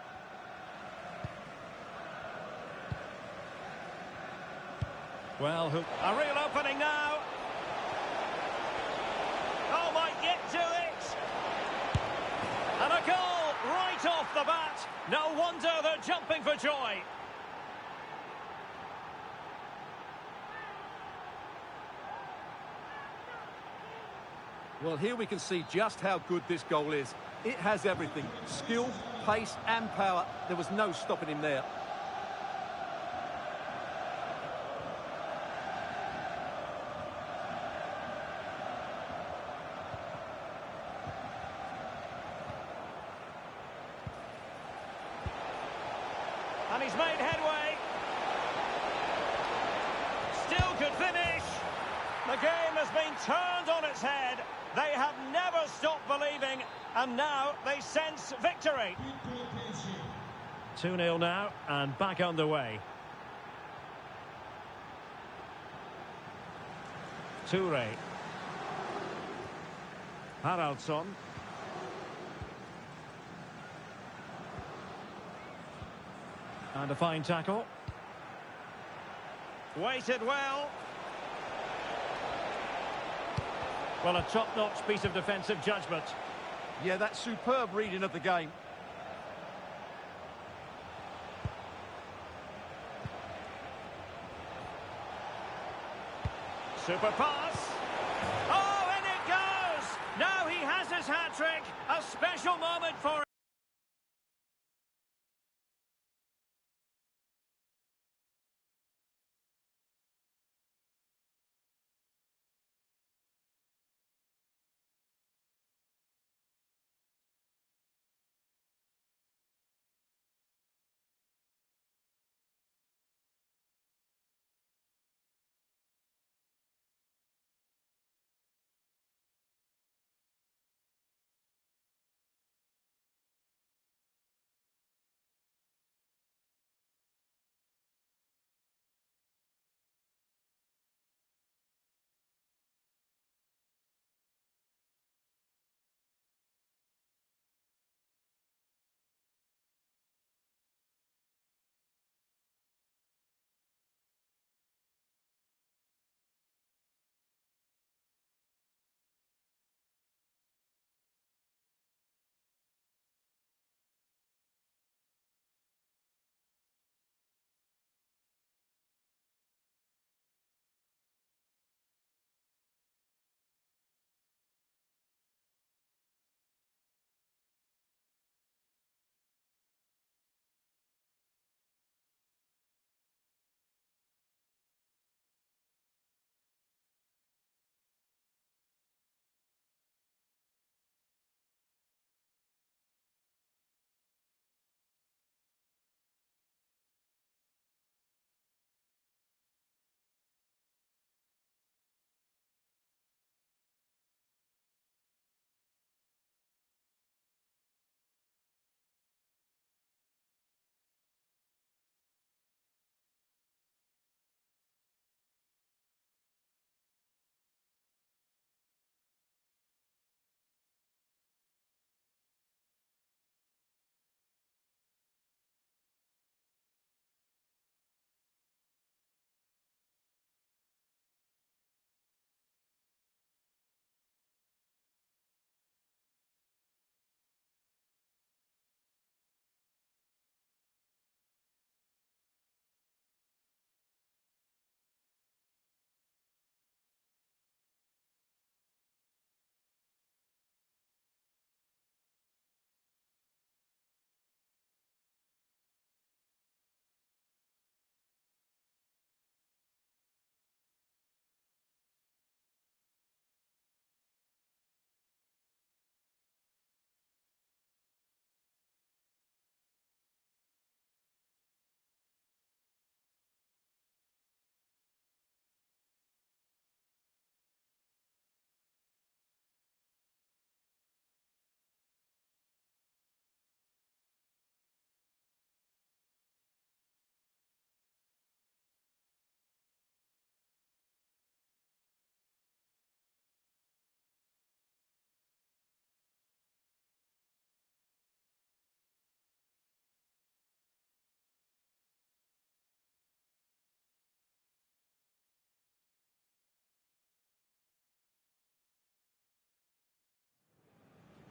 Well, a real opening now. Oh, might get to it. And a goal right off the bat. No wonder they're jumping for joy. Well, here we can see just how good this goal is. It has everything. Skill, pace and power. There was no stopping him there. And he's made headway. Still could finish. The game has been turned on its head. They have never stopped believing, and now they sense victory. 2-0 now, and back underway. Toure. Haraldsson. And a fine tackle. Weighted well. Well, a top-notch piece of defensive judgment. Yeah, that's superb reading of the game. Super pass. Oh, and it goes! Now he has his hat-trick. A special moment for him.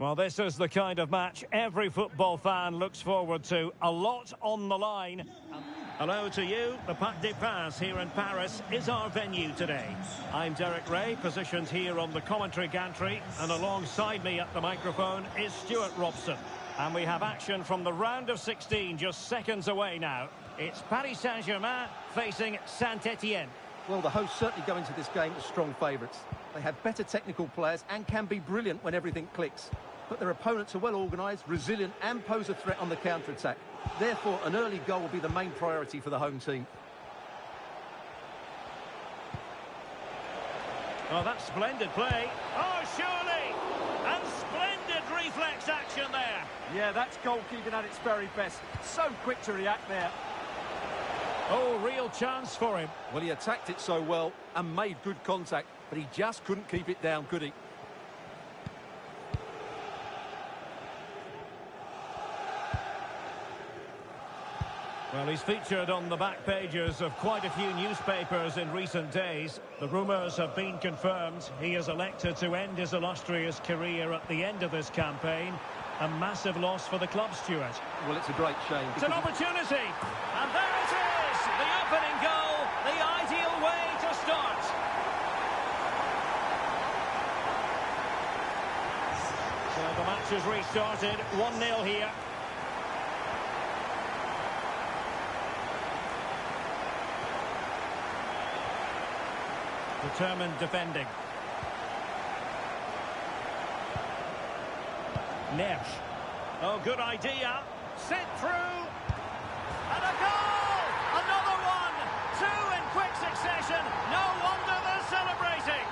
Well, this is the kind of match every football fan looks forward to. A lot on the line. Hello to you. The Parc des Princes here in Paris is our venue today. I'm Derek Ray, positioned here on the commentary gantry, and alongside me at the microphone is Stuart Robson. And we have action from the round of 16 just seconds away now. It's Paris Saint-Germain facing Saint-Etienne. Well, the hosts certainly go into this game as strong favourites. They have better technical players and can be brilliant when everything clicks. But their opponents are well organised, resilient and pose a threat on the counter-attack. Therefore, an early goal will be the main priority for the home team. Oh, that's splendid play. Oh, surely! And splendid reflex action there. Yeah, that's goalkeeping at its very best. So quick to react there. Oh, real chance for him. Well, he attacked it so well and made good contact, but he just couldn't keep it down, could he? Well, he's featured on the back pages of quite a few newspapers in recent days. The rumours have been confirmed. He has elected to end his illustrious career at the end of this campaign. A massive loss for the club, Stuart. Well, it's a great shame. It's an opportunity. And there it is! The opening goal, the ideal way to start. So the match has restarted. 1-0 here. Determined defending. Nesh. Oh, good idea. Sent through. And a goal! Another one! Two in quick succession. No wonder they're celebrating.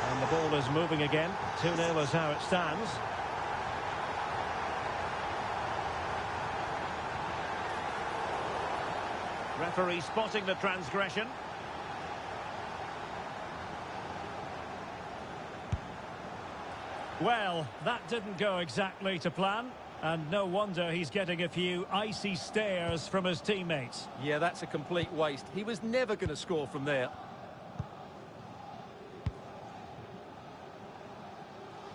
And the ball is moving again. 2-0 is how it stands. Referee spotting the transgression. Well, that didn't go exactly to plan, and no wonder he's getting a few icy stares from his teammates. Yeah, that's a complete waste. He was never going to score from there.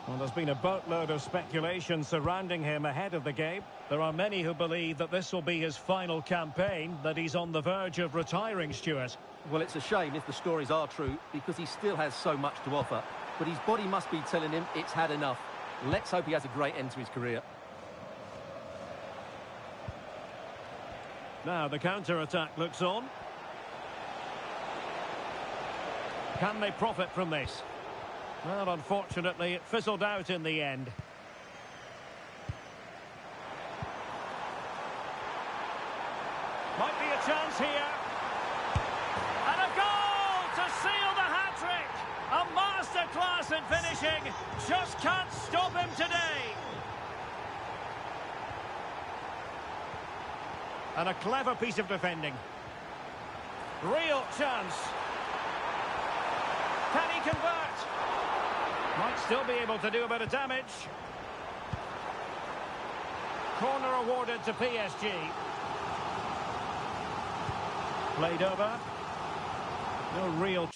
Well, there's been a boatload of speculation surrounding him ahead of the game. There are many who believe that this will be his final campaign, that he's on the verge of retiring, Stuart. Well, it's a shame if the stories are true, because he still has so much to offer. But his body must be telling him it's had enough. Let's hope he has a great end to his career. Now the counter-attack looks on. Can they profit from this? Well, unfortunately, it fizzled out in the end. Might be a chance here. And a goal to seal the hat-trick! A masterclass in finishing. Just can't stop him today. And a clever piece of defending. Real chance. Can he convert? Might still be able to do a bit of damage. Corner awarded to PSG. Played over. No real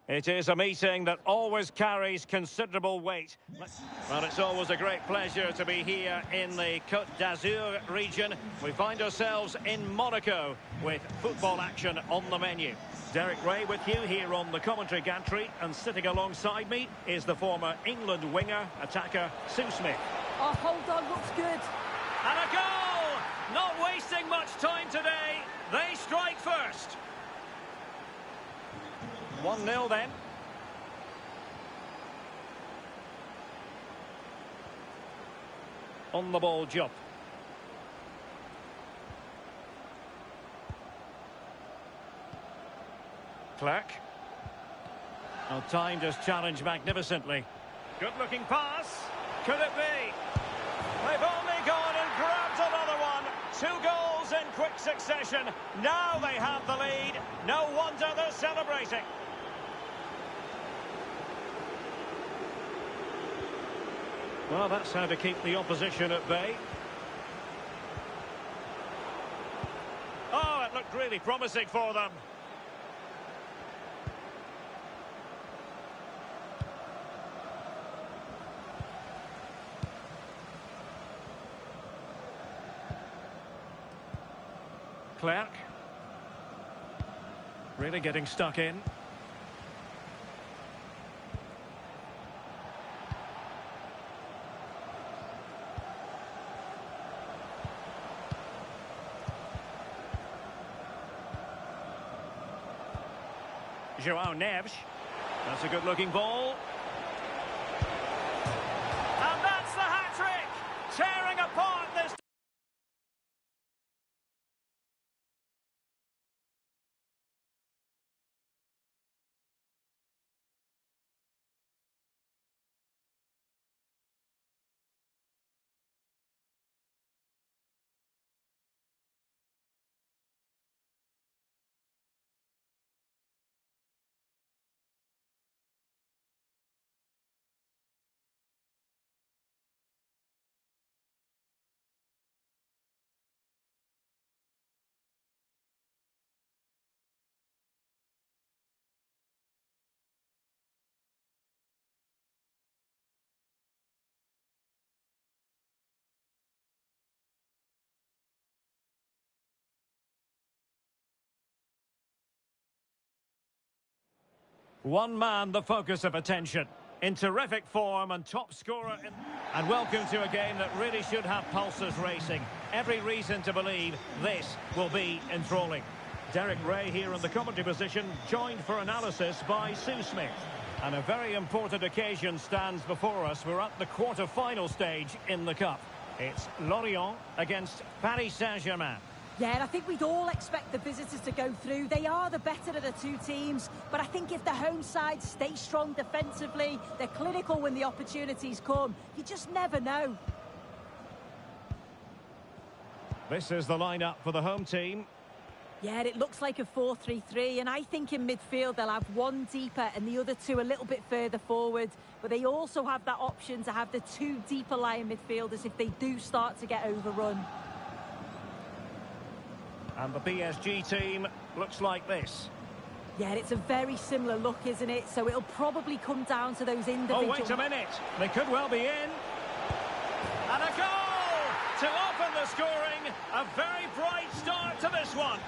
It is a meeting that always carries considerable weight. Well, it's always a great pleasure to be here in the Côte d'Azur region. We find ourselves in Monaco with football action on the menu. Derek Ray with you here on the commentary gantry, and sitting alongside me is the former England winger, attacker, Sue Smith. Oh, hold on, looks good. And a goal! Not wasting much time today. They strike first. 1-0 then. On the ball, Diop. Clark. Well, timed his challenge magnificently. Good-looking pass. Could it be? They've only gone and grabbed another one. 2 goals in quick succession. Now they have the lead. No wonder they're celebrating. Well, that's how to keep the opposition at bay. Oh, it looked really promising for them. Clark. Really getting stuck in. João Neves. That's a good-looking ball. And that's the hat-trick! Tearing apart this... One man the focus of attention. In terrific form and top scorer. And welcome to a game that really should have pulses racing. Every reason to believe this will be enthralling. Derek Ray here in the commentary position, joined for analysis by Sue Smith. And a very important occasion stands before us. We're at the quarter-final stage in the Cup. It's Lorient against Paris Saint-Germain. Yeah, and I think we'd all expect the visitors to go through. They are the better of the two teams, but I think if the home side stay strong defensively, they're clinical when the opportunities come. You just never know. This is the lineup for the home team. Yeah, it looks like a 4-3-3, and I think in midfield they'll have one deeper and the other two a little bit further forward. But they also have that option to have the 2 deeper lying midfielders if they do start to get overrun. And the PSG team looks like this. Yeah, it's a very similar look, isn't it? So it'll probably come down to those individual... Oh, wait a minute. They could well be in. And a goal to open the scoring. A very bright start to this one.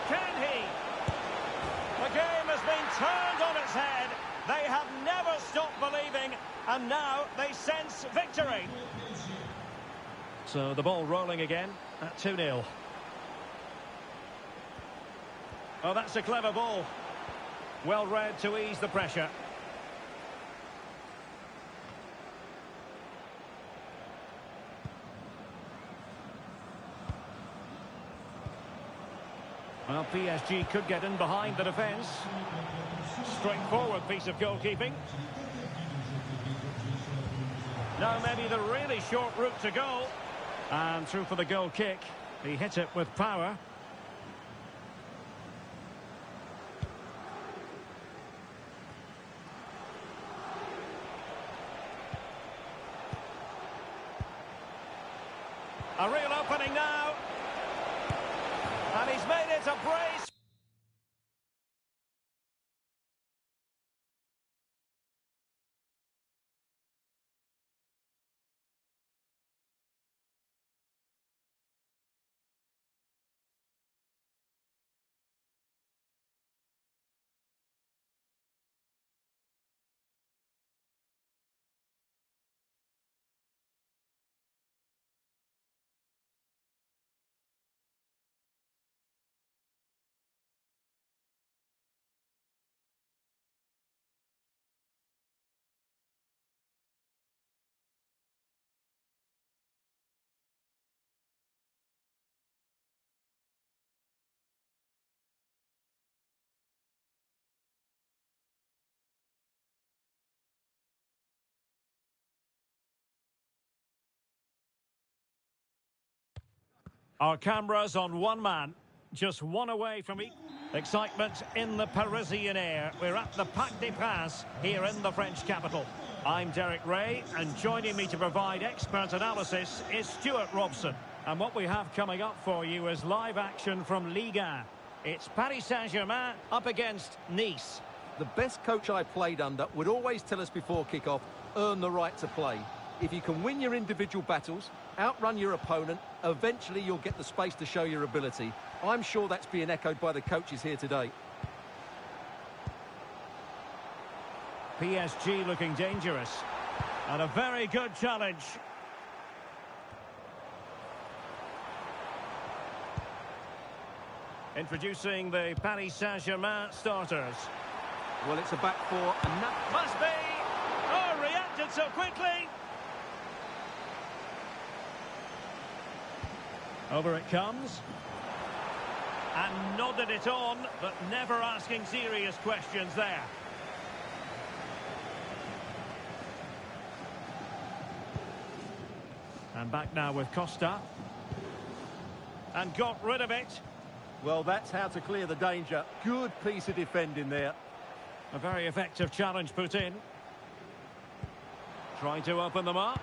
Can he? The game has been turned on its head. They have never stopped believing, and now they sense victory. So the ball rolling again at 2-0. Oh, that's a clever ball. Well read to ease the pressure. Well, PSG could get in behind the defence. Straightforward piece of goalkeeping. Now maybe the really short route to goal. And through for the goal kick. He hit it with power. he's made it a brace. Our cameras on one man, just one away from each. Excitement in the Parisian air. We're at the Parc des Princes here in the French capital. I'm Derek Ray, and joining me to provide expert analysis is Stuart Robson. And what we have coming up for you is live action from Ligue 1. It's Paris Saint-Germain up against Nice. The best coach I played under would always tell us before kick-off, earn the right to play. If you can win your individual battles, outrun your opponent, eventually you'll get the space to show your ability. I'm sure that's being echoed by the coaches here today. PSG looking dangerous. And a very good challenge. Introducing the Paris Saint-Germain starters. Well, it's a back four, and that Must be! Oh, reacted so quickly! Over it comes. And nodded it on, but never asking serious questions there. And back now with Costa. And got rid of it. Well, that's how to clear the danger. Good piece of defending there. A very effective challenge put in. Trying to open them up.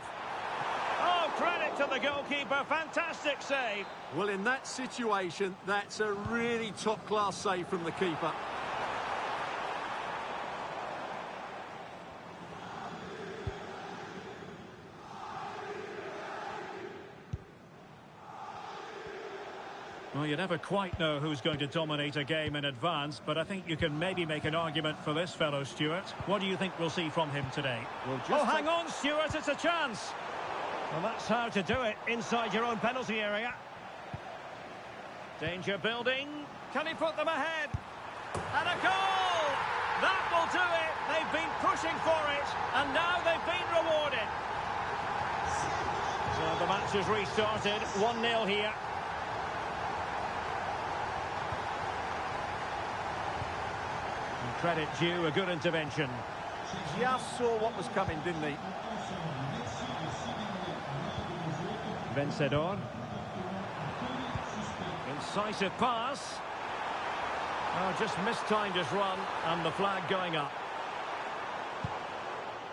Oh, credit to the goalkeeper. Fantastic save. Well, in that situation, that's a really top-class save from the keeper. Well, you never quite know who's going to dominate a game in advance, but I think you can maybe make an argument for this fellow, Stuart. What do you think we'll see from him today? Well, hang on, Stuart, it's a chance. Well, that's how to do it, inside your own penalty area. Danger building. Can he put them ahead? And a goal! That will do it. They've been pushing for it, and now they've been rewarded. So the match has restarted. 1-0 here. And credit due, a good intervention. Just saw what was coming, didn't he? Vencedor. Incisive pass. Oh, just mistimed his run, and the flag going up.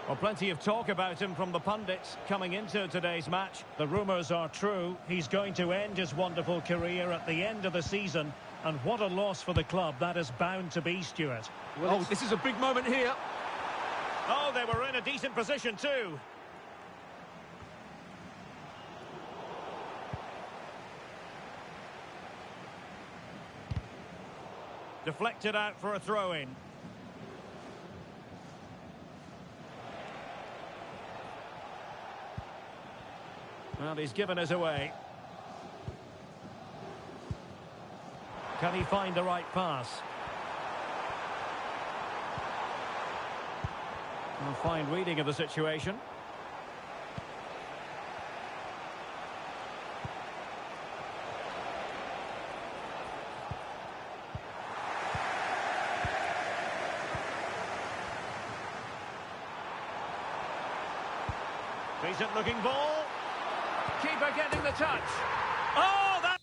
Well, plenty of talk about him from the pundits coming into today's match. The rumours are true. He's going to end his wonderful career at the end of the season. And what a loss for the club that is bound to be, Stuart. Well, this is a big moment here. Oh, they were in a decent position too. Deflected out for a throw-in. Well, he's given us away. Can he find the right pass? A fine reading of the situation. Decent looking ball. Keeper getting the touch. Oh, that...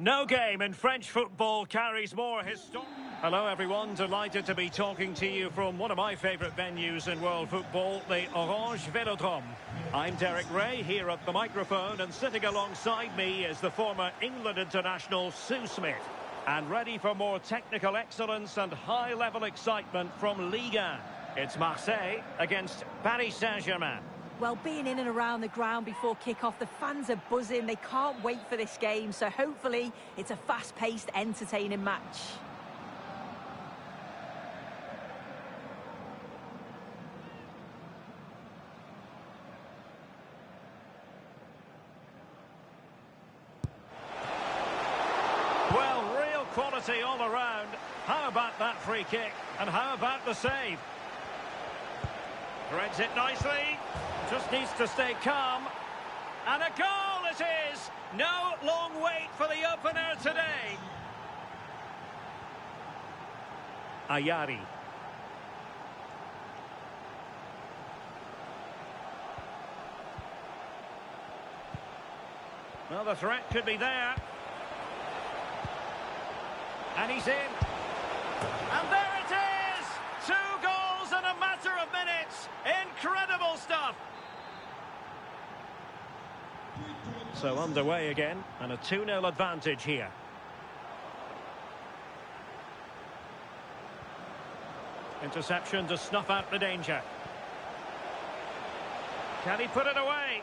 No game in French football carries more history. Hello everyone, delighted to be talking to you from one of my favourite venues in world football, the Orange Velodrome. I'm Derek Ray here at the microphone, and sitting alongside me is the former England international Sue Smith. And ready for more technical excellence and high-level excitement from Ligue 1. It's Marseille against Paris Saint-Germain. Well, being in and around the ground before kick-off, the fans are buzzing. They can't wait for this game, so hopefully it's a fast-paced, entertaining match. Well, real quality all around. How about that free kick? And how about the save? Threads it nicely. Just needs to stay calm. And a goal it is! No long wait for the opener today. Ayari. Well, the threat could be there. And he's in. And there it is! 2 goals in a matter of minutes. Incredible stuff. So underway again, and a 2-0 advantage here. Interception to snuff out the danger. Can he put it away?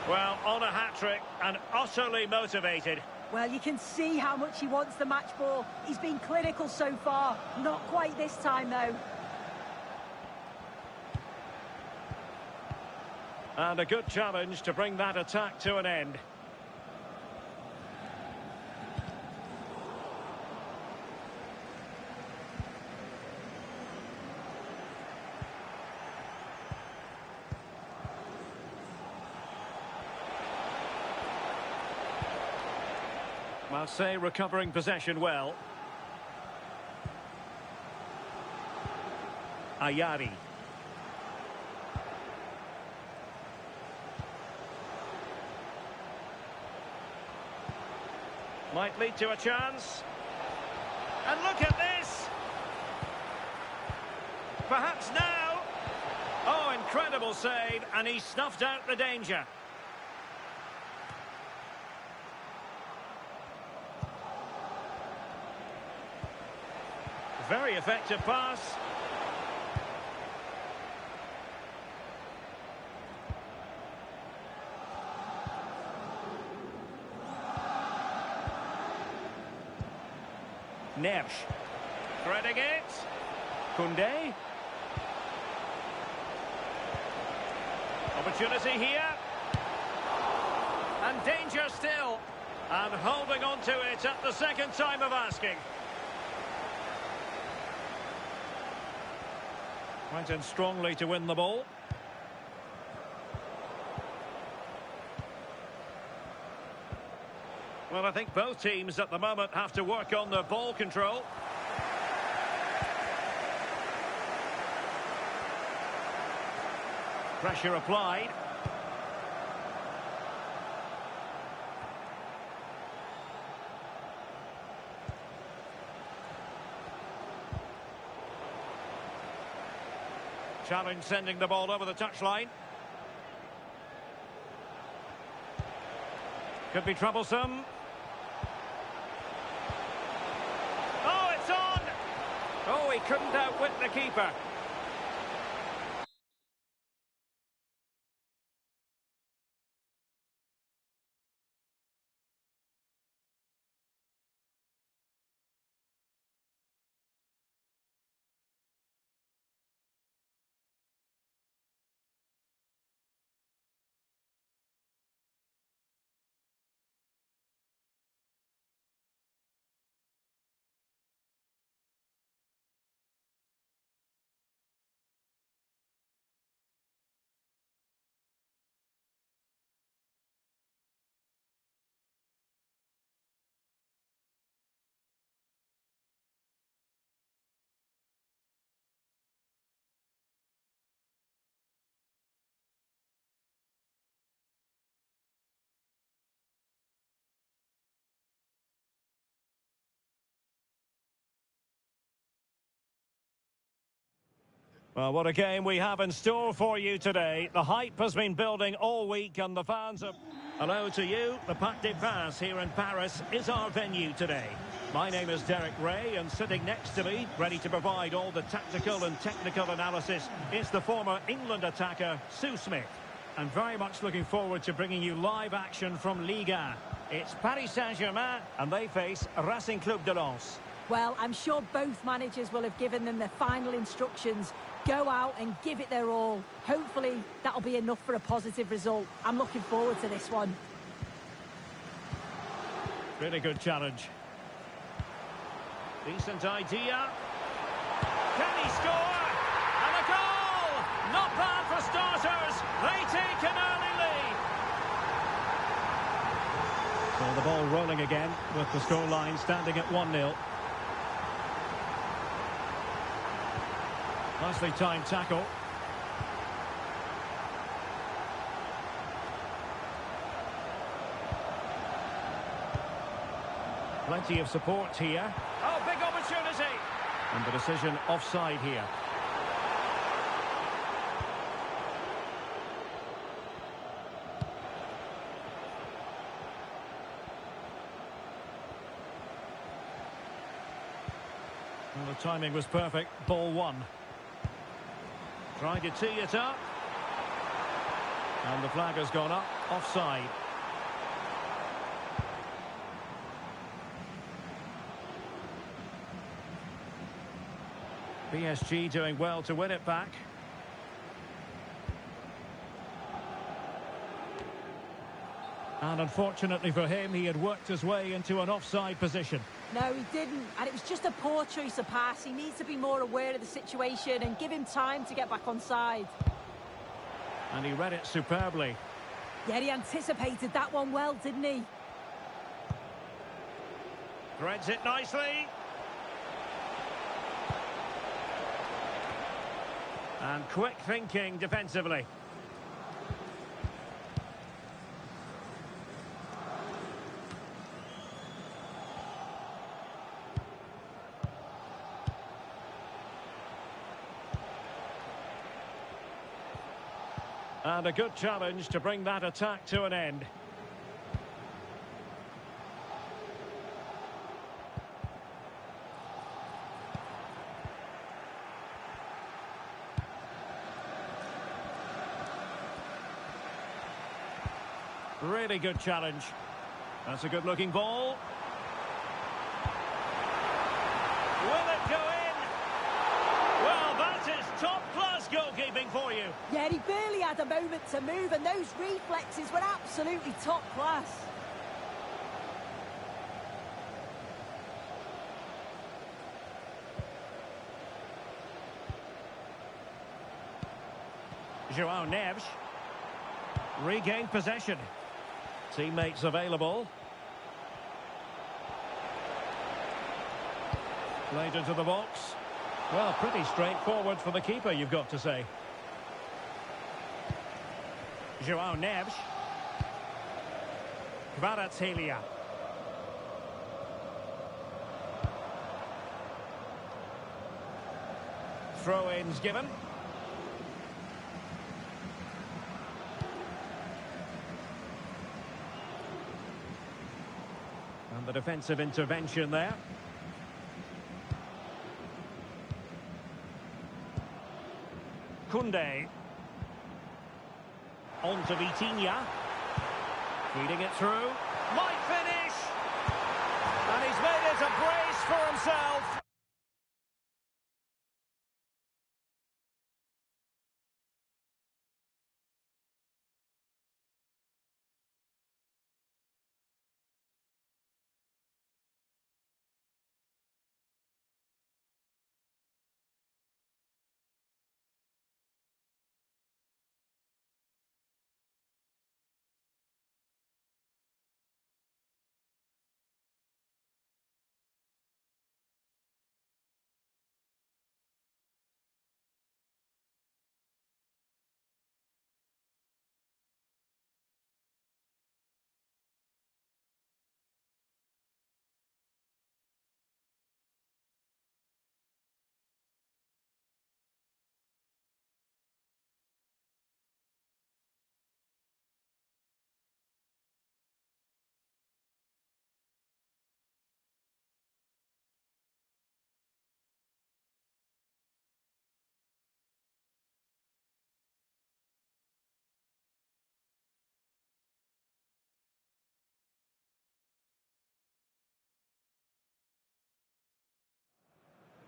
Well, on a hat-trick and utterly motivated. Well, you can see how much he wants the match ball. He's been clinical so far. Not quite this time, though. And a good challenge to bring that attack to an end. Marseille recovering possession well. Ayari. Might lead to a chance. And look at this! Perhaps now. Oh, incredible save, and he snuffed out the danger. Very effective pass. Nersch. Threading it. Koundé. Opportunity here. And danger still. And holding on to it at the second time of asking. Went in strongly to win the ball. Well, I think both teams at the moment have to work on their ball control. Pressure applied. Challenge sending the ball over the touchline. Could be troublesome. Oh, it's on! Oh, he couldn't outwit the keeper. Well, what a game we have in store for you today. The hype has been building all week and the fans are... Hello to you. The Parc des Princes here in Paris is our venue today. My name is Derek Ray, and sitting next to me, ready to provide all the tactical and technical analysis, is the former England attacker, Sue Smith. I'm very much looking forward to bringing you live action from Ligue 1. It's Paris Saint-Germain, and they face Racing Club de Lens. Well, I'm sure both managers will have given them their final instructions. Go out and give it their all. Hopefully, that'll be enough for a positive result. I'm looking forward to this one. Really good challenge. Decent idea. Can he score? And a goal! Not bad for starters. They take an early lead. So the ball rolling again with the scoreline standing at 1-0. Nicely timed tackle. Plenty of support here. Oh, big opportunity! And the decision offside here. Well, the timing was perfect. Ball one. Trying to tee it up. And the flag has gone up. Offside. PSG doing well to win it back. And unfortunately for him, he had worked his way into an offside position. No, he didn't. And it was just a poor choice of pass. He needs to be more aware of the situation and give him time to get back on side. And he read it superbly. Yeah, he anticipated that one well, didn't he? Threads it nicely. And quick thinking defensively. And a good challenge to bring that attack to an end. Really good challenge. That's a good-looking ball. Will it go in? Well, that is top-class goalkeeping for you. Yeah, he barely had a moment to move, and those reflexes were absolutely top class. João Neves. Regained possession. Teammates available. Played into the box. Well, pretty straightforward for the keeper, you've got to say. João Neves. Kvaratskhelia. Throw-ins given. And the defensive intervention there. Koundé. On to Vitinha. Feeding it through. Might finish! And he's made it a brace for himself.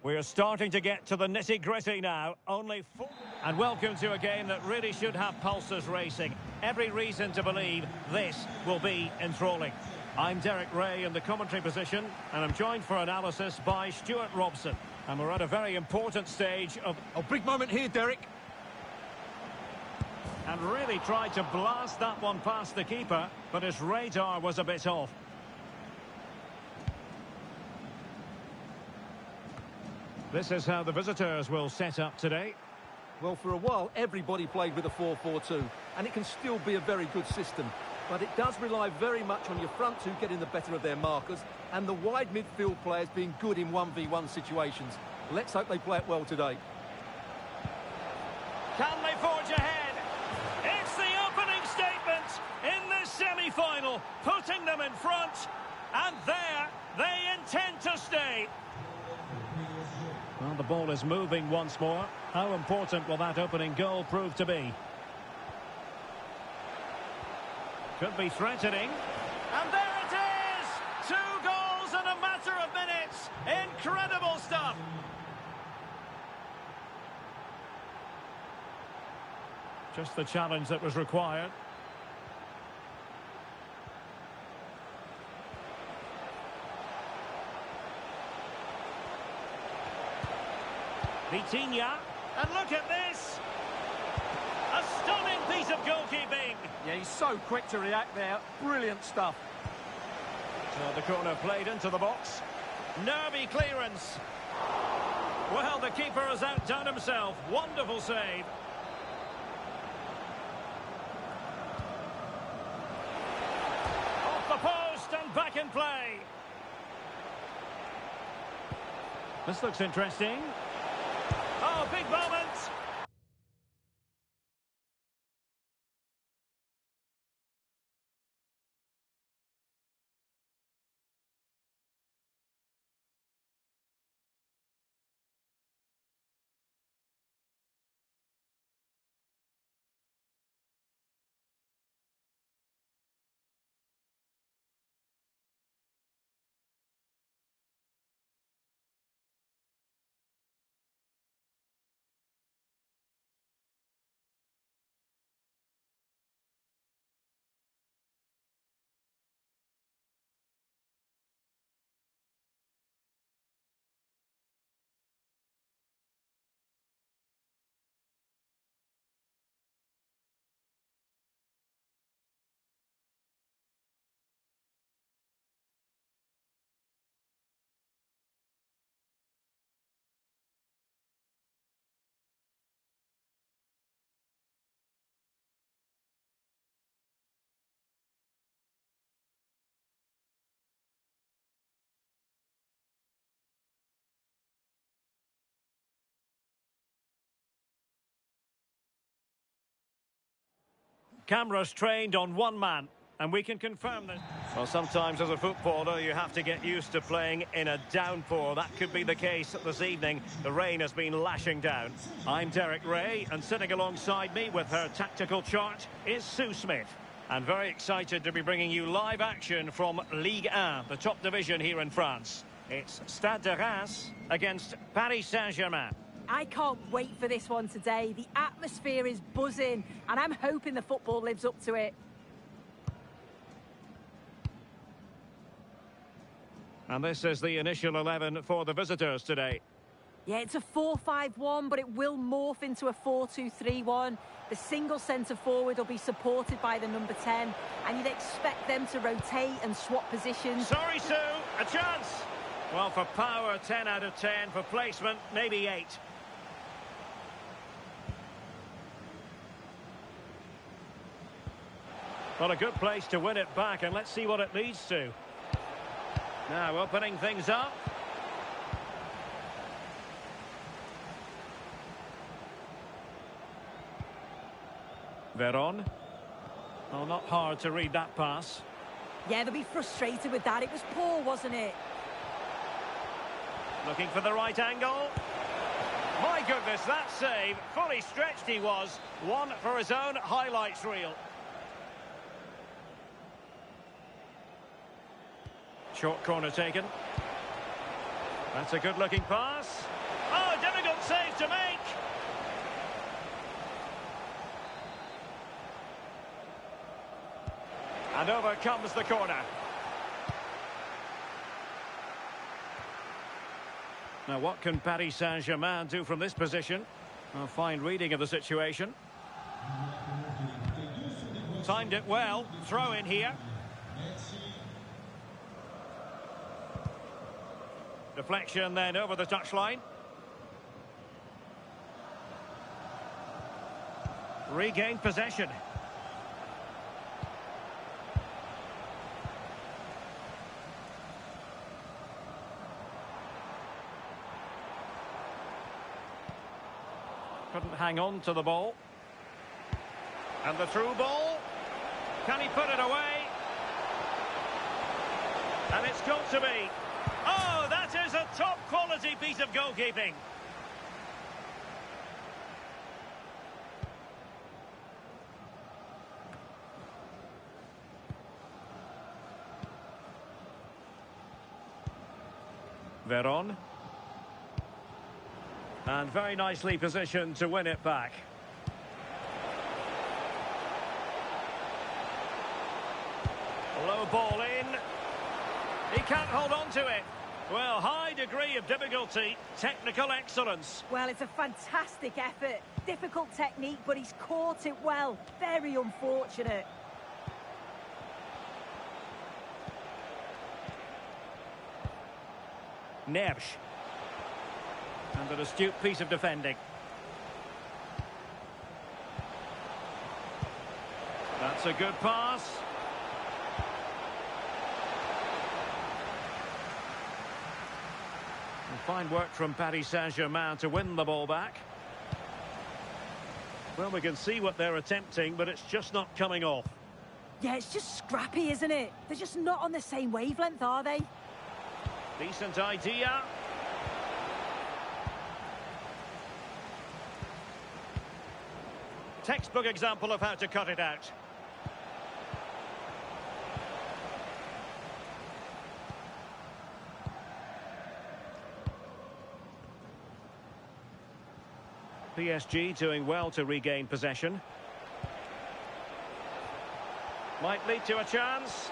We're starting to get to the nitty-gritty now. Only four. And welcome to a game that really should have pulses racing. Every reason to believe this will be enthralling. I'm Derek Ray in the commentary position, and I'm joined for analysis by Stuart Robson. And we're at a very important stage of... A big moment here, Derek. And really tried to blast that one past the keeper, but his radar was a bit off. This is how the visitors will set up today. Well, for a while, everybody played with a 4-4-2, and it can still be a very good system. But it does rely very much on your front two getting the better of their markers, and the wide midfield players being good in 1v1 situations. Let's hope they play it well today. Can they forge ahead? It's the opening statement in this semi-final, putting them in front, and there they intend to stay. Well, the ball is moving once more. How important will that opening goal prove to be? Could be threatening. And there it is! 2 goals in a matter of minutes. Incredible stuff. Just the challenge that was required. Vitinha, and look at this! A stunning piece of goalkeeping! Yeah, he's so quick to react there. Brilliant stuff. So the corner played into the box. Nervy clearance. Well, the keeper has outdone himself. Wonderful save. Off the post and back in play. This looks interesting. Oh, big moment! Cameras trained on one man, and we can confirm that. Well, sometimes as a footballer, you have to get used to playing in a downpour. That could be the case this evening. The rain has been lashing down. I'm Derek Ray, and sitting alongside me with her tactical chart is Sue Smith. And very excited to be bringing you live action from Ligue 1, the top division here in France. It's Stade de Reims against Paris Saint-Germain. I can't wait for this one today. The atmosphere is buzzing, and I'm hoping the football lives up to it. And this is the initial 11 for the visitors today. Yeah, it's a 4-5-1, but it will morph into a 4-2-3-1. The single centre-forward will be supported by the number 10, and you'd expect them to rotate and swap positions. Sorry, Sue, a chance! Well, for power, 10 out of 10. For placement, maybe 8. Well, a good place to win it back, and let's see what it leads to. Now, opening things up. Veron. Oh, not hard to read that pass. Yeah, they'll be frustrated with that. It was poor, wasn't it? Looking for the right angle. My goodness, that save. Fully stretched he was. One for his own highlights reel. Short corner taken. That's a good-looking pass. Oh, difficult save to make. And over comes the corner. Now, what can Paris Saint-Germain do from this position? A fine reading of the situation. Timed it well. Throw in here. Deflection then over the touchline. Regained possession. Couldn't hang on to the ball. And the through ball. Can he put it away? And it's got to be. Oh, that is a top-quality piece of goalkeeping. Veron. And very nicely positioned to win it back. Low ball in. He can't hold on to it. Well, high degree of difficulty, technical excellence. Well, it's a fantastic effort. Difficult technique, but he's caught it well. Very unfortunate. Neves. And an astute piece of defending. That's a good pass. And fine work from Paris Saint-Germain to win the ball back. Well, we can see what they're attempting, but it's just not coming off. Yeah, it's just scrappy, isn't it? They're just not on the same wavelength, are they? Decent idea. Textbook example of how to cut it out. PSG doing well to regain possession. Might lead to a chance.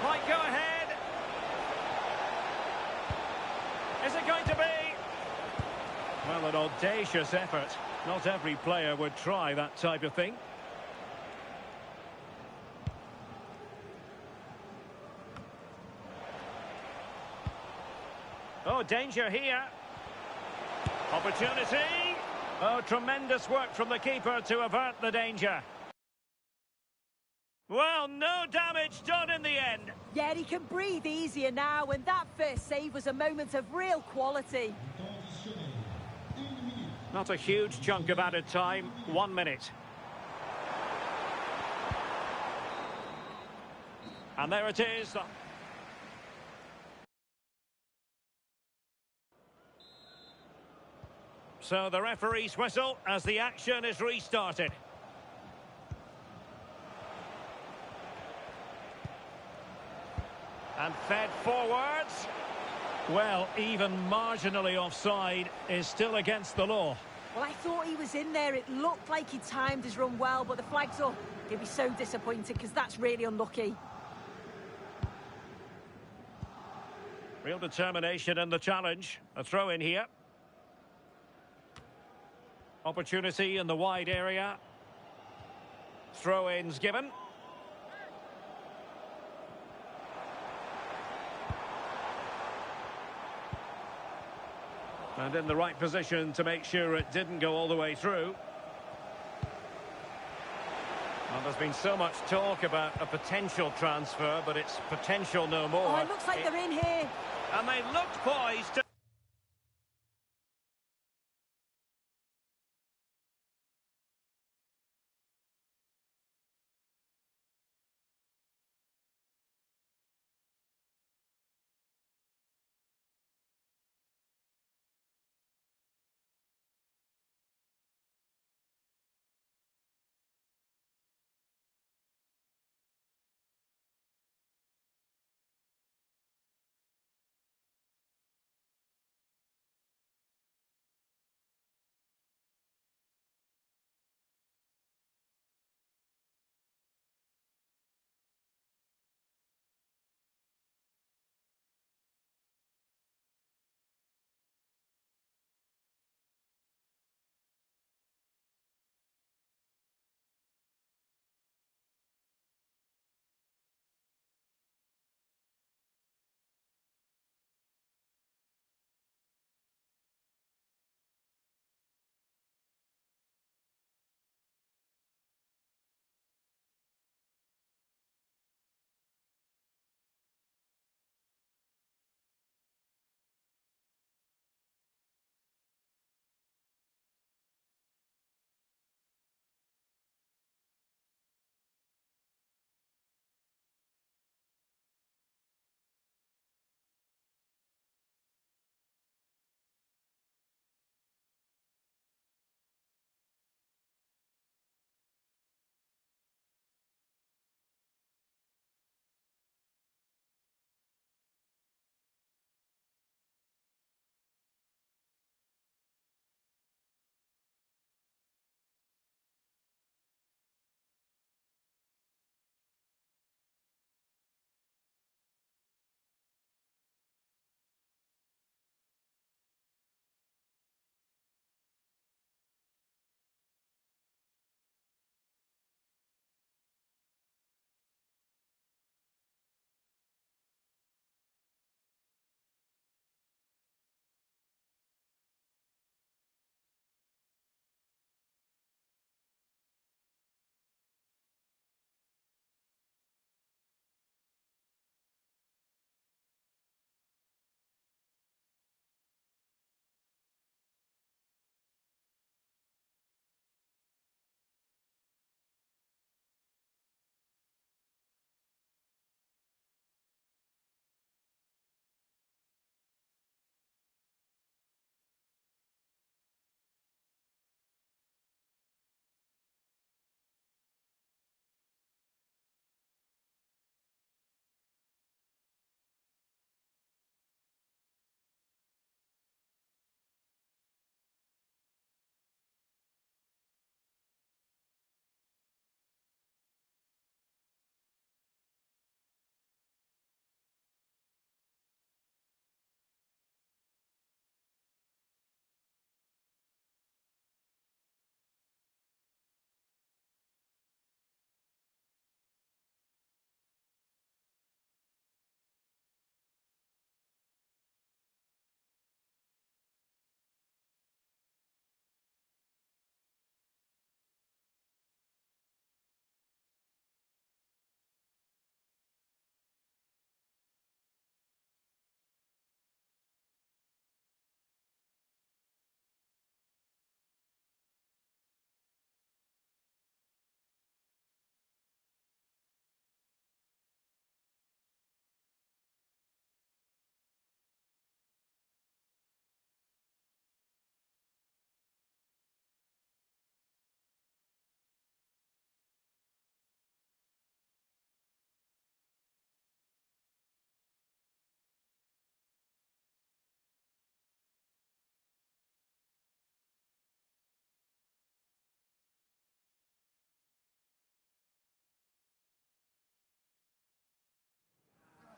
Might go ahead. Is it going to be? Well, an audacious effort. Not every player would try that type of thing. Oh, danger here. Opportunity. Oh, tremendous work from the keeper to avert the danger. Well, no damage done in the end. Yeah, he can breathe easier now, and that first save was a moment of real quality. Not a huge chunk of added time, 1 minute. And there it is. So the referee's whistle as the action is restarted. And fed forwards. Well, even marginally offside is still against the law. Well, I thought he was in there. It looked like he timed his run well, but the flag's up. He'll be so disappointed because that's really unlucky. Real determination in the challenge. A throw in here. Opportunity in the wide area. Throw-ins given. And in the right position to make sure it didn't go all the way through. Well, there's been so much talk about a potential transfer, but it's potential no more. Oh, it looks like they're in here. And they looked poised to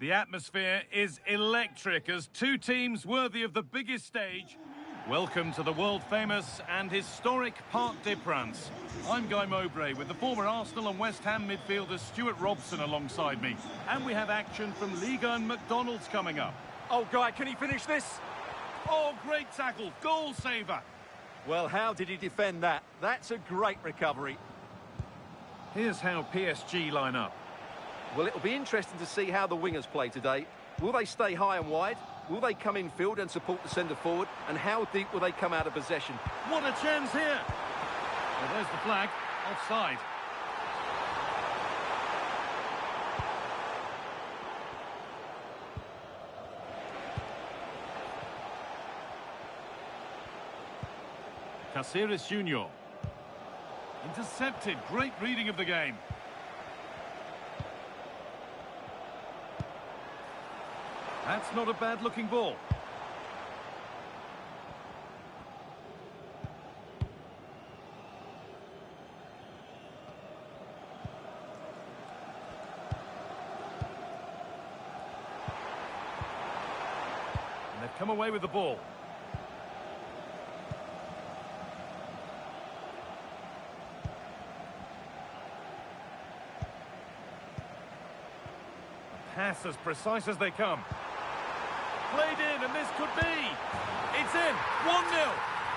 The atmosphere is electric as two teams worthy of the biggest stage. Welcome to the world-famous and historic Parc des Princes. I'm Guy Mowbray with the former Arsenal and West Ham midfielder Stuart Robson alongside me. And we have action from Liga and McDonald's coming up. Oh, Guy, can he finish this? Oh, great tackle, goal saver. Well, how did he defend that? That's a great recovery. Here's how PSG line up. Well, it'll be interesting to see how the wingers play today. Will they stay high and wide? Will they come in field and support the centre forward? And how deep will they come out of possession? What a chance here! Well, there's the flag. Offside. Caceres Junior. Intercepted. Great reading of the game. That's not a bad-looking ball. And they've come away with the ball. A pass as precise as they come. Played in, and this could be. It's in, 1-0.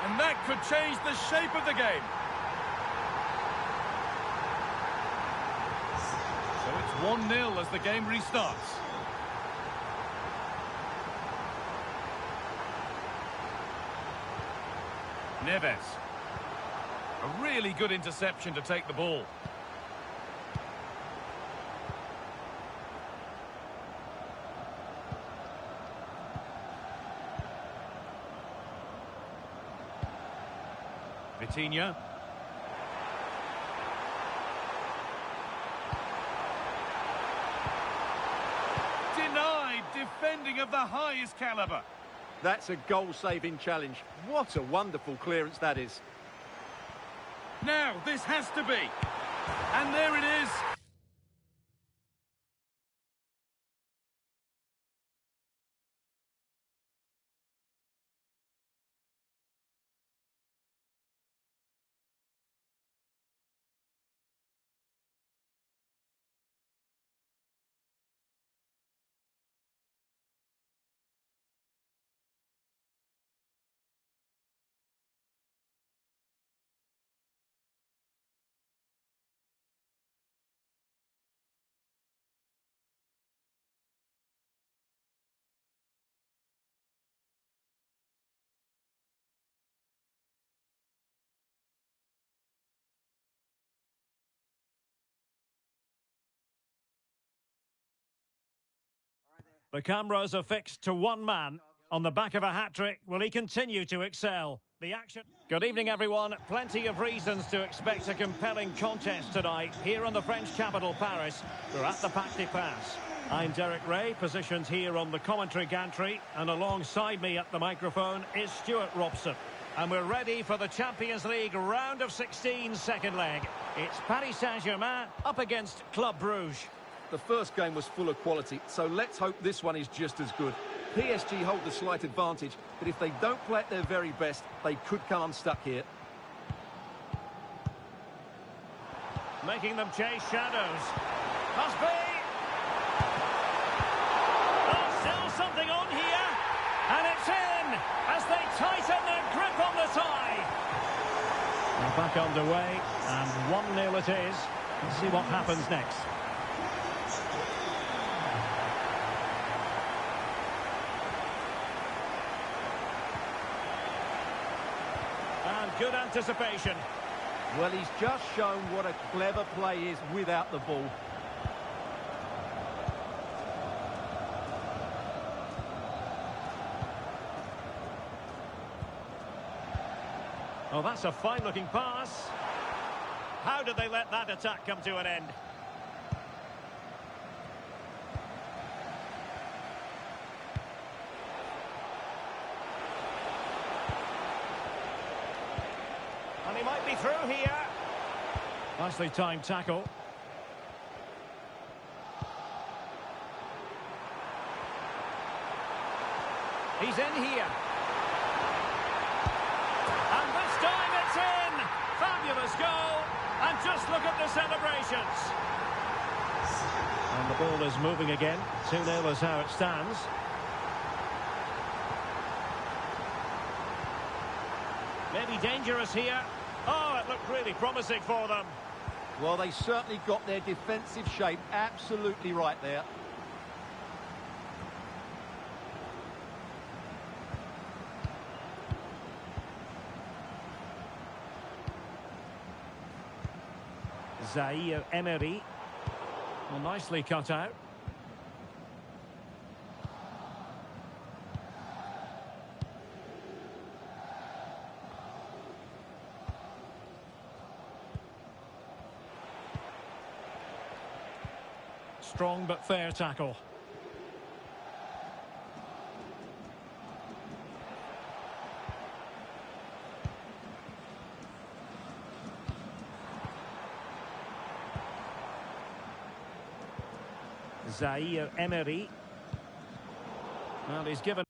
And that could change the shape of the game. So it's 1-0 as the game restarts. Neves. A really good interception to take the ball. Vitinha. Denied, defending of the highest caliber. That's a goal-saving challenge. What a wonderful clearance that is. Now, this has to be. And there it is. The cameras are fixed to one man. On the back of a hat-trick, will he continue to excel? The action... Good evening, everyone. Plenty of reasons to expect a compelling contest tonight here in the French capital, Paris. We're at the Parc des Princes. I'm Derek Ray, positioned here on the commentary gantry, and alongside me at the microphone is Stuart Robson. And we're ready for the Champions League round of 16 second leg. It's Paris Saint-Germain up against Club Brugge. The first game was full of quality, so let's hope this one is just as good. PSG hold the slight advantage, but if they don't play at their very best, they could come unstuck here. Making them chase shadows. Must be! Oh, still something on here! And it's in! As they tighten their grip on the tie! Now back underway, and 1-0 it is. Let's see what happens next. Good anticipation. Well, he's just shown what a clever play is without the ball. Oh, that's a fine-looking pass. How did they let that attack come to an end? And he might be through here. Nicely timed tackle. He's in here. And this time it's in! Fabulous goal. And just look at the celebrations. And the ball is moving again. 2-0 is how it stands. Maybe dangerous here. Oh, it looked really promising for them. Well, they certainly got their defensive shape absolutely right there. Zaire Emery. Well, nicely cut out. Strong but fair tackle. Zaire Emery. Well, he's given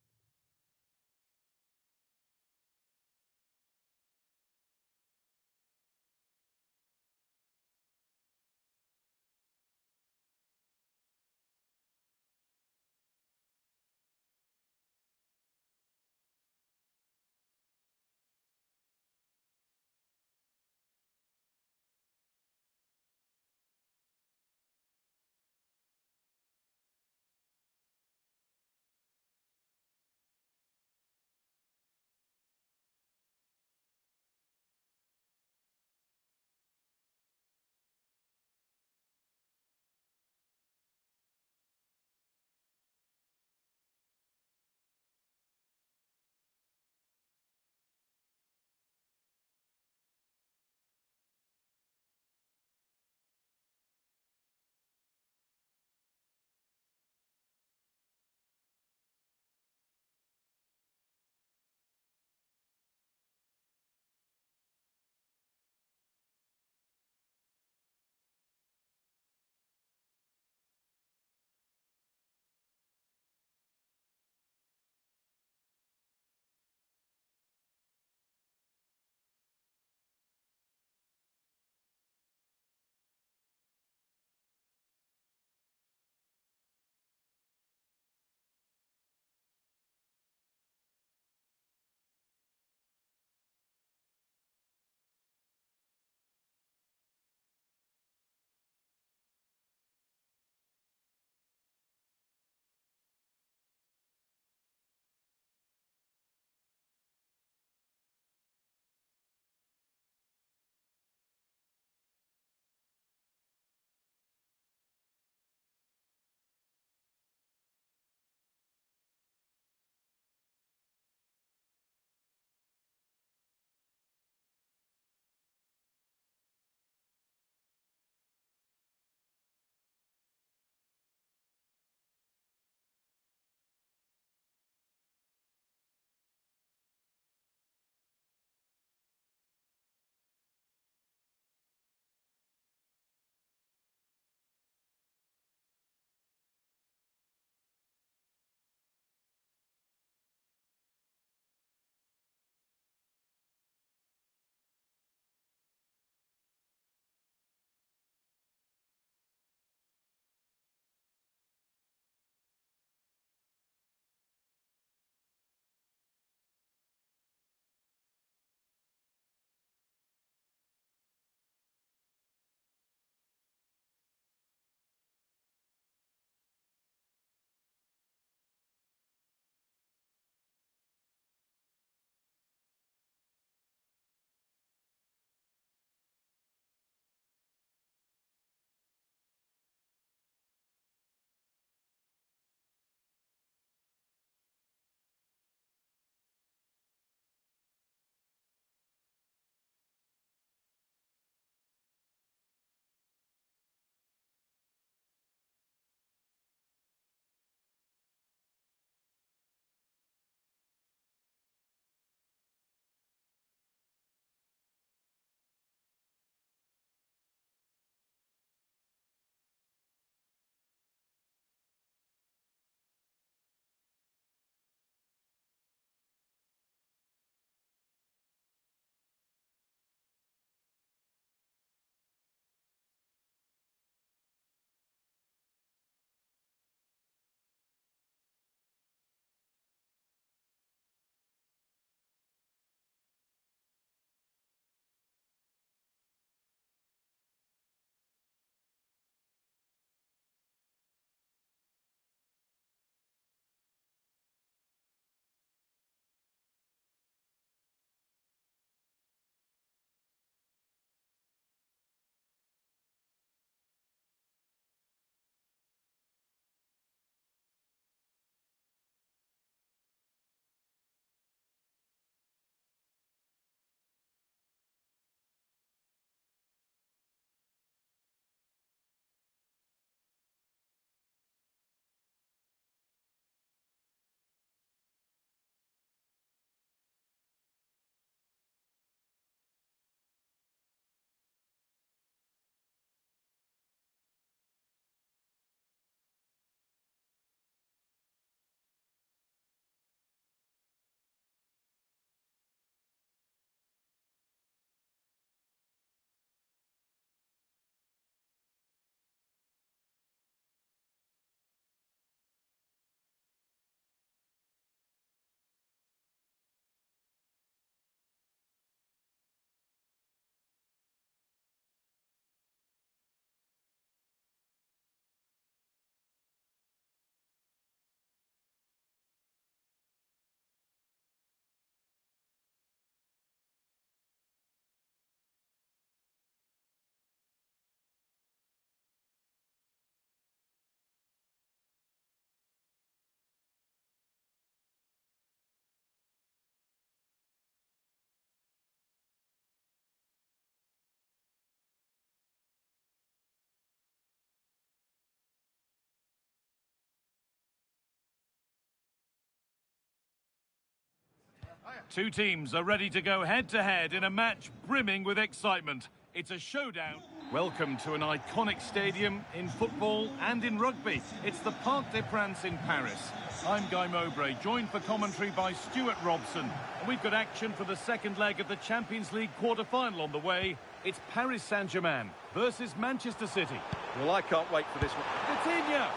Two teams are ready to go head-to-head in a match brimming with excitement. It's a showdown. Welcome to an iconic stadium in football and in rugby. It's the Parc des Princes in Paris. I'm Guy Mowbray, joined for commentary by Stuart Robson. And we've got action for the second leg of the Champions League quarter-final on the way. It's Paris Saint-Germain versus Manchester City. Well, I can't wait for this one. Coutinho!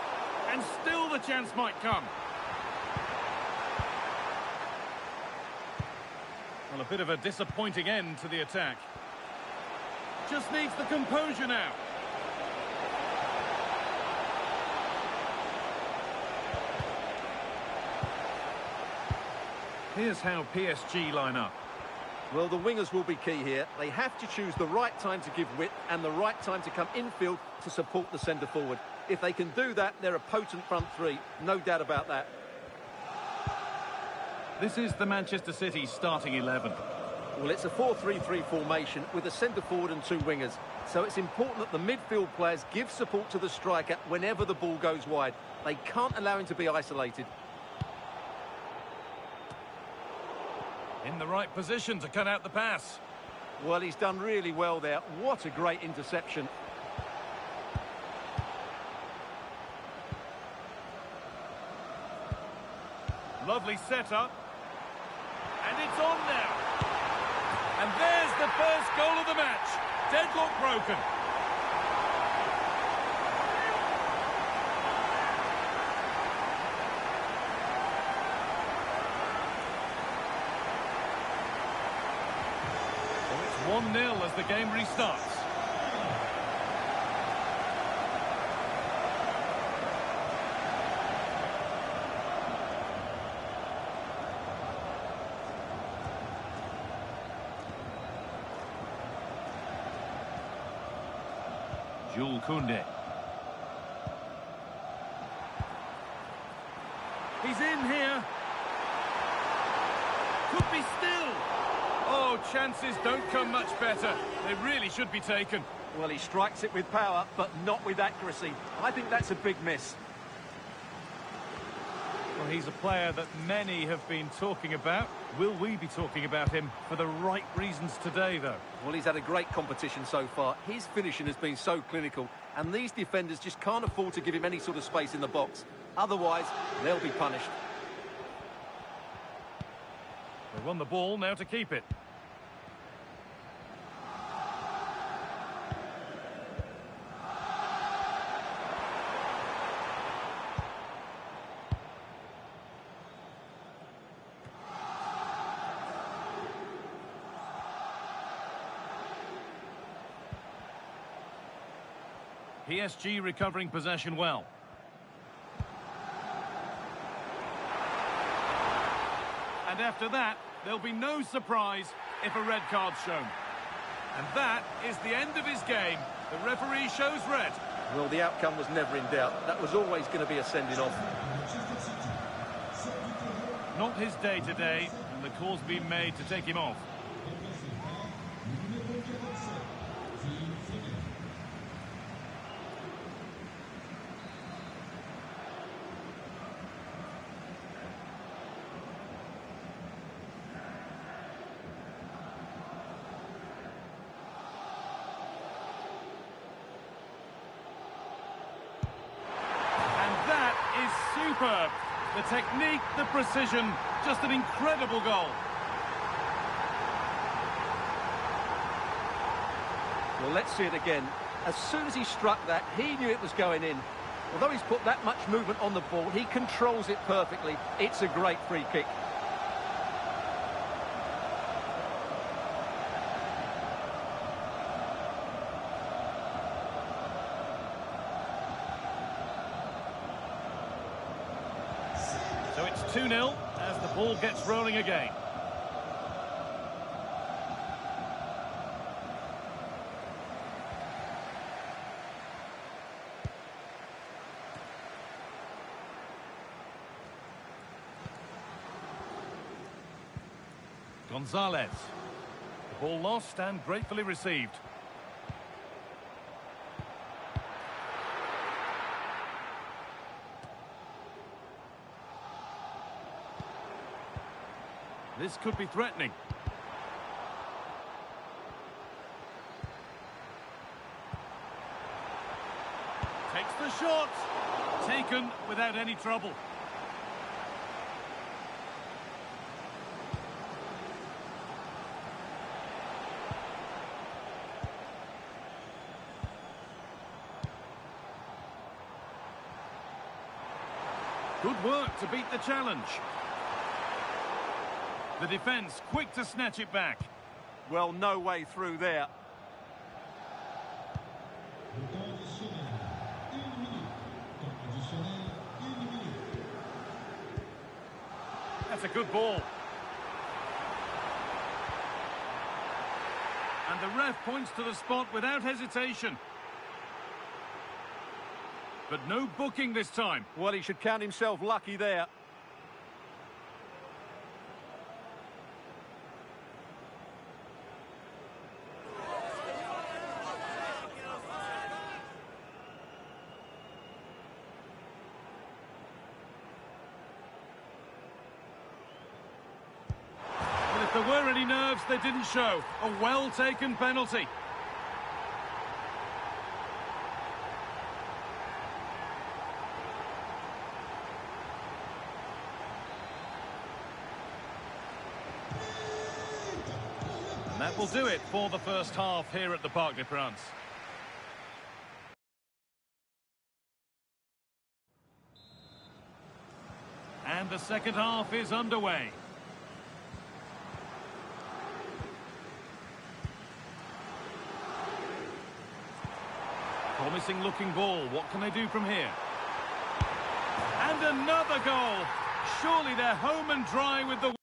And still the chance might come. Well, a bit of a disappointing end to the attack. Just needs the composure now. Here's how PSG line up. Well, the wingers will be key here. They have to choose the right time to give width and the right time to come infield to support the centre forward. If they can do that, they're a potent front three. No doubt about that. This is the Manchester City starting 11. Well, it's a 4-3-3 formation with a centre forward and two wingers. So it's important that the midfield players give support to the striker whenever the ball goes wide. They can't allow him to be isolated. In the right position to cut out the pass. Well, he's done really well there. What a great interception. Lovely setup. And it's on now. And there's the first goal of the match. Deadlock broken. So it's 1-0 as the game restarts. Jules Koundé. He's in here. Could be still. Oh, chances don't come much better. They really should be taken. Well, he strikes it with power, but not with accuracy. I think that's a big miss. Well, he's a player that many have been talking about. Will we be talking about him for the right reasons today, though? Well, he's had a great competition so far. His finishing has been so clinical, and these defenders just can't afford to give him any sort of space in the box. Otherwise, they'll be punished. They won the ball, now to keep it. PSG recovering possession well. And after that, there'll be no surprise if a red card's shown. And that is the end of his game. The referee shows red. Well, the outcome was never in doubt. That was always going to be a sending off. Not his day today, and the call's been made to take him off. Superb. The technique, the precision, just an incredible goal. Well, let's see it again. As soon as he struck that, he knew it was going in. Although he's put that much movement on the ball, he controls it perfectly. It's a great free kick. So it's 2-0 as the ball gets rolling again. Gonzalez. The ball lost and gratefully received. This could be threatening. Takes the shot. Taken without any trouble. Good work to beat the challenge. The defence quick to snatch it back. Well, no way through there. That's a good ball. And the ref points to the spot without hesitation. But no booking this time. Well, he should count himself lucky there. Well, if there were any nerves, they didn't show. A well-taken penalty. And that will do it for the first half here at the Parc des Princes. And the second half is underway. Promising looking ball. What can they do from here? And another goal. Surely they're home and dry with the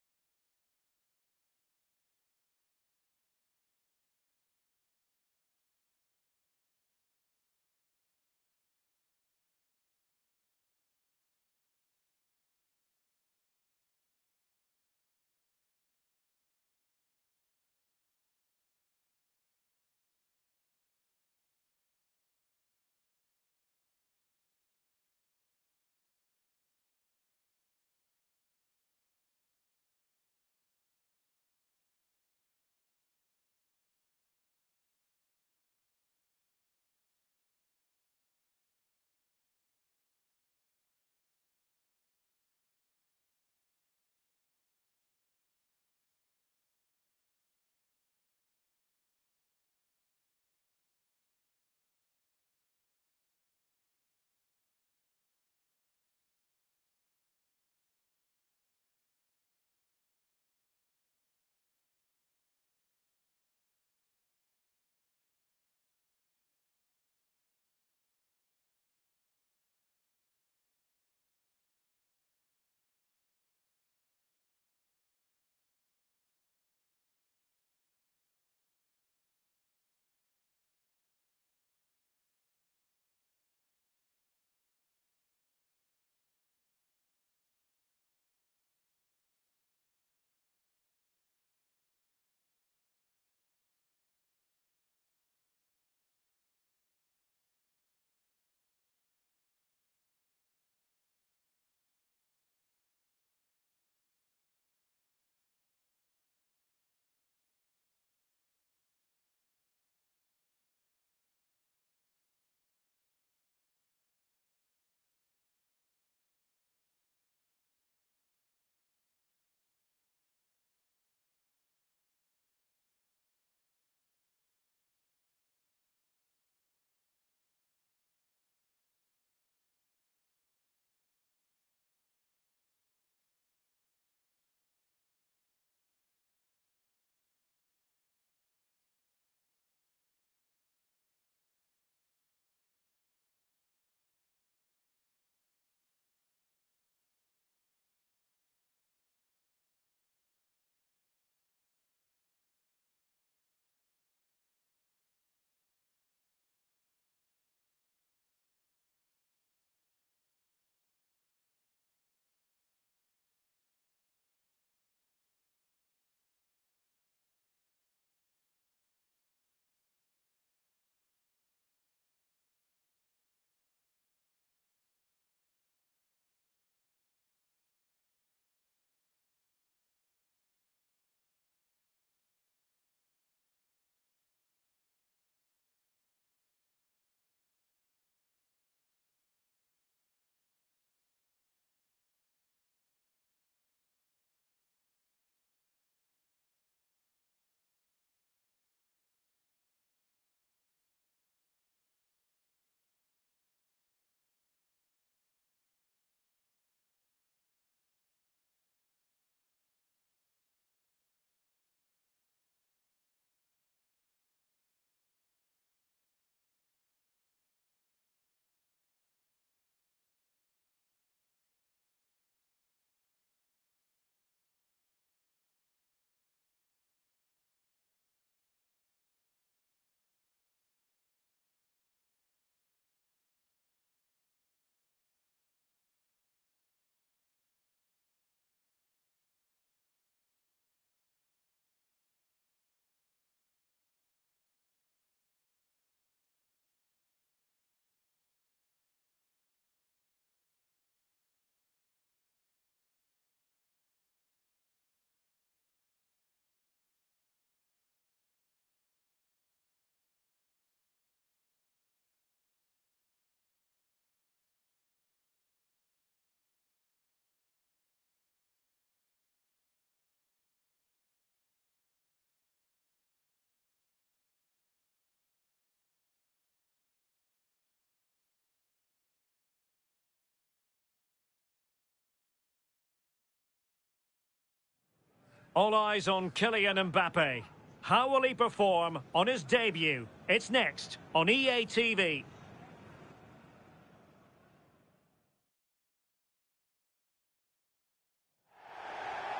All eyes on Kylian Mbappe. How will he perform on his debut? It's next on EA TV.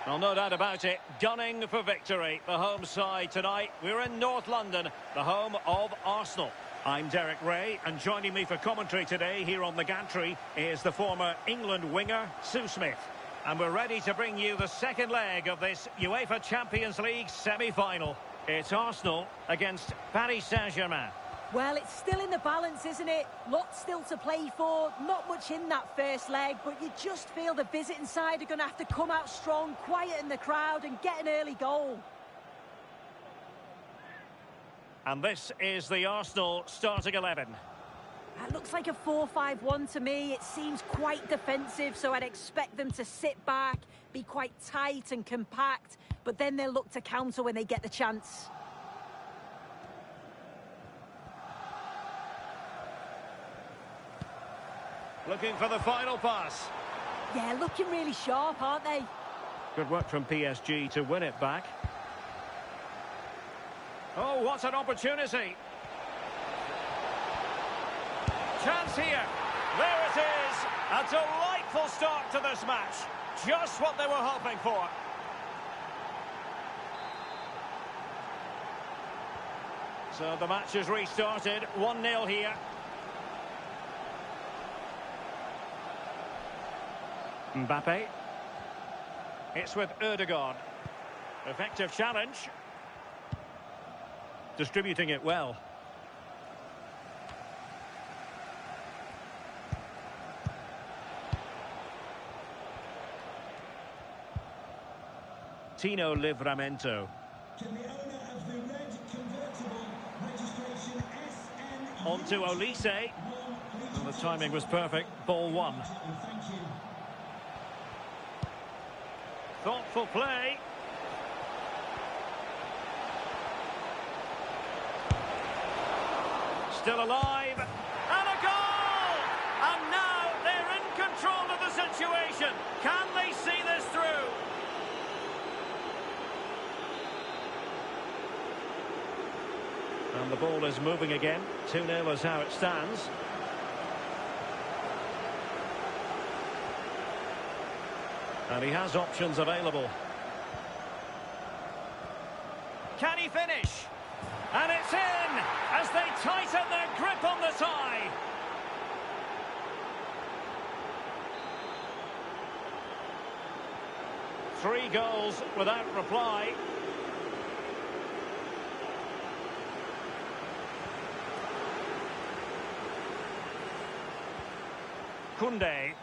Well, no doubt about it, gunning for victory. The home side tonight. We're in North London, the home of Arsenal. I'm Derek Ray, and joining me for commentary today here on the gantry is the former England winger, Sue Smith. And we're ready to bring you the second leg of this UEFA Champions League semi-final. It's Arsenal against Paris Saint-Germain. Well, it's still in the balance, isn't it? Lots still to play for, not much in that first leg, but you just feel the visiting side are going to have to come out strong, quieten the crowd and get an early goal. And this is the Arsenal starting 11. It looks like a 4-5-1 to me. It seems quite defensive, so I'd expect them to sit back, be quite tight and compact, but then they'll look to counter when they get the chance. Looking for the final pass. Yeah, looking really sharp, aren't they? Good work from PSG to win it back. Oh, what an opportunity. Chance here. There it is. A delightful start to this match. Just what they were hoping for. So the match has restarted. 1-0 here. Mbappe. It's with Ødegaard. Effective challenge. Distributing it well. Tino Livramento. To the owner of the red convertible, registration SN. On to Olise. And the timing was perfect. Ball one. Thank you. Thoughtful play. Still alive. And a goal! And now they're in control of the situation. Can they see this through? And the ball is moving again. 2-0 is how it stands. And he has options available. Can he finish? And it's in as they tighten their grip on the tie. Three goals without reply. Koundé.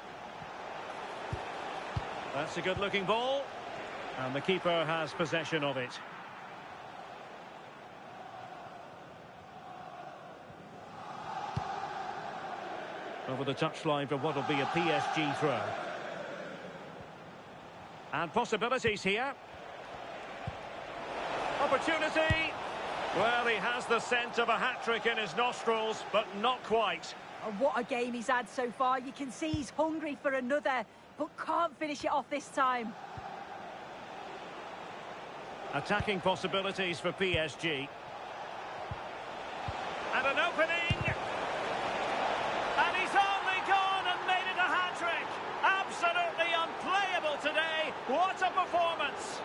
That's a good-looking ball. And the keeper has possession of it. Over the touchline for what will be a PSG throw. And possibilities here. Opportunity. Well, he has the scent of a hat-trick in his nostrils, but not quite. Oh, what a game he's had so far. You can see he's hungry for another, but can't finish it off this time. Attacking possibilities for PSG. And an opening. And he's only gone and made it a hat-trick. Absolutely unplayable today. What a performance.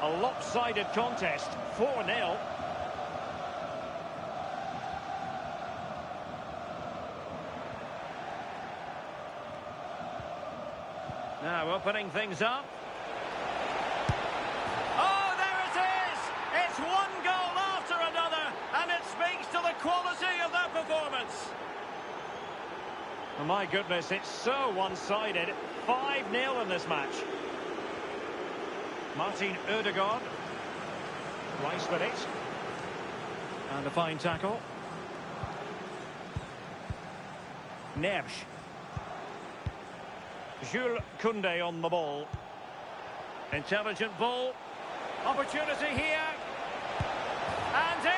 A lopsided contest, 4-0. Now opening things up. Oh, there it is! It's one goal after another, and it speaks to the quality of their performance. Oh, my goodness, it's so one-sided. 5-0 in this match. Martin Ødegaard. Rice with it. And a fine tackle. Neves. Jules Koundé on the ball. Intelligent ball. Opportunity here. And in!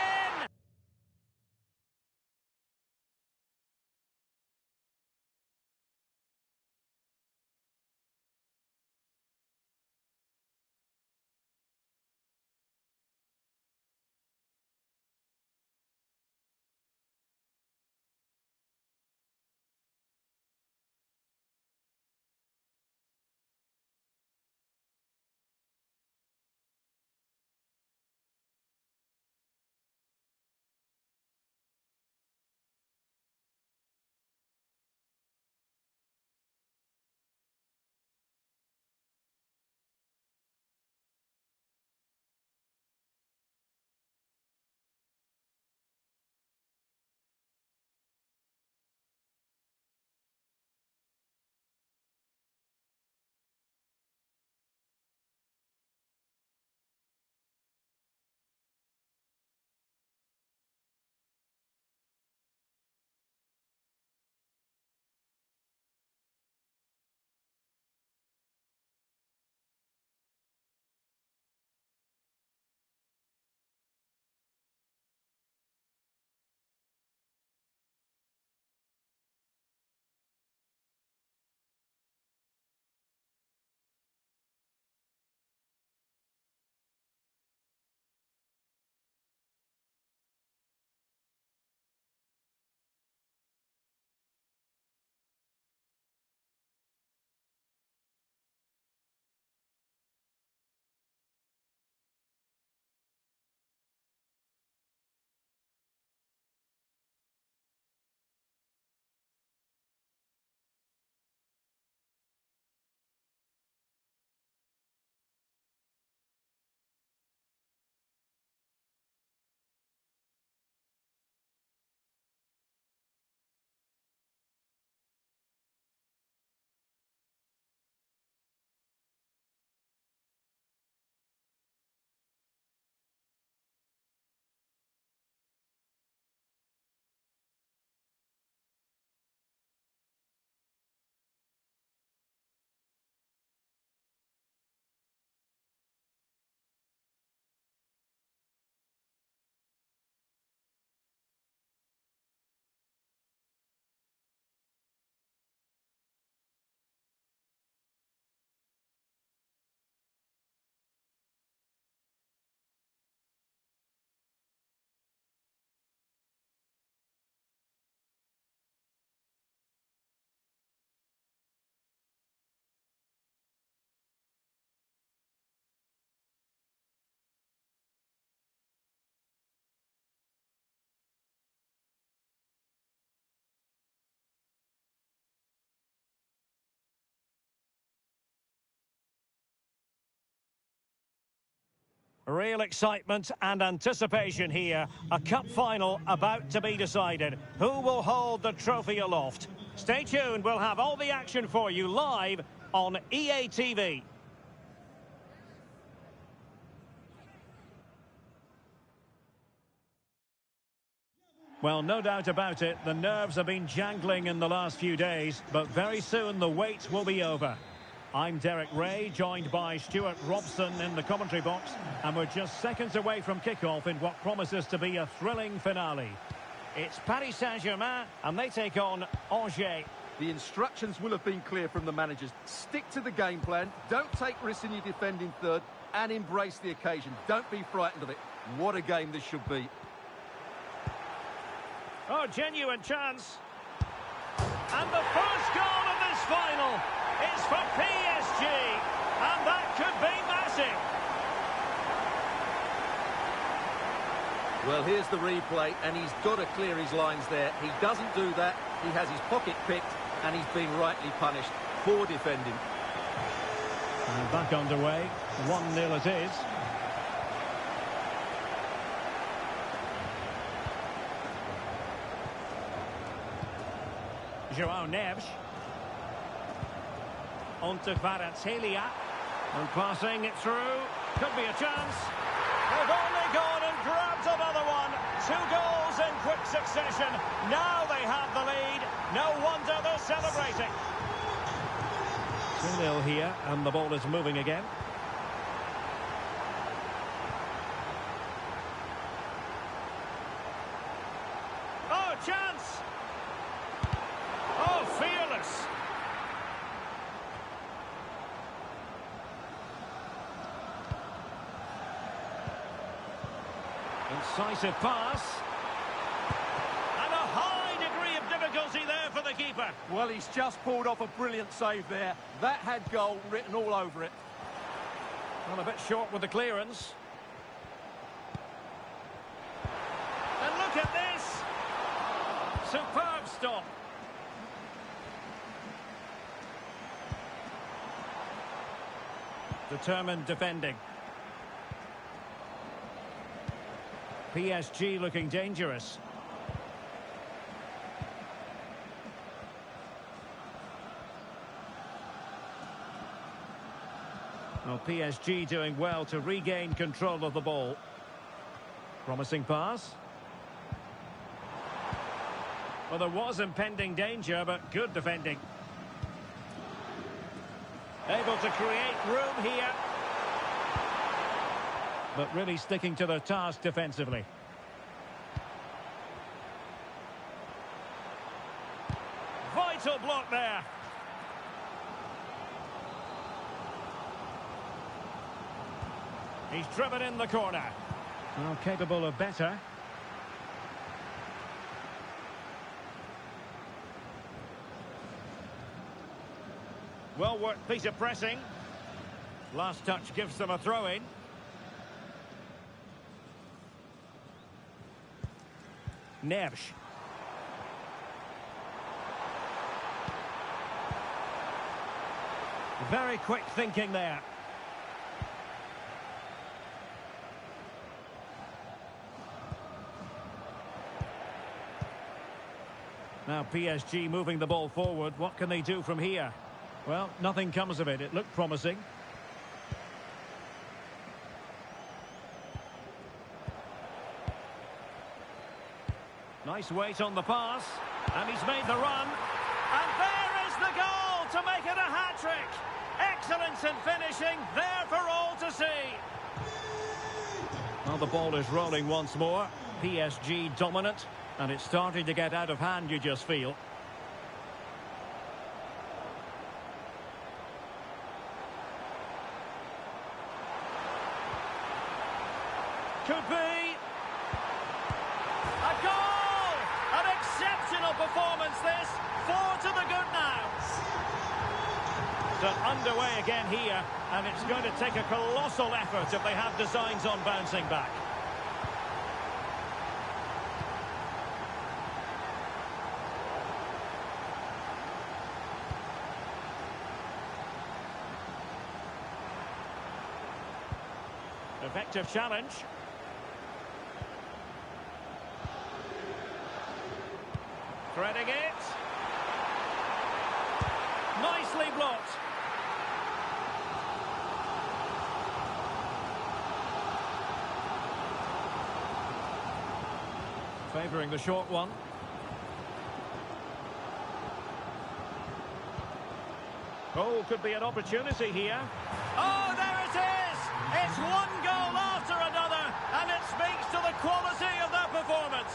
Real excitement and anticipation here. A cup final about to be decided. Who will hold the trophy aloft? Stay tuned, we'll have all the action for you live on EA TV. Well, no doubt about it, the nerves have been jangling in the last few days, but very soon the wait will be over. I'm Derek Ray, joined by Stuart Robson in the commentary box, and we're just seconds away from kickoff in what promises to be a thrilling finale. It's Paris Saint-Germain, and they take on Angers. The instructions will have been clear from the managers. Stick to the game plan, don't take risks in your defending third, and embrace the occasion. Don't be frightened of it. What a game this should be. Oh, genuine chance. And the first goal of this final is for PSG, and that could be massive. Well, here's the replay, and he's got to clear his lines there. He doesn't do that. He has his pocket picked, and he's been rightly punished. Poor defending. And back underway. 1-0 it is. João Neves. On to Kvaratskhelia. And passing it through. Could be a chance. They've only gone and grabbed another one. 2 goals in quick succession. Now they have the lead. No wonder they're celebrating. 2-0 here, and the ball is moving again. chance! Oh, fearless! Incisive pass. And a high degree of difficulty there for the keeper. Well, he's just pulled off a brilliant save there. That had goal written all over it. Well, a bit short with the clearance. And look at this! Superb stop. Determined defending. PSG looking dangerous. Well, PSG doing well to regain control of the ball. Promising pass. Well, there was impending danger, but good defending. Able to create room here. But really sticking to their task defensively. Vital block there. He's driven in the corner. Well, capable of better. Well worked piece of pressing. Last touch gives them a throw-in. Neves. Very quick thinking there. Now PSG moving the ball forward. What can they do from here? Well, nothing comes of it. It looked promising. Nice weight on the pass. And he's made the run. And there is the goal to make it a hat-trick. Excellence in finishing. There for all to see. Well, the ball is rolling once more. PSG dominant. And it's starting to get out of hand, you just feel. Could be. A goal! An exceptional performance this. 4 to the good now. So underway again here. And it's going to take a colossal effort if they have designs on bouncing back. Effective challenge. Threading it. Nicely blocked. Favouring the short one. Oh, could be an opportunity here. Oh, there it is! It's one goal after another, and it speaks to the quality of that performance.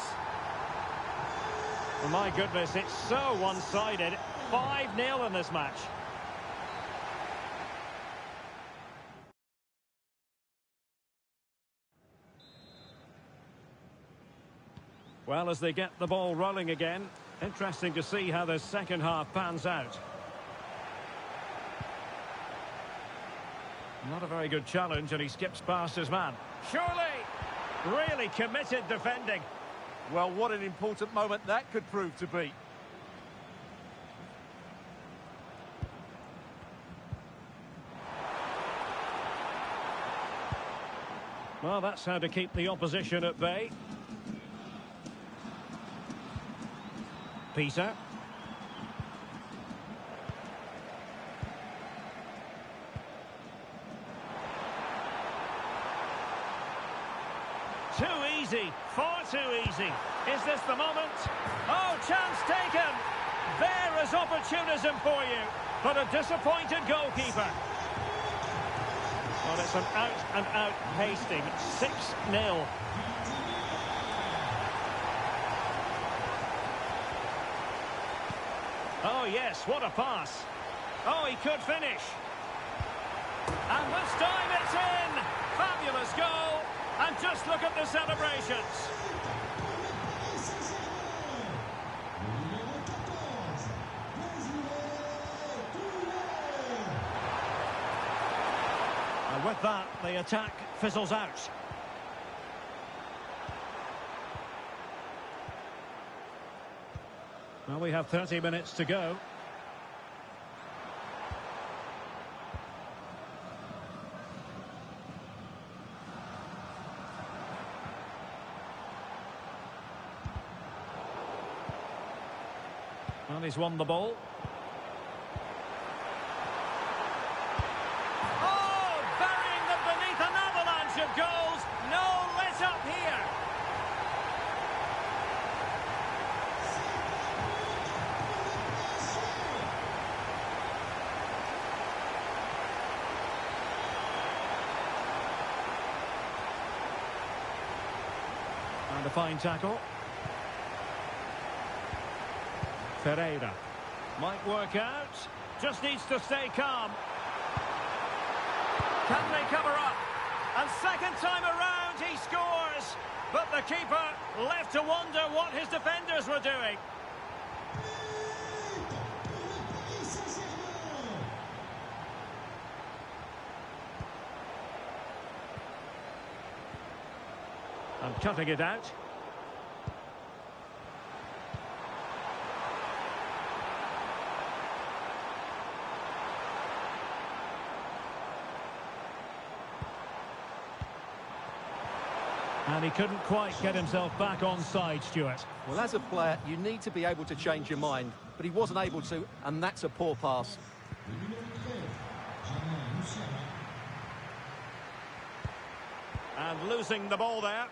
Well, my goodness, it's so one-sided. 5-0 in this match. Well, as they get the ball rolling again, interesting to see how the second half pans out. Not a very good challenge, and he skips past his man. Surely! Really committed defending. Well, what an important moment that could prove to be. Well, that's how to keep the opposition at bay. Peter. Too easy, far too easy. Is this the moment? Oh, chance taken. There is opportunism for you, but a disappointed goalkeeper. Well, it's an out-and-out pasting. 6-0. Oh, yes, what a pass. Oh, he could finish. And this time it's in. Fabulous goal. And just look at the celebrations. And with that, the attack fizzles out. Well, we have 30 minutes to go. Well, he's won the ball. Oh, burying them beneath an avalanche of goals. No let up here. And a fine tackle. Ferreira might work out, just needs to stay calm. Can they cover up? And second time around he scores, but the keeper left to wonder what his defenders were doing. And cutting it out. And he couldn't quite get himself back on side, Stuart. Well, as a player, you need to be able to change your mind, but he wasn't able to, and that's a poor pass. And losing the ball there.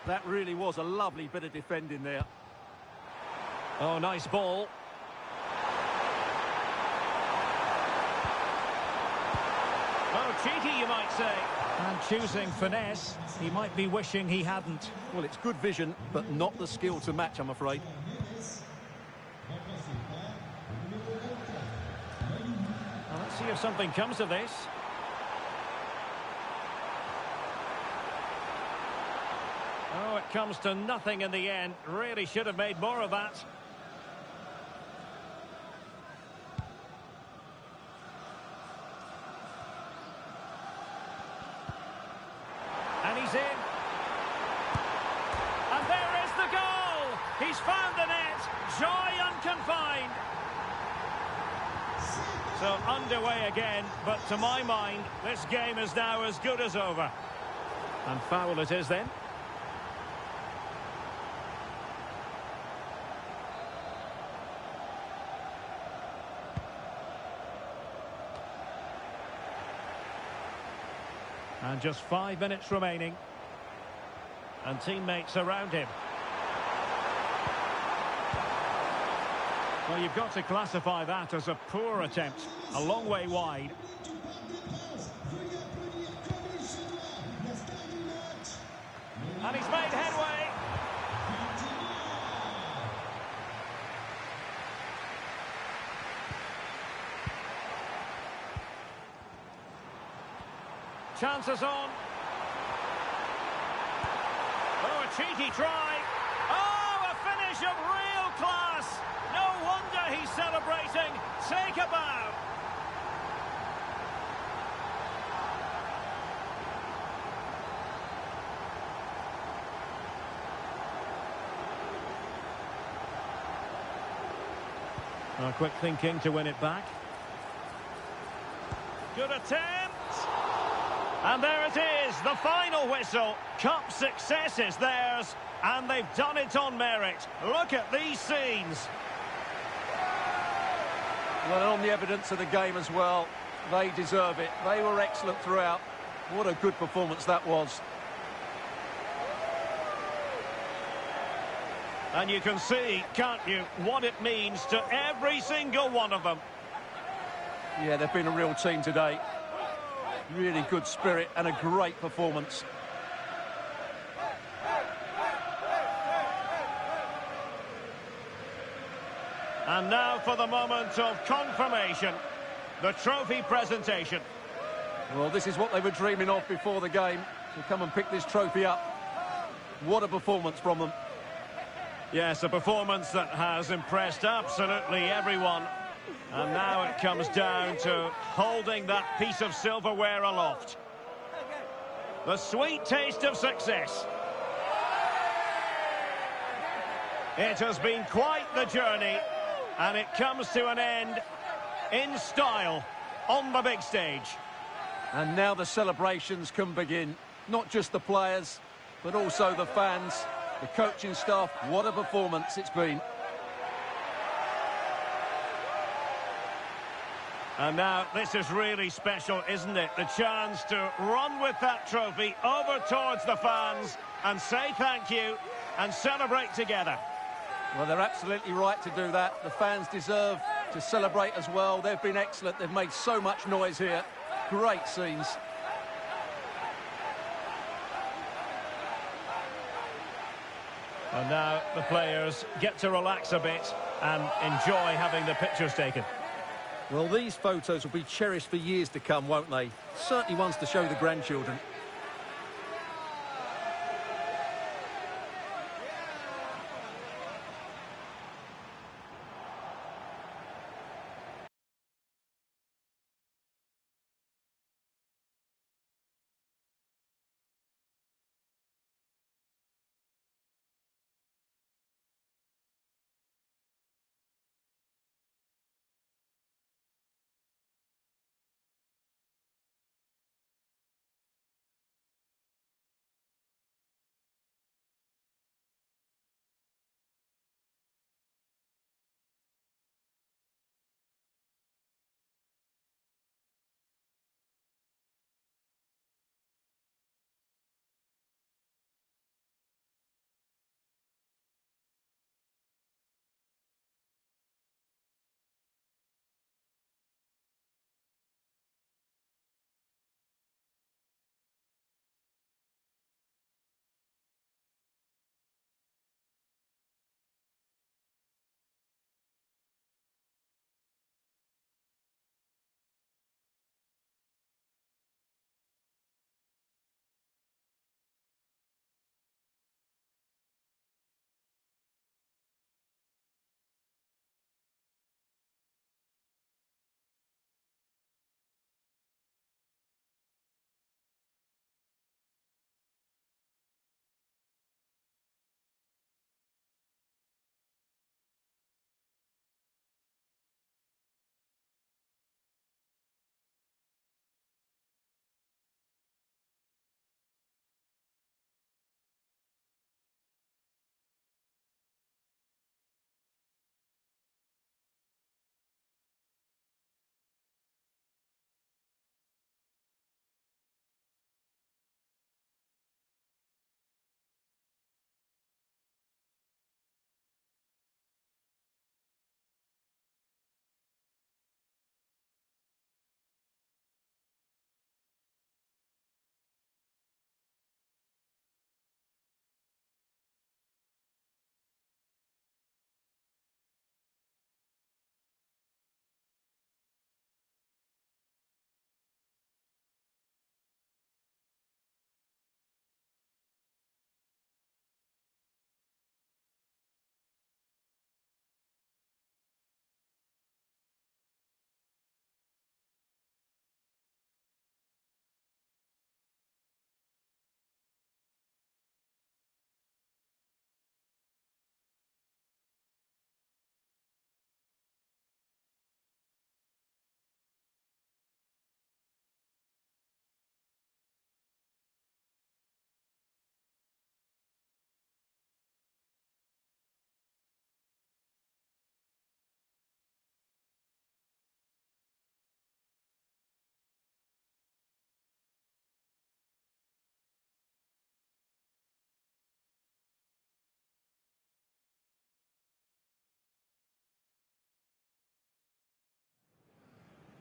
That really was a lovely bit of defending there. Oh, nice ball. Oh, cheeky, you might say. And choosing finesse, he might be wishing he hadn't. Well, it's good vision, but not the skill to match, I'm afraid. Well, let's see if something comes of this. Oh, it comes to nothing in the end. Really should have made more of that. And he's in. And there is the goal! He's found the net. Joy unconfined. So underway again, but to my mind, this game is now as good as over. And foul it is then. And just 5 minutes remaining. And teammates around him. Well, you've got to classify that as a poor attempt. A long way wide. And he's made headway. Chances on. Oh, a cheeky try. Oh, a finish of real class. No wonder he's celebrating. Take a bow. Oh, quick thinking to win it back. Good attempt. And there it is, the final whistle. Cup success is theirs, and they've done it on merit. Look at these scenes. Well, on the evidence of the game as well, they deserve it. They were excellent throughout. What a good performance that was. And you can see, can't you, what it means to every single one of them. Yeah, they've been a real team today. Really good spirit and a great performance. And now for the moment of confirmation, the trophy presentation. Well, this is what they were dreaming of before the game, to come and pick this trophy up. What a performance from them. Yes, a performance that has impressed absolutely everyone. And now it comes down to holding that piece of silverware aloft. The sweet taste of success. It has been quite the journey, and it comes to an end in style on the big stage. And now the celebrations can begin. Not just the players, but also the fans, the coaching staff. What a performance it's been. And now this is really special, isn't it? The chance to run with that trophy over towards the fans and say thank you and celebrate together. Well, they're absolutely right to do that. The fans deserve to celebrate as well. They've been excellent. They've made so much noise here. Great scenes. And now the players get to relax a bit and enjoy having the pictures taken. Well, these photos will be cherished for years to come, won't they? Certainly ones to show the grandchildren.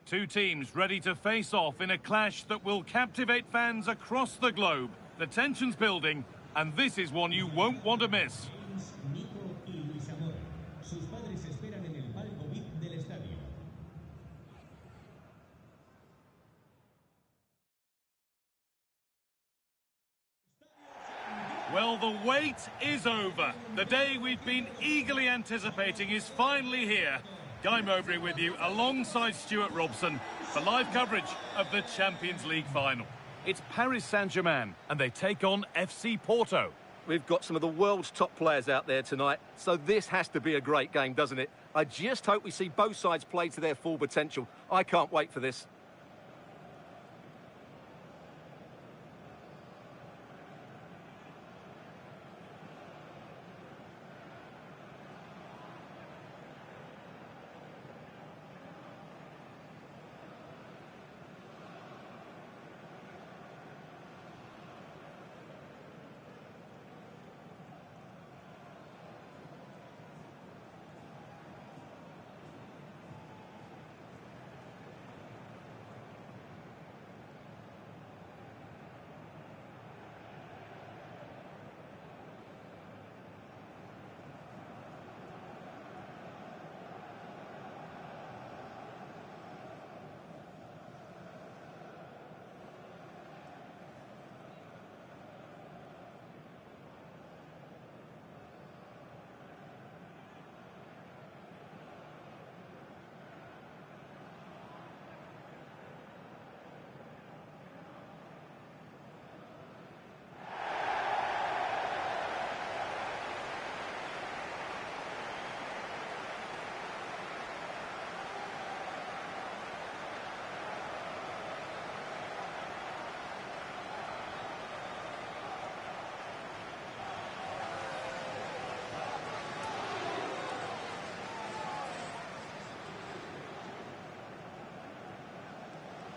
Two teams ready to face off in a clash that will captivate fans across the globe. The tension's building, and this is one you won't want to miss. Nico y Luis Amor. Sus padres esperan en el Well, the wait is over. The day we've been eagerly anticipating is finally here. Guy Mowbray with you, alongside Stuart Robson, for live coverage of the Champions League final. It's Paris Saint-Germain, and they take on FC Porto. We've got some of the world's top players out there tonight, so this has to be a great game, doesn't it? I just hope we see both sides play to their full potential. I can't wait for this.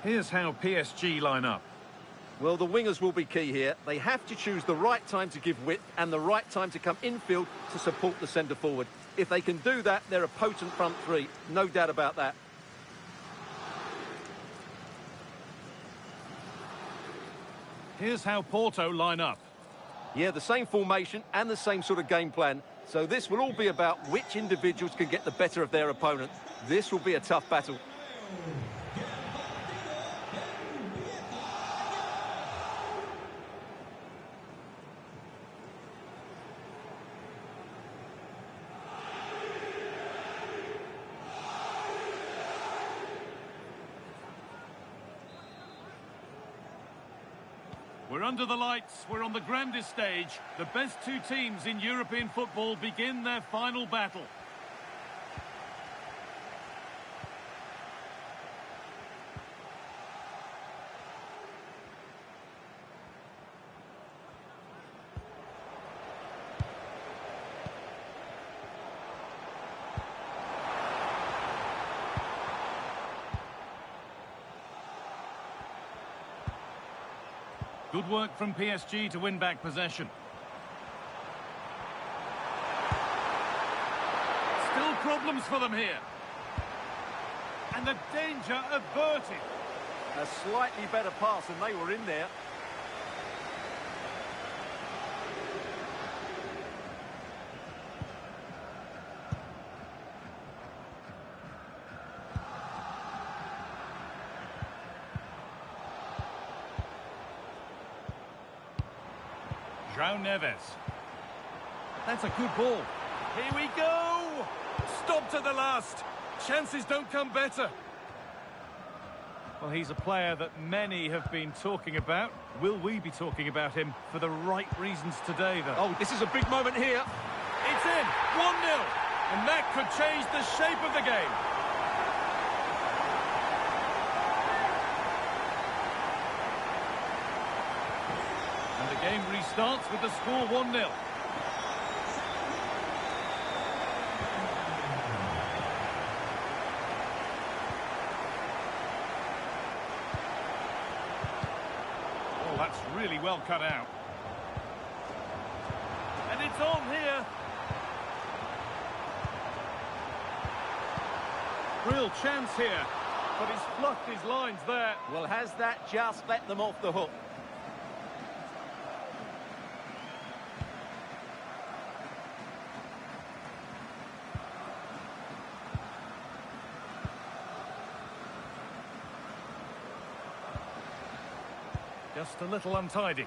Here's how PSG line up. Well, the wingers will be key here. They have to choose the right time to give width and the right time to come infield to support the centre-forward. If they can do that, they're a potent front three. No doubt about that. Here's how Porto line up. Yeah, the same formation and the same sort of game plan. So this will all be about which individuals can get the better of their opponent. This will be a tough battle. We're under the lights, we're on the grandest stage. The best two teams in European football begin their final battle. Good work from PSG to win back possession. Still problems for them here. And the danger averted. A slightly better pass and they were in there. João Neves. That's a good ball. Here we go! Stopped at the last. Chances don't come better. Well, he's a player that many have been talking about. Will we be talking about him for the right reasons today, though? Oh, this is a big moment here. It's in! 1-0! And that could change the shape of the game. And the game restarts with the score 1-0. Oh, that's really well cut out. And it's on here. Real chance here, but he's fluffed his lines there. Well, has that just let them off the hook? Just a little untidy.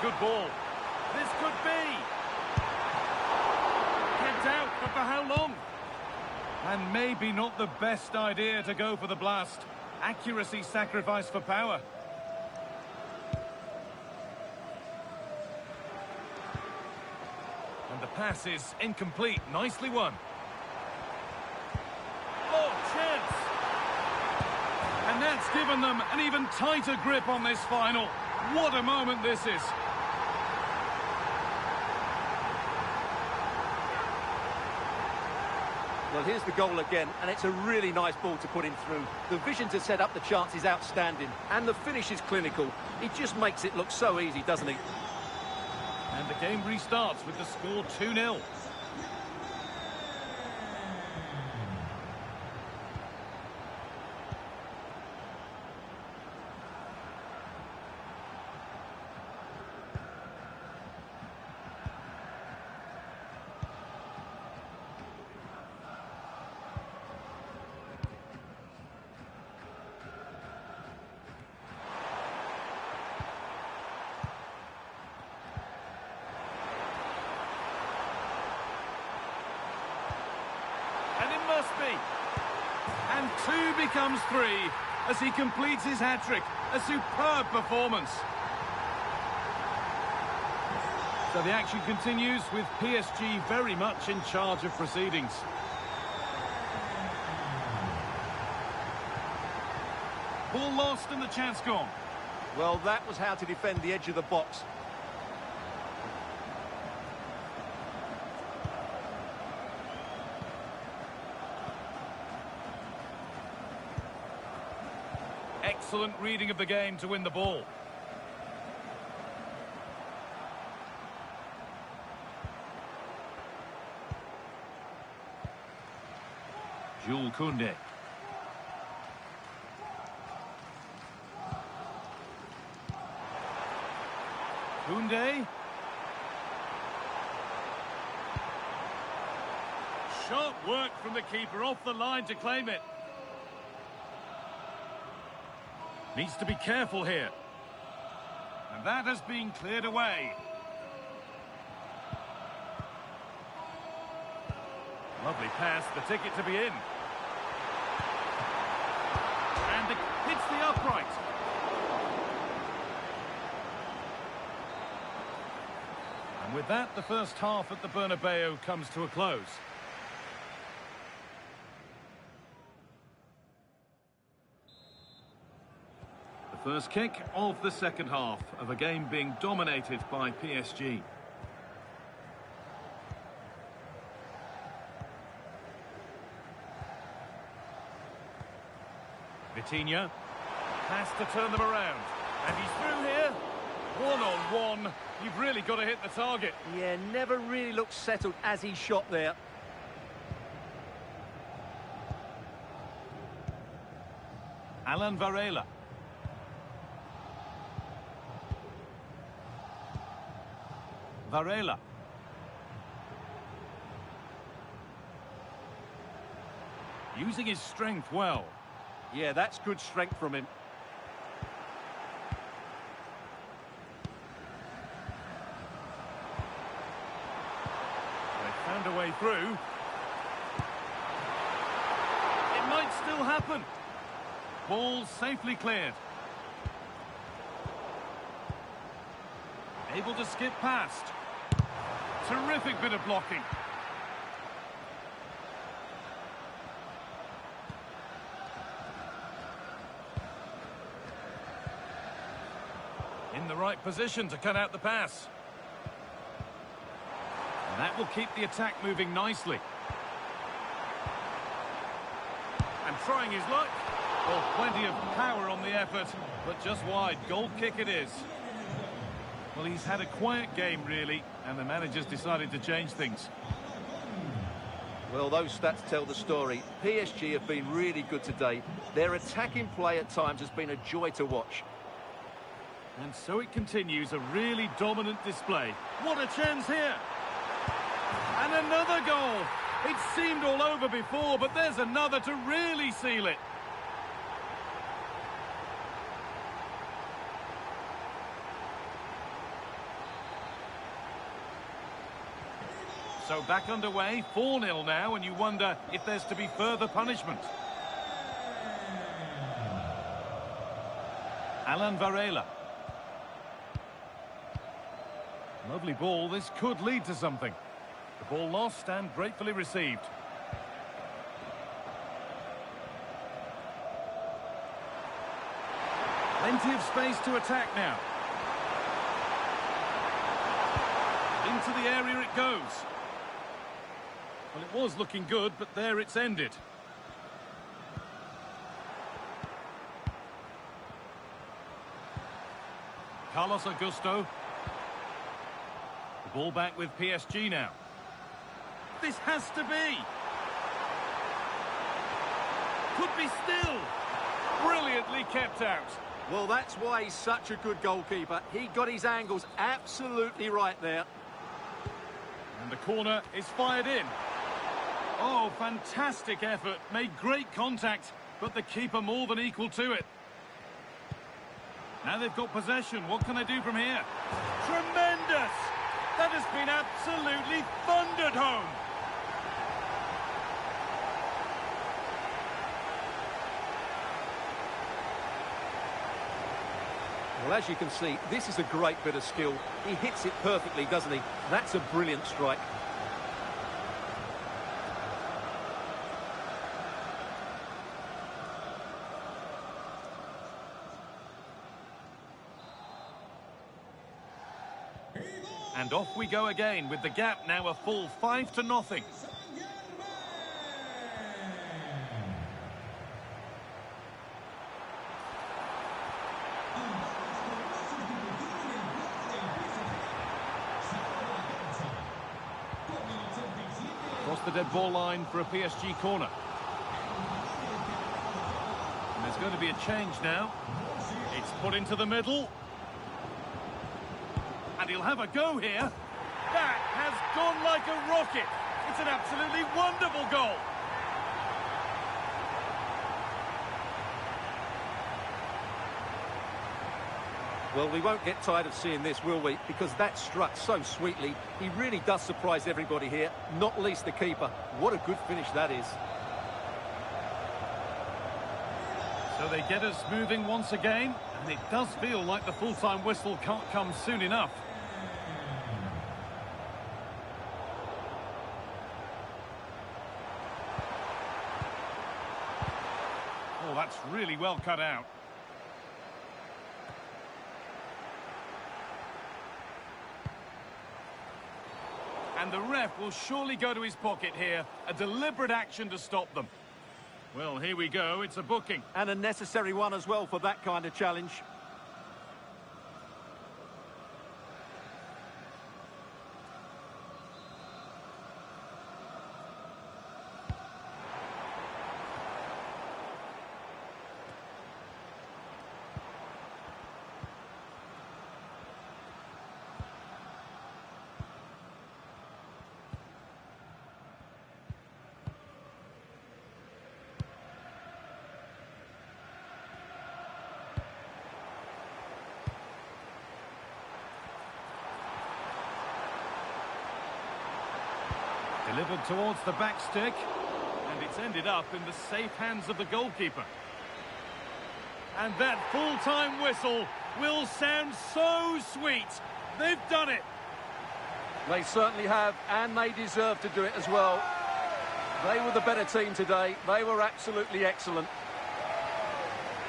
good ball. This could be. Kept out, but for how long? And maybe not the best idea to go for the blast. Accuracy sacrificed for power. And the pass is incomplete. Nicely won. Oh, chance! And that's given them an even tighter grip on this final. What a moment this is. Well, here's the goal again, and it's a really nice ball to put him through. The vision to set up the chance is outstanding, and the finish is clinical. He just makes it look so easy, doesn't he? And the game restarts with the score 2-0. And 2 becomes 3 as he completes his hat-trick. A superb performance. So the action continues with PSG very much in charge of proceedings. Ball lost and the chance gone. Well, that was how to defend the edge of the box. Excellent reading of the game to win the ball. Jules Koundé. Koundé. Sharp work from the keeper off the line to claim it. Needs to be careful here. And that has been cleared away. Lovely pass, the ticket to be in. And it hits the upright. And with that, the first half at the Bernabeu comes to a close. First kick of the second half of a game being dominated by PSG. Vitinha has to turn them around. And he's through here. One-on-one. You've really got to hit the target. Yeah, never really looked settled as he shot there. Alan Varela. Varela. Using his strength well. Yeah, that's good strength from him. They found a way through. It might still happen. Ball safely cleared. Able to skip past. Terrific bit of blocking. In the right position to cut out the pass. And that will keep the attack moving nicely. And trying his luck. Well, plenty of power on the effort, but just wide. Goal kick it is. Well, he's had a quiet game, really, and the manager's decided to change things. Well, those stats tell the story. PSG have been really good today. Their attacking play at times has been a joy to watch. And so it continues, a really dominant display. What a chance here! And another goal! It seemed all over before, but there's another to really seal it. So back underway, 4-0 now, and you wonder if there's to be further punishment. Alan Varela. Lovely ball, this could lead to something. The ball lost and gratefully received. Plenty of space to attack now. Into the area it goes. Well, it was looking good, but there it's ended. Carlos Augusto. The ball back with PSG now. This has to be. Could be still. Brilliantly kept out. Well, that's why he's such a good goalkeeper. He got his angles absolutely right there. And the corner is fired in. Oh, fantastic effort. Made great contact, but the keeper more than equal to it. Now they've got possession. What can they do from here? Tremendous! That has been absolutely thundered home. Well, as you can see, this is a great bit of skill. He hits it perfectly, doesn't he? That's a brilliant strike. And off we go again, with the gap now a full 5-0. Across the dead ball line for a PSG corner. And there's going to be a change now. It's put into the middle. And he'll have a go here. That has gone like a rocket. It's an absolutely wonderful goal. Well, we won't get tired of seeing this, will we? Because that struck so sweetly. He really does surprise everybody here, not least the keeper. What a good finish that is. So they get us moving once again, and it does feel like the full-time whistle can't come soon enough. Oh, that's really well cut out. And the ref will surely go to his pocket here. A deliberate action to stop them. Well, here we go. It's a booking. And a necessary one as well for that kind of challenge. Delivered towards the back stick, and it's ended up in the safe hands of the goalkeeper. And that full-time whistle will sound so sweet. They've done it. They certainly have, and they deserve to do it as well. They were the better team today. They were absolutely excellent.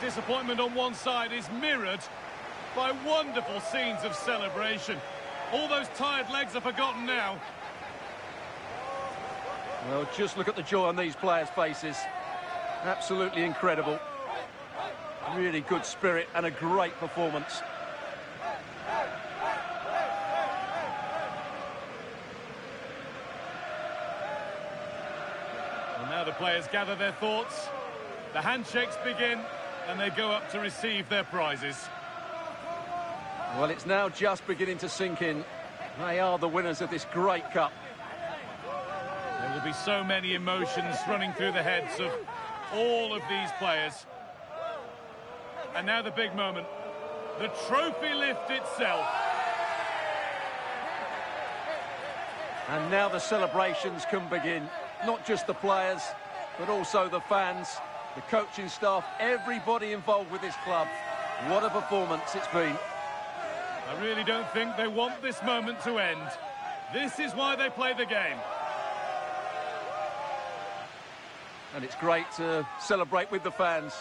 Disappointment on one side is mirrored by wonderful scenes of celebration. All those tired legs are forgotten now. Well, just look at the joy on these players' faces. Absolutely incredible. Really good spirit and a great performance. Well, now the players gather their thoughts. The handshakes begin, and they go up to receive their prizes. Well, it's now just beginning to sink in. They are the winners of this great cup. There will be so many emotions running through the heads of all of these players. And now the big moment, the trophy lift itself. And now the celebrations can begin. Not just the players, but also the fans, the coaching staff, everybody involved with this club. What a performance it's been. I really don't think they want this moment to end. This is why they play the game. And it's great to celebrate with the fans.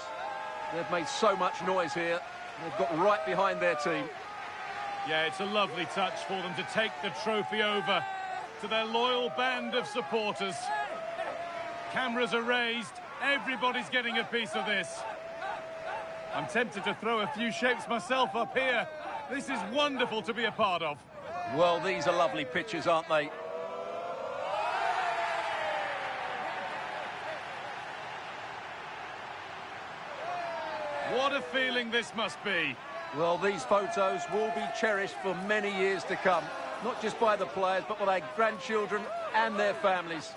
They've made so much noise here. They've got right behind their team. Yeah, it's a lovely touch for them to take the trophy over to their loyal band of supporters. Cameras are raised. Everybody's getting a piece of this. I'm tempted to throw a few shapes myself up here. This is wonderful to be a part of. Well, these are lovely pictures, aren't they? What a feeling this must be. Well, these photos will be cherished for many years to come. Not just by the players, but by their grandchildren and their families.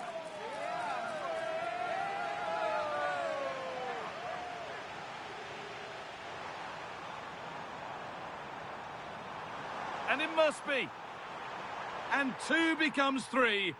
And it must be. And 2 becomes 3